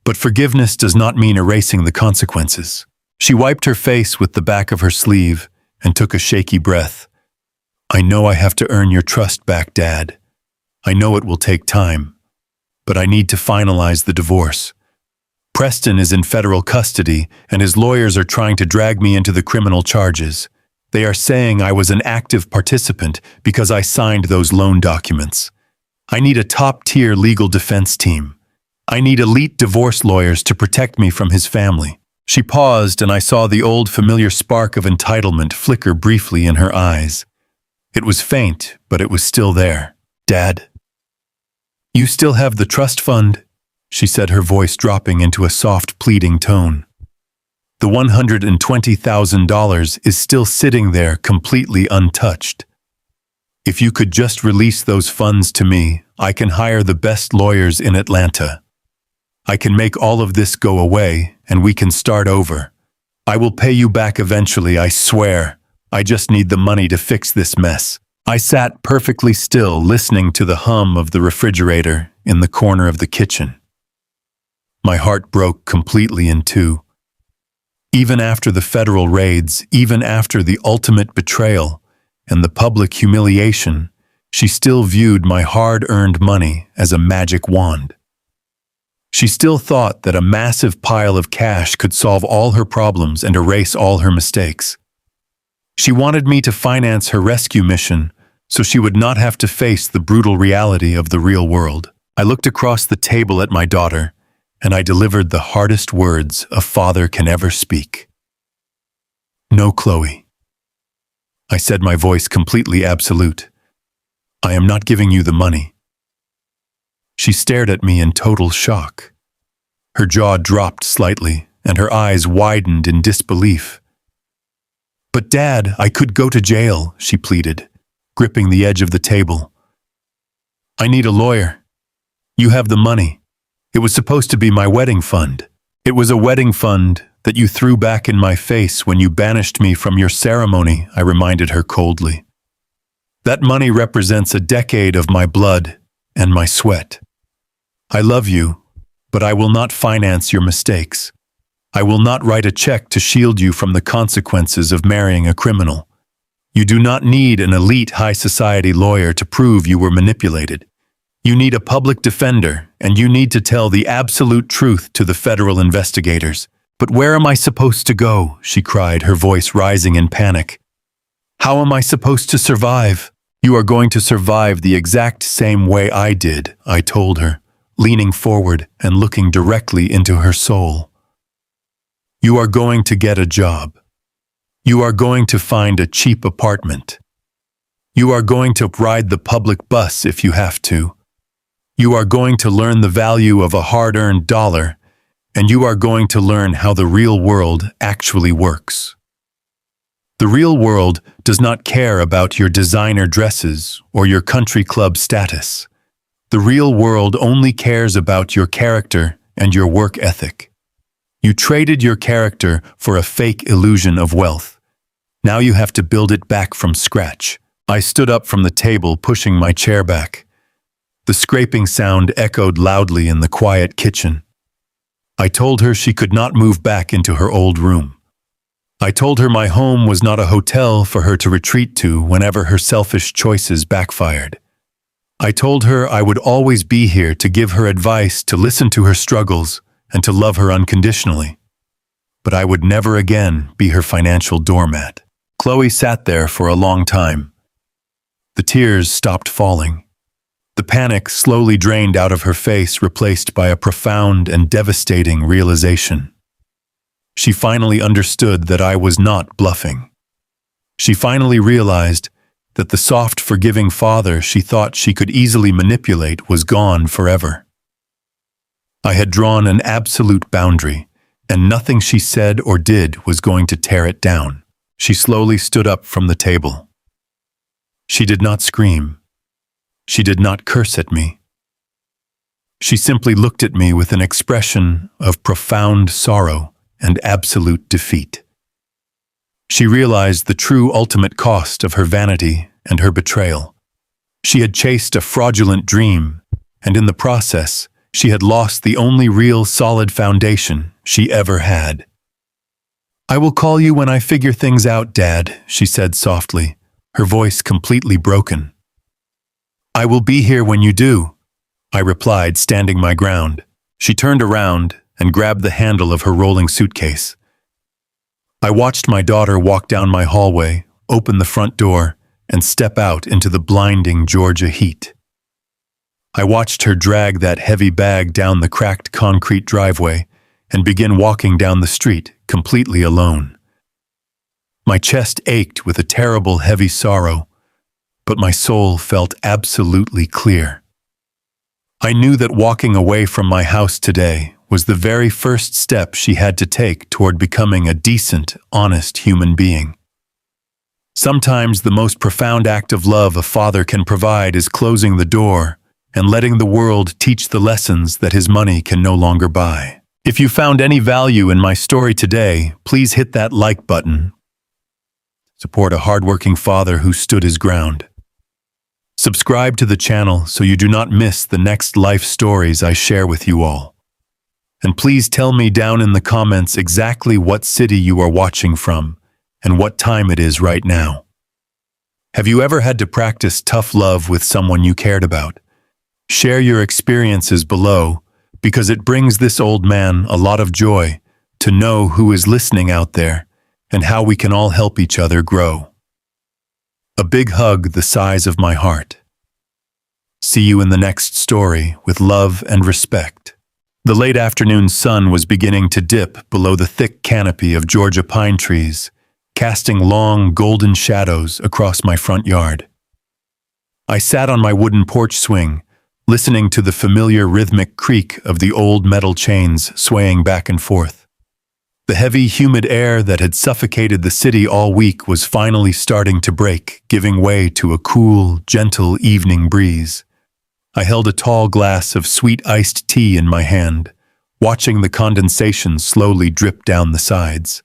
But forgiveness does not mean erasing the consequences." She wiped her face with the back of her sleeve and took a shaky breath. "I know I have to earn your trust back, Dad. I know it will take time, but I need to finalize the divorce. Preston is in federal custody, and his lawyers are trying to drag me into the criminal charges. They are saying I was an active participant because I signed those loan documents. I need a top-tier legal defense team. I need elite divorce lawyers to protect me from his family." She paused, and I saw the old familiar spark of entitlement flicker briefly in her eyes. It was faint, but it was still there. "Dad, you still have the trust fund?" she said, her voice dropping into a soft, pleading tone. "The $120,000 is still sitting there completely untouched. If you could just release those funds to me, I can hire the best lawyers in Atlanta. I can make all of this go away, and we can start over. I will pay you back eventually, I swear. I just need the money to fix this mess." I sat perfectly still, listening to the hum of the refrigerator in the corner of the kitchen. My heart broke completely in two. Even after the federal raids, even after the ultimate betrayal and the public humiliation, she still viewed my hard-earned money as a magic wand. She still thought that a massive pile of cash could solve all her problems and erase all her mistakes. She wanted me to finance her rescue mission so she would not have to face the brutal reality of the real world. I looked across the table at my daughter, and I delivered the hardest words a father can ever speak. "No, Chloe." I said, my voice completely absolute. "I am not giving you the money." She stared at me in total shock. Her jaw dropped slightly, and her eyes widened in disbelief. "But Dad, I could go to jail," she pleaded, gripping the edge of the table. "I need a lawyer. You have the money. It was supposed to be my wedding fund. It was a wedding fund that you threw back in my face when you banished me from your ceremony," I reminded her coldly. "That money represents a decade of my blood and my sweat. I love you, but I will not finance your mistakes. I will not write a check to shield you from the consequences of marrying a criminal. You do not need an elite high society lawyer to prove you were manipulated. You need a public defender, and you need to tell the absolute truth to the federal investigators." "But where am I supposed to go?" she cried, her voice rising in panic. "How am I supposed to survive?" "You are going to survive the exact same way I did," I told her, leaning forward and looking directly into her soul. "You are going to get a job. You are going to find a cheap apartment. You are going to ride the public bus if you have to. You are going to learn the value of a hard-earned dollar, and you are going to learn how the real world actually works. The real world does not care about your designer dresses or your country club status. The real world only cares about your character and your work ethic. You traded your character for a fake illusion of wealth. Now you have to build it back from scratch." I stood up from the table, pushing my chair back. The scraping sound echoed loudly in the quiet kitchen. I told her she could not move back into her old room. I told her my home was not a hotel for her to retreat to whenever her selfish choices backfired. I told her I would always be here to give her advice, to listen to her struggles, and to love her unconditionally. But I would never again be her financial doormat. Chloe sat there for a long time. The tears stopped falling. The panic slowly drained out of her face, replaced by a profound and devastating realization. She finally understood that I was not bluffing. She finally realized that the soft, forgiving father she thought she could easily manipulate was gone forever. I had drawn an absolute boundary, and nothing she said or did was going to tear it down. She slowly stood up from the table. She did not scream. She did not curse at me. She simply looked at me with an expression of profound sorrow and absolute defeat. She realized the true ultimate cost of her vanity and her betrayal. She had chased a fraudulent dream, and in the process, she had lost the only real solid foundation she ever had. "I will call you when I figure things out, Dad," she said softly, her voice completely broken. "I will be here when you do," I replied, standing my ground. She turned around and grabbed the handle of her rolling suitcase. I watched my daughter walk down my hallway, open the front door, and step out into the blinding Georgia heat. I watched her drag that heavy bag down the cracked concrete driveway and begin walking down the street, completely alone. My chest ached with a terrible, heavy sorrow, but my soul felt absolutely clear. I knew that walking away from my house today was the very first step she had to take toward becoming a decent, honest human being. Sometimes the most profound act of love a father can provide is closing the door and letting the world teach the lessons that his money can no longer buy. If you found any value in my story today, please hit that like button. Support a hardworking father who stood his ground. Subscribe to the channel so you do not miss the next life stories I share with you all. And please tell me down in the comments exactly what city you are watching from and what time it is right now. Have you ever had to practice tough love with someone you cared about? Share your experiences below, because it brings this old man a lot of joy to know who is listening out there and how we can all help each other grow. A big hug the size of my heart. See you in the next story with love and respect. The late afternoon sun was beginning to dip below the thick canopy of Georgia pine trees, casting long golden shadows across my front yard. I sat on my wooden porch swing, listening to the familiar rhythmic creak of the old metal chains swaying back and forth. The heavy, humid air that had suffocated the city all week was finally starting to break, giving way to a cool, gentle evening breeze. I held a tall glass of sweet iced tea in my hand, watching the condensation slowly drip down the sides.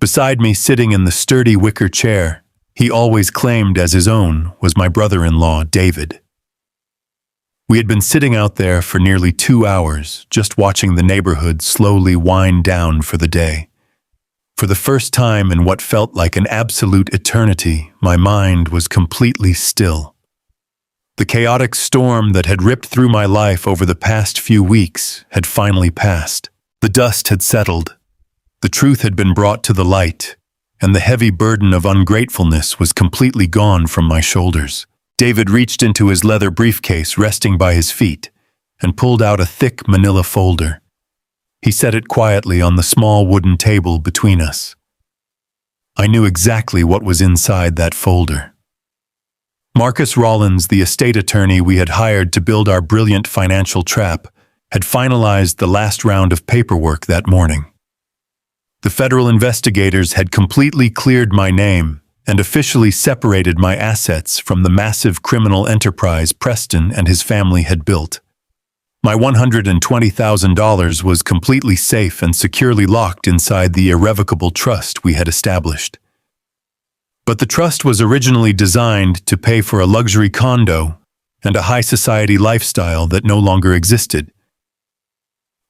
Beside me, sitting in the sturdy wicker chair he always claimed as his own, was my brother-in-law, David. We had been sitting out there for nearly 2 hours, just watching the neighborhood slowly wind down for the day. For the first time in what felt like an absolute eternity, my mind was completely still. The chaotic storm that had ripped through my life over the past few weeks had finally passed. The dust had settled, the truth had been brought to the light, and the heavy burden of ungratefulness was completely gone from my shoulders. David reached into his leather briefcase resting by his feet and pulled out a thick manila folder. He set it quietly on the small wooden table between us. I knew exactly what was inside that folder. Marcus Rollins, the estate attorney we had hired to build our brilliant financial trap, had finalized the last round of paperwork that morning. The federal investigators had completely cleared my name and officially separated my assets from the massive criminal enterprise Preston and his family had built. My $120,000 was completely safe and securely locked inside the irrevocable trust we had established. But the trust was originally designed to pay for a luxury condo and a high society lifestyle that no longer existed.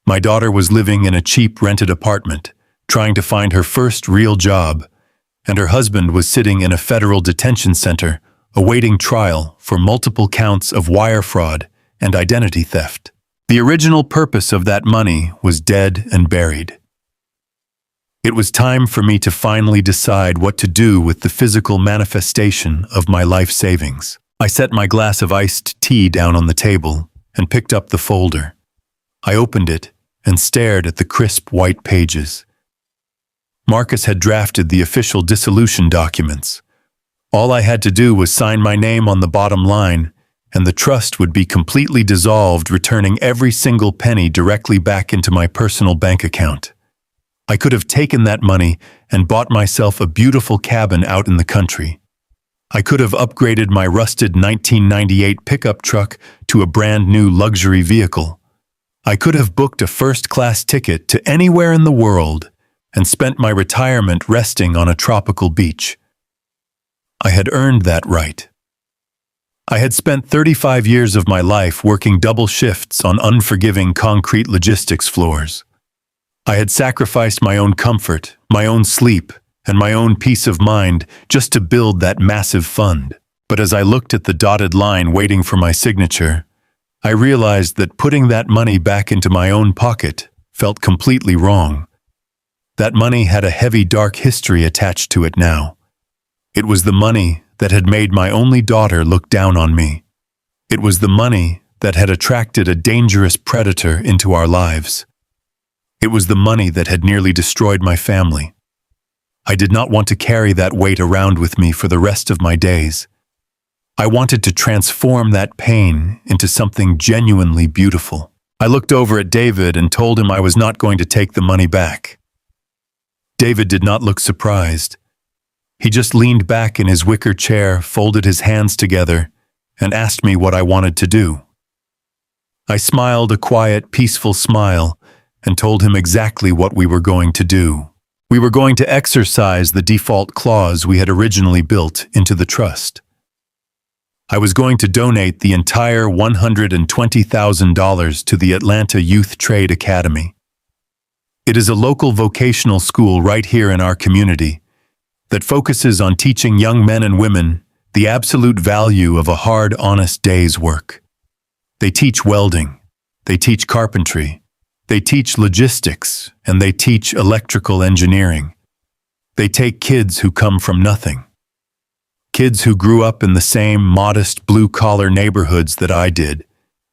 My daughter was living in a cheap rented apartment, trying to find her first real job, and her husband was sitting in a federal detention center, awaiting trial for multiple counts of wire fraud and identity theft. The original purpose of that money was dead and buried. It was time for me to finally decide what to do with the physical manifestation of my life savings. I set my glass of iced tea down on the table and picked up the folder. I opened it and stared at the crisp white pages. Marcus had drafted the official dissolution documents. All I had to do was sign my name on the bottom line, and the trust would be completely dissolved, returning every single penny directly back into my personal bank account. I could have taken that money and bought myself a beautiful cabin out in the country. I could have upgraded my rusted 1998 pickup truck to a brand new luxury vehicle. I could have booked a first-class ticket to anywhere in the world and spent my retirement resting on a tropical beach. I had earned that right. I had spent 35 years of my life working double shifts on unforgiving concrete logistics floors. I had sacrificed my own comfort, my own sleep, and my own peace of mind just to build that massive fund. But as I looked at the dotted line waiting for my signature, I realized that putting that money back into my own pocket felt completely wrong. That money had a heavy, dark history attached to it now. It was the money that had made my only daughter look down on me. It was the money that had attracted a dangerous predator into our lives. It was the money that had nearly destroyed my family. I did not want to carry that weight around with me for the rest of my days. I wanted to transform that pain into something genuinely beautiful. I looked over at David and told him I was not going to take the money back. David did not look surprised. He just leaned back in his wicker chair, folded his hands together, and asked me what I wanted to do. I smiled a quiet, peaceful smile and told him exactly what we were going to do. We were going to exercise the default clause we had originally built into the trust. I was going to donate the entire $120,000 to the Atlanta Youth Trade Academy. It is a local vocational school right here in our community that focuses on teaching young men and women the absolute value of a hard, honest day's work. They teach welding, they teach carpentry, they teach logistics, and they teach electrical engineering. They take kids who come from nothing. Kids who grew up in the same modest blue-collar neighborhoods that I did,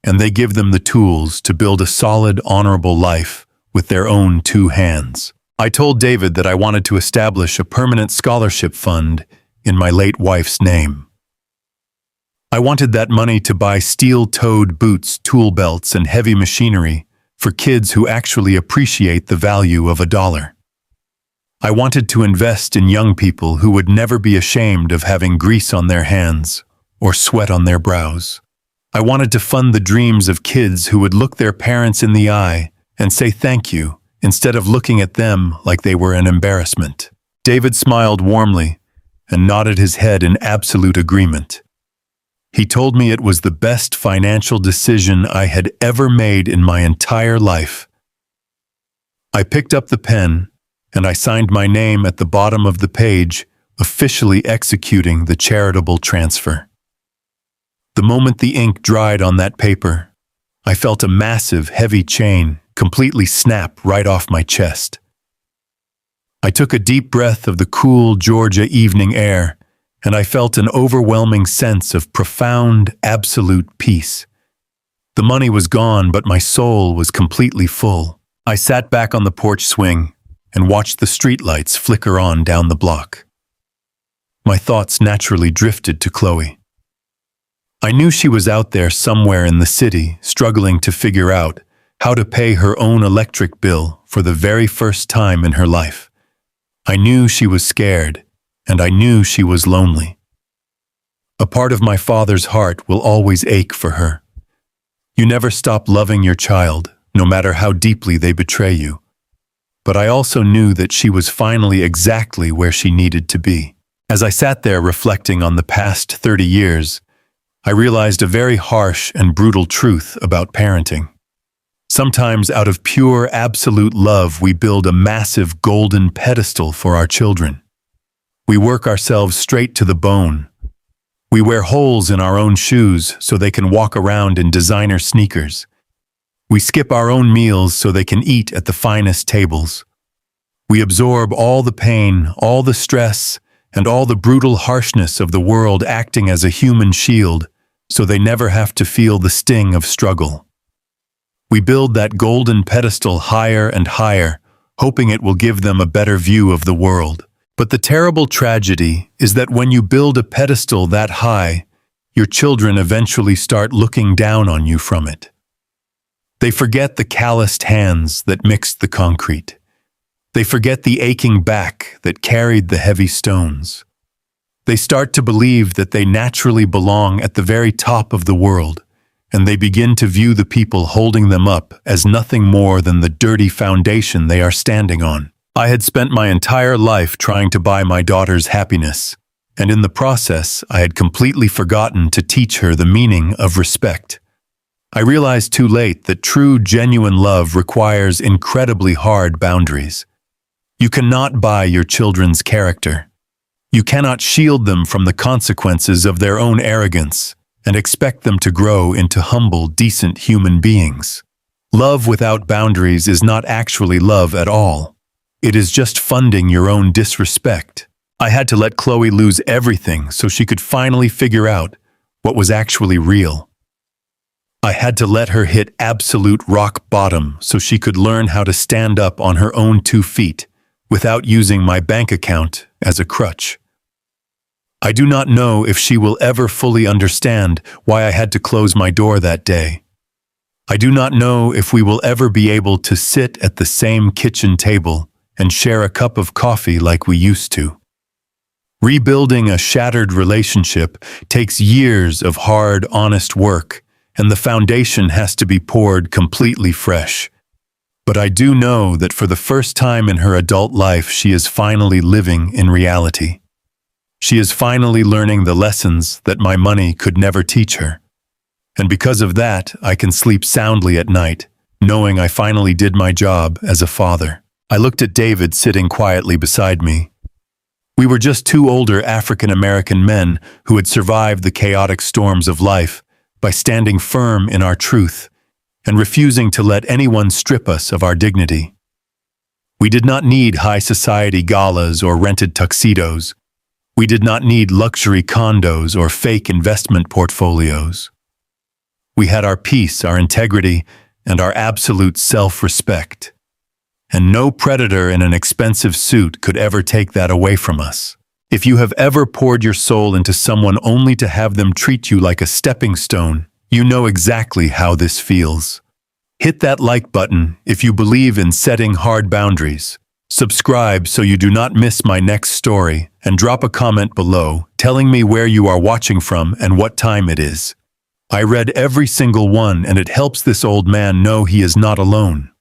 and they give them the tools to build a solid, honorable life with their own two hands. I told David that I wanted to establish a permanent scholarship fund in my late wife's name. I wanted that money to buy steel-toed boots, tool belts, and heavy machinery for kids who actually appreciate the value of $1. I wanted to invest in young people who would never be ashamed of having grease on their hands or sweat on their brows. I wanted to fund the dreams of kids who would look their parents in the eye and say thank you instead of looking at them like they were an embarrassment. David smiled warmly and nodded his head in absolute agreement. He told me it was the best financial decision I had ever made in my entire life. I picked up the pen and I signed my name at the bottom of the page, officially executing the charitable transfer. The moment the ink dried on that paper, I felt a massive, heavy chain completely snap right off my chest. I took a deep breath of the cool Georgia evening air, and I felt an overwhelming sense of profound, absolute peace. The money was gone, but my soul was completely full. I sat back on the porch swing and watched the streetlights flicker on down the block. My thoughts naturally drifted to Chloe. I knew she was out there somewhere in the city, struggling to figure out how to pay her own electric bill for the very first time in her life. I knew she was scared, and I knew she was lonely. A part of my father's heart will always ache for her. You never stop loving your child, no matter how deeply they betray you. But I also knew that she was finally exactly where she needed to be. As I sat there reflecting on the past 30 years, I realized a very harsh and brutal truth about parenting. Sometimes out of pure, absolute love, we build a massive golden pedestal for our children. We work ourselves straight to the bone. We wear holes in our own shoes so they can walk around in designer sneakers. We skip our own meals so they can eat at the finest tables. We absorb all the pain, all the stress, and all the brutal harshness of the world acting as a human shield so they never have to feel the sting of struggle. We build that golden pedestal higher and higher, hoping it will give them a better view of the world. But the terrible tragedy is that when you build a pedestal that high, your children eventually start looking down on you from it. They forget the calloused hands that mixed the concrete. They forget the aching back that carried the heavy stones. They start to believe that they naturally belong at the very top of the world, and they begin to view the people holding them up as nothing more than the dirty foundation they are standing on. I had spent my entire life trying to buy my daughter's happiness, and in the process, I had completely forgotten to teach her the meaning of respect. I realized too late that true, genuine love requires incredibly hard boundaries. You cannot buy your children's character. You cannot shield them from the consequences of their own arrogance and expect them to grow into humble, decent human beings. Love without boundaries is not actually love at all. It is just funding your own disrespect. I had to let Chloe lose everything so she could finally figure out what was actually real. I had to let her hit absolute rock bottom so she could learn how to stand up on her own 2 feet without using my bank account as a crutch. I do not know if she will ever fully understand why I had to close my door that day. I do not know if we will ever be able to sit at the same kitchen table and share a cup of coffee like we used to. Rebuilding a shattered relationship takes years of hard, honest work, and the foundation has to be poured completely fresh. But I do know that for the first time in her adult life, she is finally living in reality. She is finally learning the lessons that my money could never teach her. And because of that, I can sleep soundly at night, knowing I finally did my job as a father. I looked at David sitting quietly beside me. We were just two older African-American men who had survived the chaotic storms of life by standing firm in our truth and refusing to let anyone strip us of our dignity. We did not need high society galas or rented tuxedos. We did not need luxury condos or fake investment portfolios. We had our peace, our integrity, and our absolute self-respect. And no predator in an expensive suit could ever take that away from us. If you have ever poured your soul into someone only to have them treat you like a stepping stone, you know exactly how this feels. Hit that like button if you believe in setting hard boundaries. Subscribe so you do not miss my next story, and drop a comment below telling me where you are watching from and what time it is. I read every single one, and it helps this old man know he is not alone.